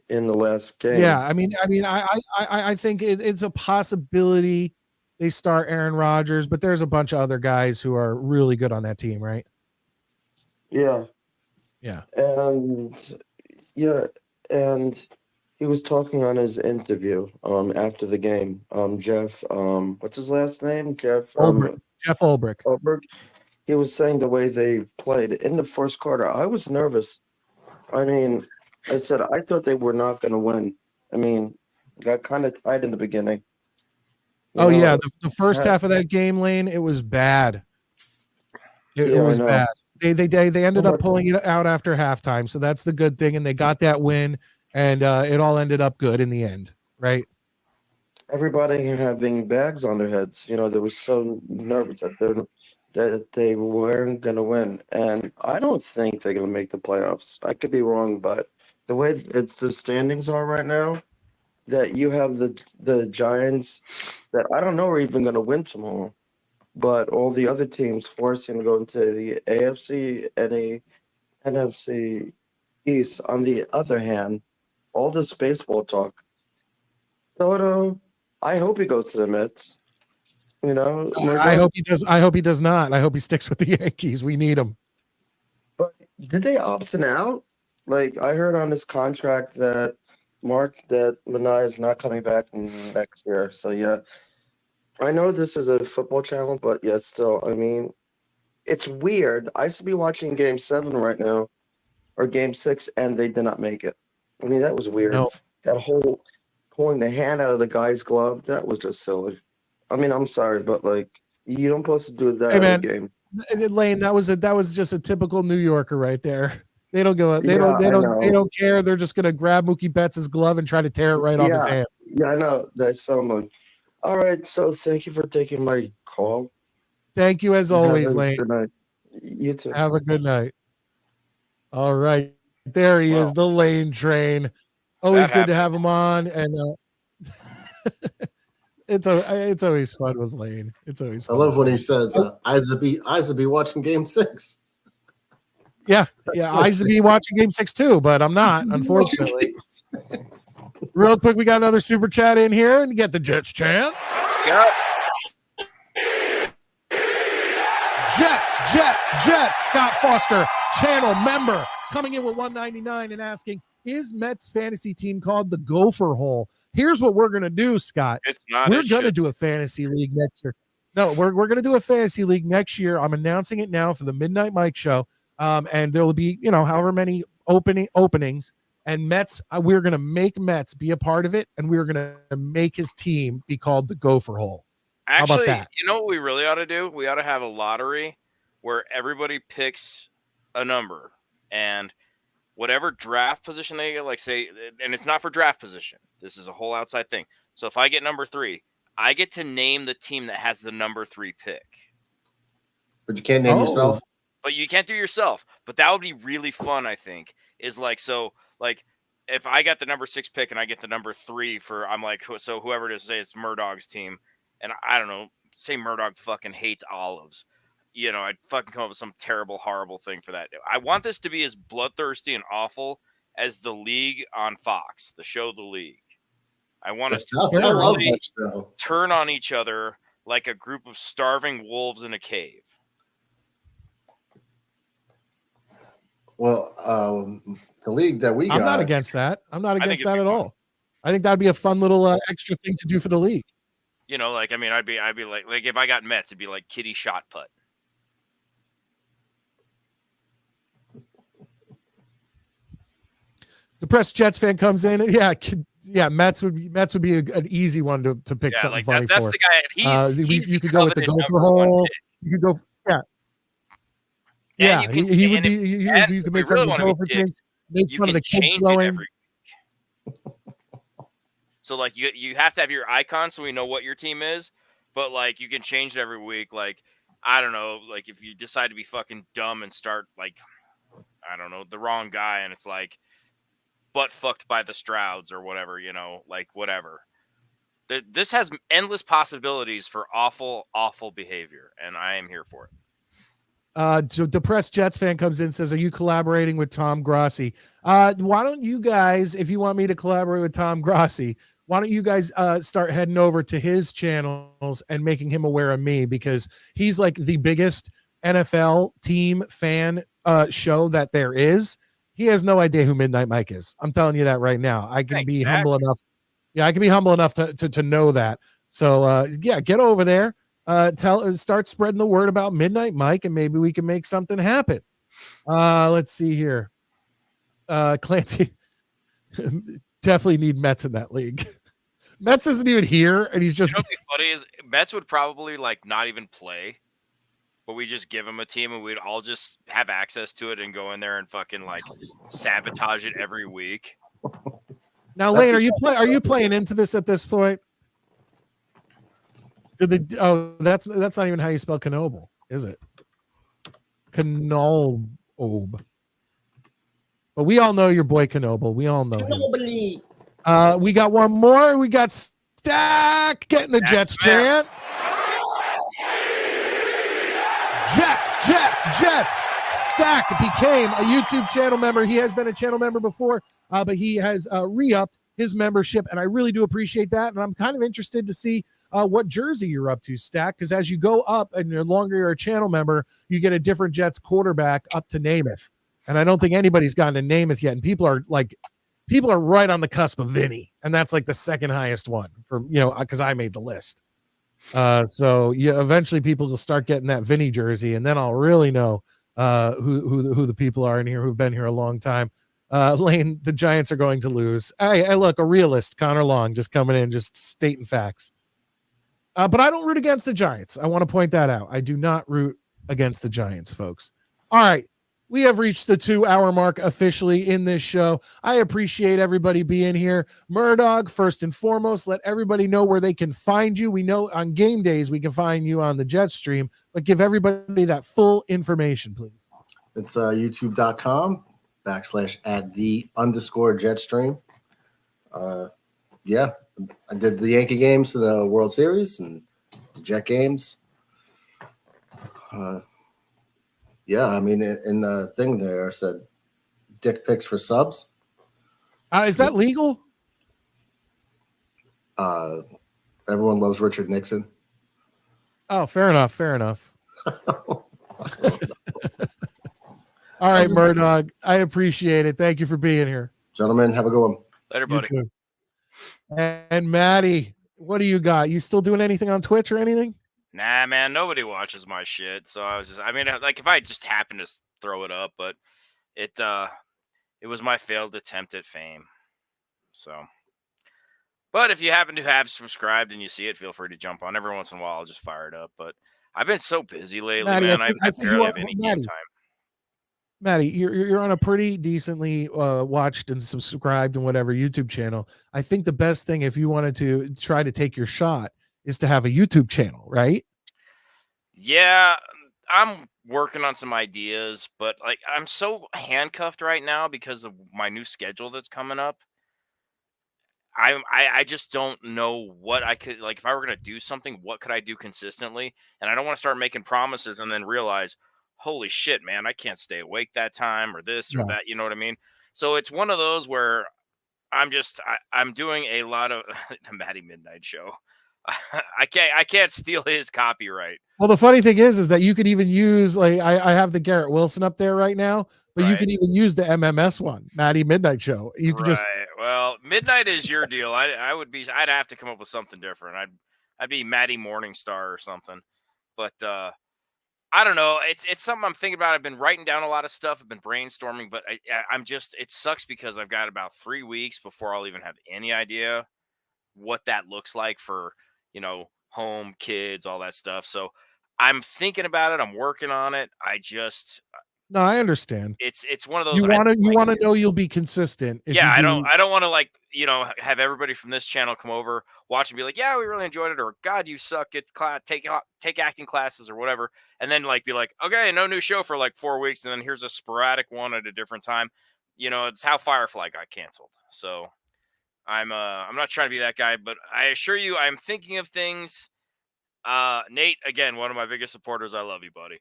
in the last game. Yeah, I mean, I think it's a possibility they start Aaron Rodgers, but there's a bunch of other guys who are really good on that team, right? Yeah. And he was talking on his interview after the game. Jeff, what's his last name? Jeff Ulbrich. He was saying the way they played in the first quarter, I was nervous. I mean, I said I thought they were not going to win. I mean, got kind of tight in the beginning. The first half of that game, Lane, it was bad. It was bad. They ended up pulling it out after halftime, so that's the good thing, and they got that win, and it all ended up good in the end, right? Everybody having bags on their heads, they were so nervous that they weren't going to win, and I don't think they're going to make the playoffs. I could be wrong, but the way the standings are right now, that you have the Giants that I don't know are even going to win tomorrow, but all the other teams forcing to go into the AFC and the NFC East. On the other hand, all this baseball talk. Soto, I hope he goes to the Mets. I hope he does. I hope he does not. I hope he sticks with the Yankees. We need him. But did they option out? Like, I heard on his contract that Midnite is not coming back next year. So yeah, I know this is a football channel, but yeah, still, I mean, it's weird. I should be watching Game 7 right now, or Game 6, and they did not make it. I mean, that was weird. No. That whole pulling the hand out of the guy's glove, that was just silly. I mean, I'm sorry, but like, you don't supposed to do that Hey, in a man. game. Lane, that was just a typical New Yorker right there. They don't go. They Yeah, I know. don't care. They're just gonna grab Mookie Betts' glove and try to tear it right off his hand. Yeah, I know. That's so much. All right, so thank you for taking my call. Thank you as always, Have a Lane. good night. You too. Have a good night. All right, there he is, the Lane train. Always good to have him on, and it's always fun with Lane. It's always fun. I love when he says, "Eyes will be watching Game 6." Yeah, I should be watching Game 6 too, but I'm not, unfortunately. Real quick, we got another super chat in here, and get the Jets chant. Jets. Scott Foster, channel member, coming in with $1.99 and asking, is Mets fantasy team called the Gopher Hole? Here's what we're gonna do, Scott. It's not. We're gonna do a fantasy league next year. No, we're gonna do a fantasy league next year. I'm announcing it now for the Midnight Mike Show. And there will be, however many openings, and Mets. We're going to make Mets be a part of it, and we're going to make his team be called the Gopher Hole. Actually, how about that? You know what we really ought to do? We ought to have a lottery where everybody picks a number, and whatever draft position they get, like say, and it's not for draft position. This is a whole outside thing. So if I get number 3, I get to name the team that has the number 3 pick. But you can't name yourself. But you can't do yourself. But that would be really fun, I think. Is like, so like if I got the number 6 pick and I get the number 3 for, I'm like, so whoever it is, say it's Murdog's team. And I don't know, say Murdog fucking hates olives. I'd fucking come up with some terrible, horrible thing for that. I want this to be as bloodthirsty and awful as the League on Fox, the show The League. I want us to really turn on each other like a group of starving wolves in a cave. Well, the league that we got. I'm not against that. I'm not against that at all. I think that'd be a fun little extra thing to do for the league. I'd be like if I got Mets, it'd be like kitty shot put. Depressed Jets fan comes in. Yeah, Mets would be an easy one to pick something funny that's for. The guy. You could go with the Gopher Hole. You could go. Yeah, he would be. You could make fun of the Gopher thing. Make fun of the kids throwing. So like you have to have your icon so we know what your team is, but like you can change it every week. Like I don't know, like if you decide to be fucking dumb and start like I don't know the wrong guy and it's like butt fucked by the Strouds or whatever, like whatever. This has endless possibilities for awful, awful behavior, and I am here for it. So depressed Jets fan comes in and says, are you collaborating with Tom Grossi? Why don't you guys, if you want me to collaborate with Tom Grossi, why don't you guys start heading over to his channels and making him aware of me, because he's like the biggest NFL team fan show that there is. He has no idea who Midnight Mike is. I'm telling you that right now. I can be humble enough. Yeah, I can be humble enough to know that. So get over there. Start spreading the word about Midnight Mike, and maybe we can make something happen. Let's see here. Clancy definitely need Mets in that league. Mets isn't even here, and he's just. What'd be funny is Mets would probably like not even play, but we just give him a team, and we'd all just have access to it and go in there and fucking like sabotage it every week. Now, Lane, are you playing into this at this point? That's not even how you spell Knoble, is it? Knoble. But we all know your boy Knoble. We all know him. We got one more. We got Stack getting the Jets chant. Jets. Stack became a YouTube channel member. He has been a channel member before, but he has re-upped his membership, and I really do appreciate that. And I'm kind of interested to see what jersey you're up to, Stack, because as you go up and the longer you're a channel member, you get a different Jets quarterback up to Namath. And I don't think anybody's gotten to Namath yet. And people are right on the cusp of Vinny, and that's like the second highest one for because I made the list. So eventually people will start getting that Vinny jersey, and then I'll really know who the people are in here who've been here a long time. Lane, the Giants are going to lose. I look, a realist, Connor Long, just coming in, just stating facts. But I don't root against the Giants. I want to point that out. I do not root against the Giants, folks. All right. We have reached the 2-hour mark officially in this show. I appreciate everybody being here. Murdog, first and foremost, let everybody know where they can find you. We know on game days we can find you on the Jet Stream, but give everybody that full information, please. It's youtube.com/@the_Jetstream. Yeah, I did the Yankee games to the World Series and the Jet games. Yeah, I mean, in the thing there I said dick pics for subs. Is that legal? Everyone loves Richard Nixon. Oh, fair enough. All right, Murdog, I appreciate it. Thank you for being here. Gentlemen, have a good one. Later, buddy. You too. And Maddie, what do you got? You still doing anything on Twitch or anything? Nah, man, nobody watches my shit. So I mean, like if I just happened to throw it up, but it was my failed attempt at fame. So, but if you happen to have subscribed and you see it, feel free to jump on. Every once in a while, I'll just fire it up. But I've been so busy lately, Maddie, man. I I think barely have any game time. Maddie, you're on a pretty decently watched and subscribed and whatever YouTube channel. I think the best thing if you wanted to try to take your shot is to have a YouTube channel, right? Yeah, I'm working on some ideas, but like I'm so handcuffed right now because of my new schedule that's coming up. I just don't know what I could like if I were gonna do something, what could I do consistently? And I don't want to start making promises and then realize, holy shit, man, I can't stay awake that time or this or that. You know what I mean? So it's one of those where I'm doing a lot of the Maddie Midnite show. I can't steal his copyright. Well, the funny thing is that you could even use like I have the Garrett Wilson up there right now, but you can even use the MMS one, Maddie Midnight Show. You could just well, Midnight is your deal. I'd have to come up with something different. I'd be Maddie Morningstar or something. But I don't know. It's something I'm thinking about. I've been writing down a lot of stuff. I've been brainstorming, but I'm just it sucks because I've got about 3 weeks before I'll even have any idea what that looks like for, home, kids, all that stuff. So I'm thinking about it. I'm working on it. No, I understand. It's one of those. You want to know you'll be consistent. Yeah, I don't want to have everybody from this channel come over, watch and be like, yeah, we really enjoyed it, or God, you suck. Get take acting classes or whatever, and then be like, okay, no new show for like 4 weeks, and then here's a sporadic one at a different time. It's how Firefly got canceled. So I'm not trying to be that guy, but I assure you, I'm thinking of things. Nate, again, one of my biggest supporters. I love you, buddy.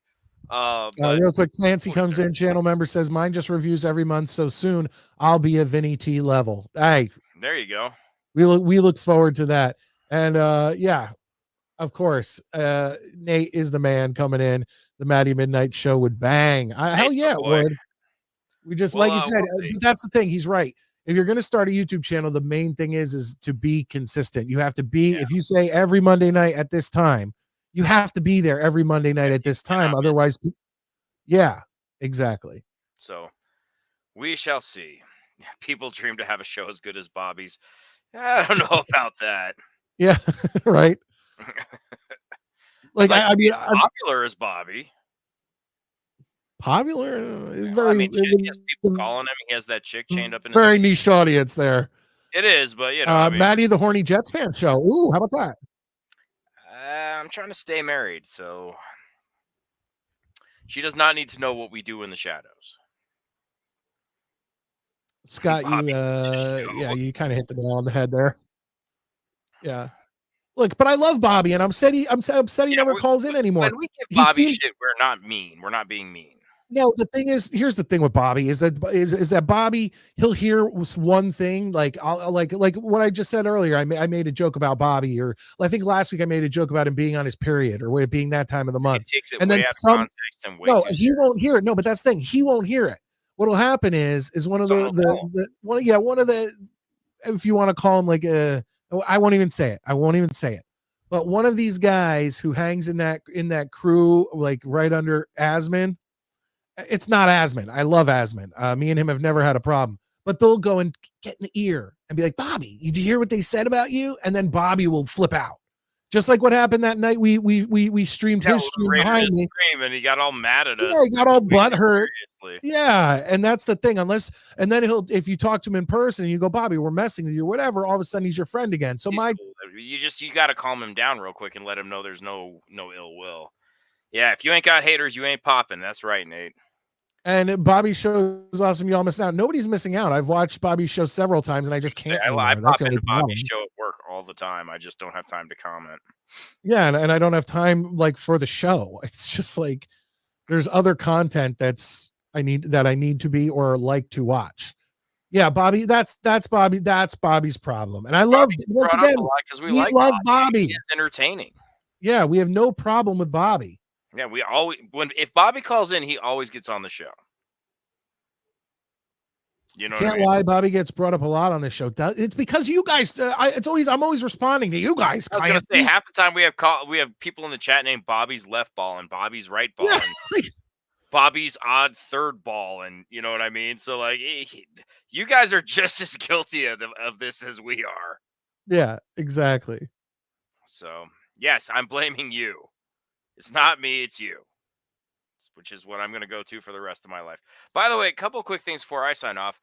Real quick, Clancy comes in, channel member says, mine just reviews every month, so soon I'll be a Vinny T level. Hey, there you go. We look forward to that. And yeah, of course, Nate is the man coming in. The Maddie Midnight Show would bang. Hell yeah, it would. We just like you said, but that's the thing. He's right. If you're going to start a YouTube channel, the main thing is to be consistent. You have to be, if you say every Monday night at this time, you have to be there every Monday night at this time. Otherwise, yeah, exactly. So we shall see. People dream to have a show as good as Bobby's. I don't know about that. Yeah, right. I mean, popular as Bobby. Popular, very. He has people calling him. He has that chick chained up in. Very niche audience there. It is, but Maddie, the Horny Jets fan show. Ooh, how about that? I'm trying to stay married, so she does not need to know what we do in the shadows. Scott, you kind of hit the nail on the head there. Yeah. Look, but I love Bobby, and I'm upset he never calls in anymore. When we give Bobby shit, we're not mean. We're not being mean. No, the thing is, here's the thing with Bobby is that Bobby, he'll hear one thing like what I just said earlier. I made a joke about Bobby, or I think last week I made a joke about him being on his period or it being that time of the month. And then he won't hear it. No, but that's the thing, he won't hear it. What'll happen is one of the if you want to call him like I won't even say it. But one of these guys who hangs in that crew like right under Asman. It's not Asman. I love Asman. Me and him have never had a problem. But they'll go and get in the ear and be like, Bobby, did you hear what they said about you? And then Bobby will flip out. Just like what happened that night. We streamed his stream behind me. And he got all mad at us. Yeah, he got all butthurt. Yeah, and that's the thing. And then if you talk to him in person and you go, Bobby, we're messing with you or whatever, all of a sudden he's your friend again. So cool. You got to calm him down real quick and let him know there's no ill will. Yeah, if you ain't got haters, you ain't popping. That's right, Nate. And Bobby's show is awesome. Y'all missing out. Nobody's missing out. I've watched Bobby's show several times, and I just can't. I pop into Bobby's show at work all the time. I just don't have time to comment. Yeah, and I don't have time like for the show. It's just like there's other content I need to be or like to watch. Yeah, Bobby, that's Bobby's problem. And I love once again because we love Bobby. It's entertaining. Yeah, we have no problem with Bobby. Yeah, if Bobby calls in, he always gets on the show. You know, can't lie. Bobby gets brought up a lot on this show. It's because you guys. I'm always responding to you guys. I was gonna say half the time we have people in the chat named Bobby's left ball and Bobby's right ball and Bobby's odd third ball, and you know what I mean. So like, you guys are just as guilty of this as we are. Yeah, exactly. So yes, I'm blaming you. It's not me, it's you, which is what I'm going to go to for the rest of my life. By the way, a couple quick things before I sign off.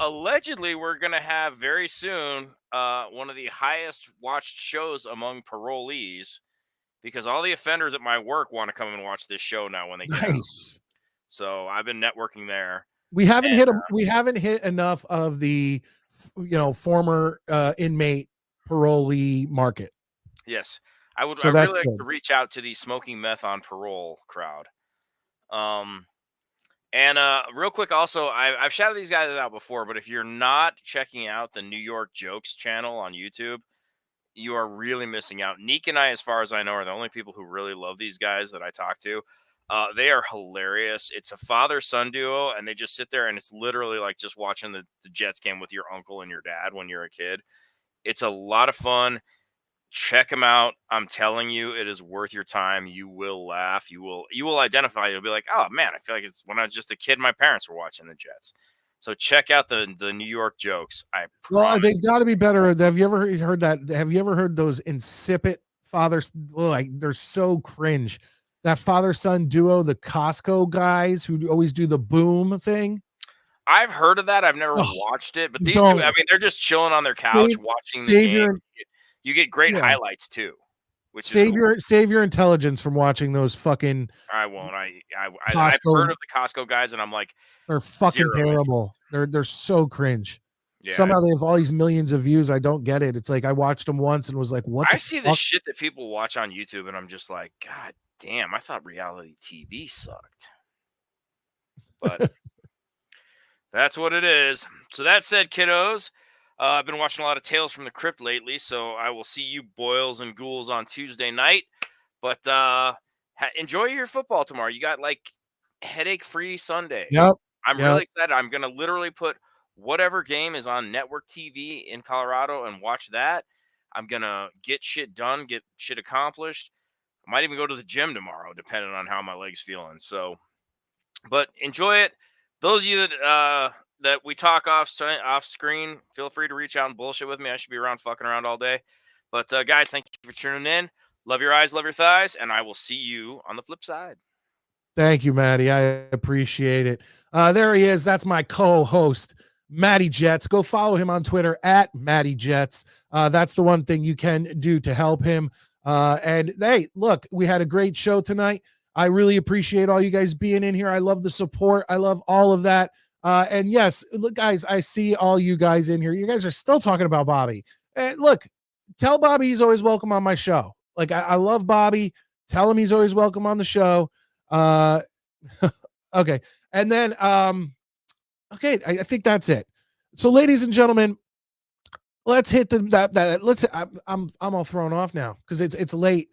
Allegedly, we're going to have very soon one of the highest watched shows among parolees because all the offenders at my work want to come and watch this show now when they get out. So I've been networking there. We haven't hit enough of the former inmate parolee market. Yes. I really like to reach out to the smoking meth on parole crowd. And real quick, also, I've shouted these guys out before, but if you're not checking out the New York Jokes channel on YouTube, you are really missing out. Neek and I, as far as I know, are the only people who really love these guys that I talk to. They are hilarious. It's a father-son duo, and they just sit there, and it's literally like just watching the Jets game with your uncle and your dad when you're a kid. It's a lot of fun. Check them out. I'm telling you, it is worth your time. You will laugh. You will identify. You'll be like, oh man, I feel like it's when I was just a kid, my parents were watching the Jets. So check out the New York Jokes. Well, they've got to be better. Have you ever heard that? Have you ever heard those insipid fathers? They're so cringe. That father-son duo, the Costco guys who always do the boom thing. I've heard of that. I've never watched it, but these two, I mean, they're just chilling on their couch watching the game. You get great highlights too. Which save your intelligence from watching those fucking. I won't. I've heard of the Costco guys, and I'm like, they're fucking terrible. They're so cringe. Yeah. Somehow they have all these millions of views. I don't get it. It's like I watched them once and was like, what? I see the shit that people watch on YouTube, and I'm just like, God damn! I thought reality TV sucked, but that's what it is. So that said, kiddos. I've been watching a lot of Tales from the Crypt lately, so I will see you boils and ghouls on Tuesday night. But enjoy your football tomorrow. You got like headache-free Sunday. Yep. I'm really excited. I'm going to literally put whatever game is on network TV in Colorado and watch that. I'm going to get shit done, get shit accomplished. I might even go to the gym tomorrow, depending on how my leg's feeling. So, but enjoy it. Those of you that we talk off screen, feel free to reach out and bullshit with me. I should be around fucking around all day. But guys, thank you for tuning in. Love your eyes, love your thighs, and I will see you on the flip side. Thank you, Maddie. I appreciate it. There he is. That's my co-host, Matty Jets. Go follow him on Twitter at Matty Jets. That's the one thing you can do to help him. And hey, look, we had a great show tonight. I really appreciate all you guys being in here. I love the support. I love all of that. And yes, look, guys, I see all you guys in here. You guys are still talking about Bobby. And look, tell Bobby he's always welcome on my show. Like, I love Bobby. Tell him he's always welcome on the show. Okay. And then, okay, I think that's it. So, ladies and gentlemen, let's hit I'm all thrown off now because it's late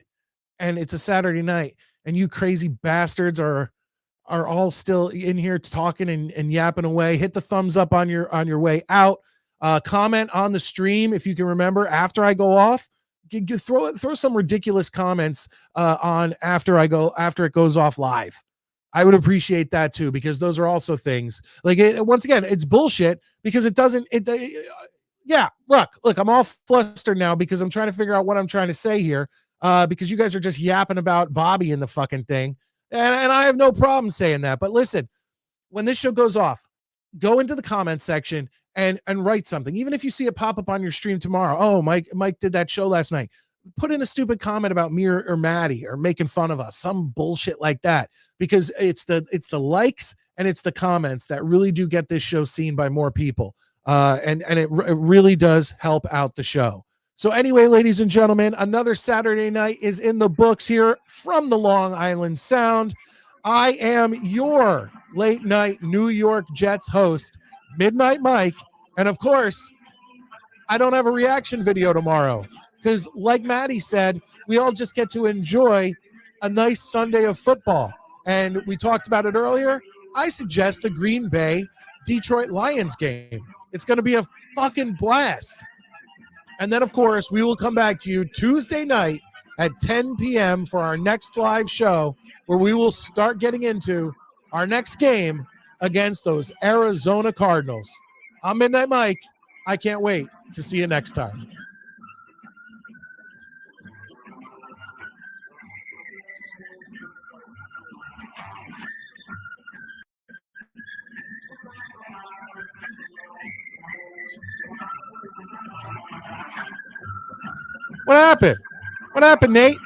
and it's a Saturday night and you crazy bastards are all still in here talking and yapping away. Hit the thumbs up on your way out. Comment on the stream if you can remember after I go off. Throw some ridiculous comments on after it goes off live. I would appreciate that too, because those are also things like once again, it's bullshit because it doesn't, yeah, look, I'm all flustered now because I'm trying to figure out what I'm trying to say here. Because you guys are just yapping about Bobby and the fucking thing. And I have no problem saying that. But listen, when this show goes off, go into the comments section and write something. Even if you see it pop up on your stream tomorrow. Oh, Mike did that show last night. Put in a stupid comment about me or Maddie or making fun of us, some bullshit like that. Because it's the likes and it's the comments that really do get this show seen by more people. And it really does help out the show. So anyway, ladies and gentlemen, another Saturday night is in the books here from the Long Island Sound. I am your late night New York Jets host, Midnight Mike. And of course, I don't have a reaction video tomorrow because like Maddie said, we all just get to enjoy a nice Sunday of football. And we talked about it earlier. I suggest the Green Bay Detroit Lions game. It's going to be a fucking blast. And then, of course, we will come back to you Tuesday night at 10 p.m. for our next live show where we will start getting into our next game against those Arizona Cardinals. I'm Midnight Mike. I can't wait to see you next time. What happened? What happened, Nate?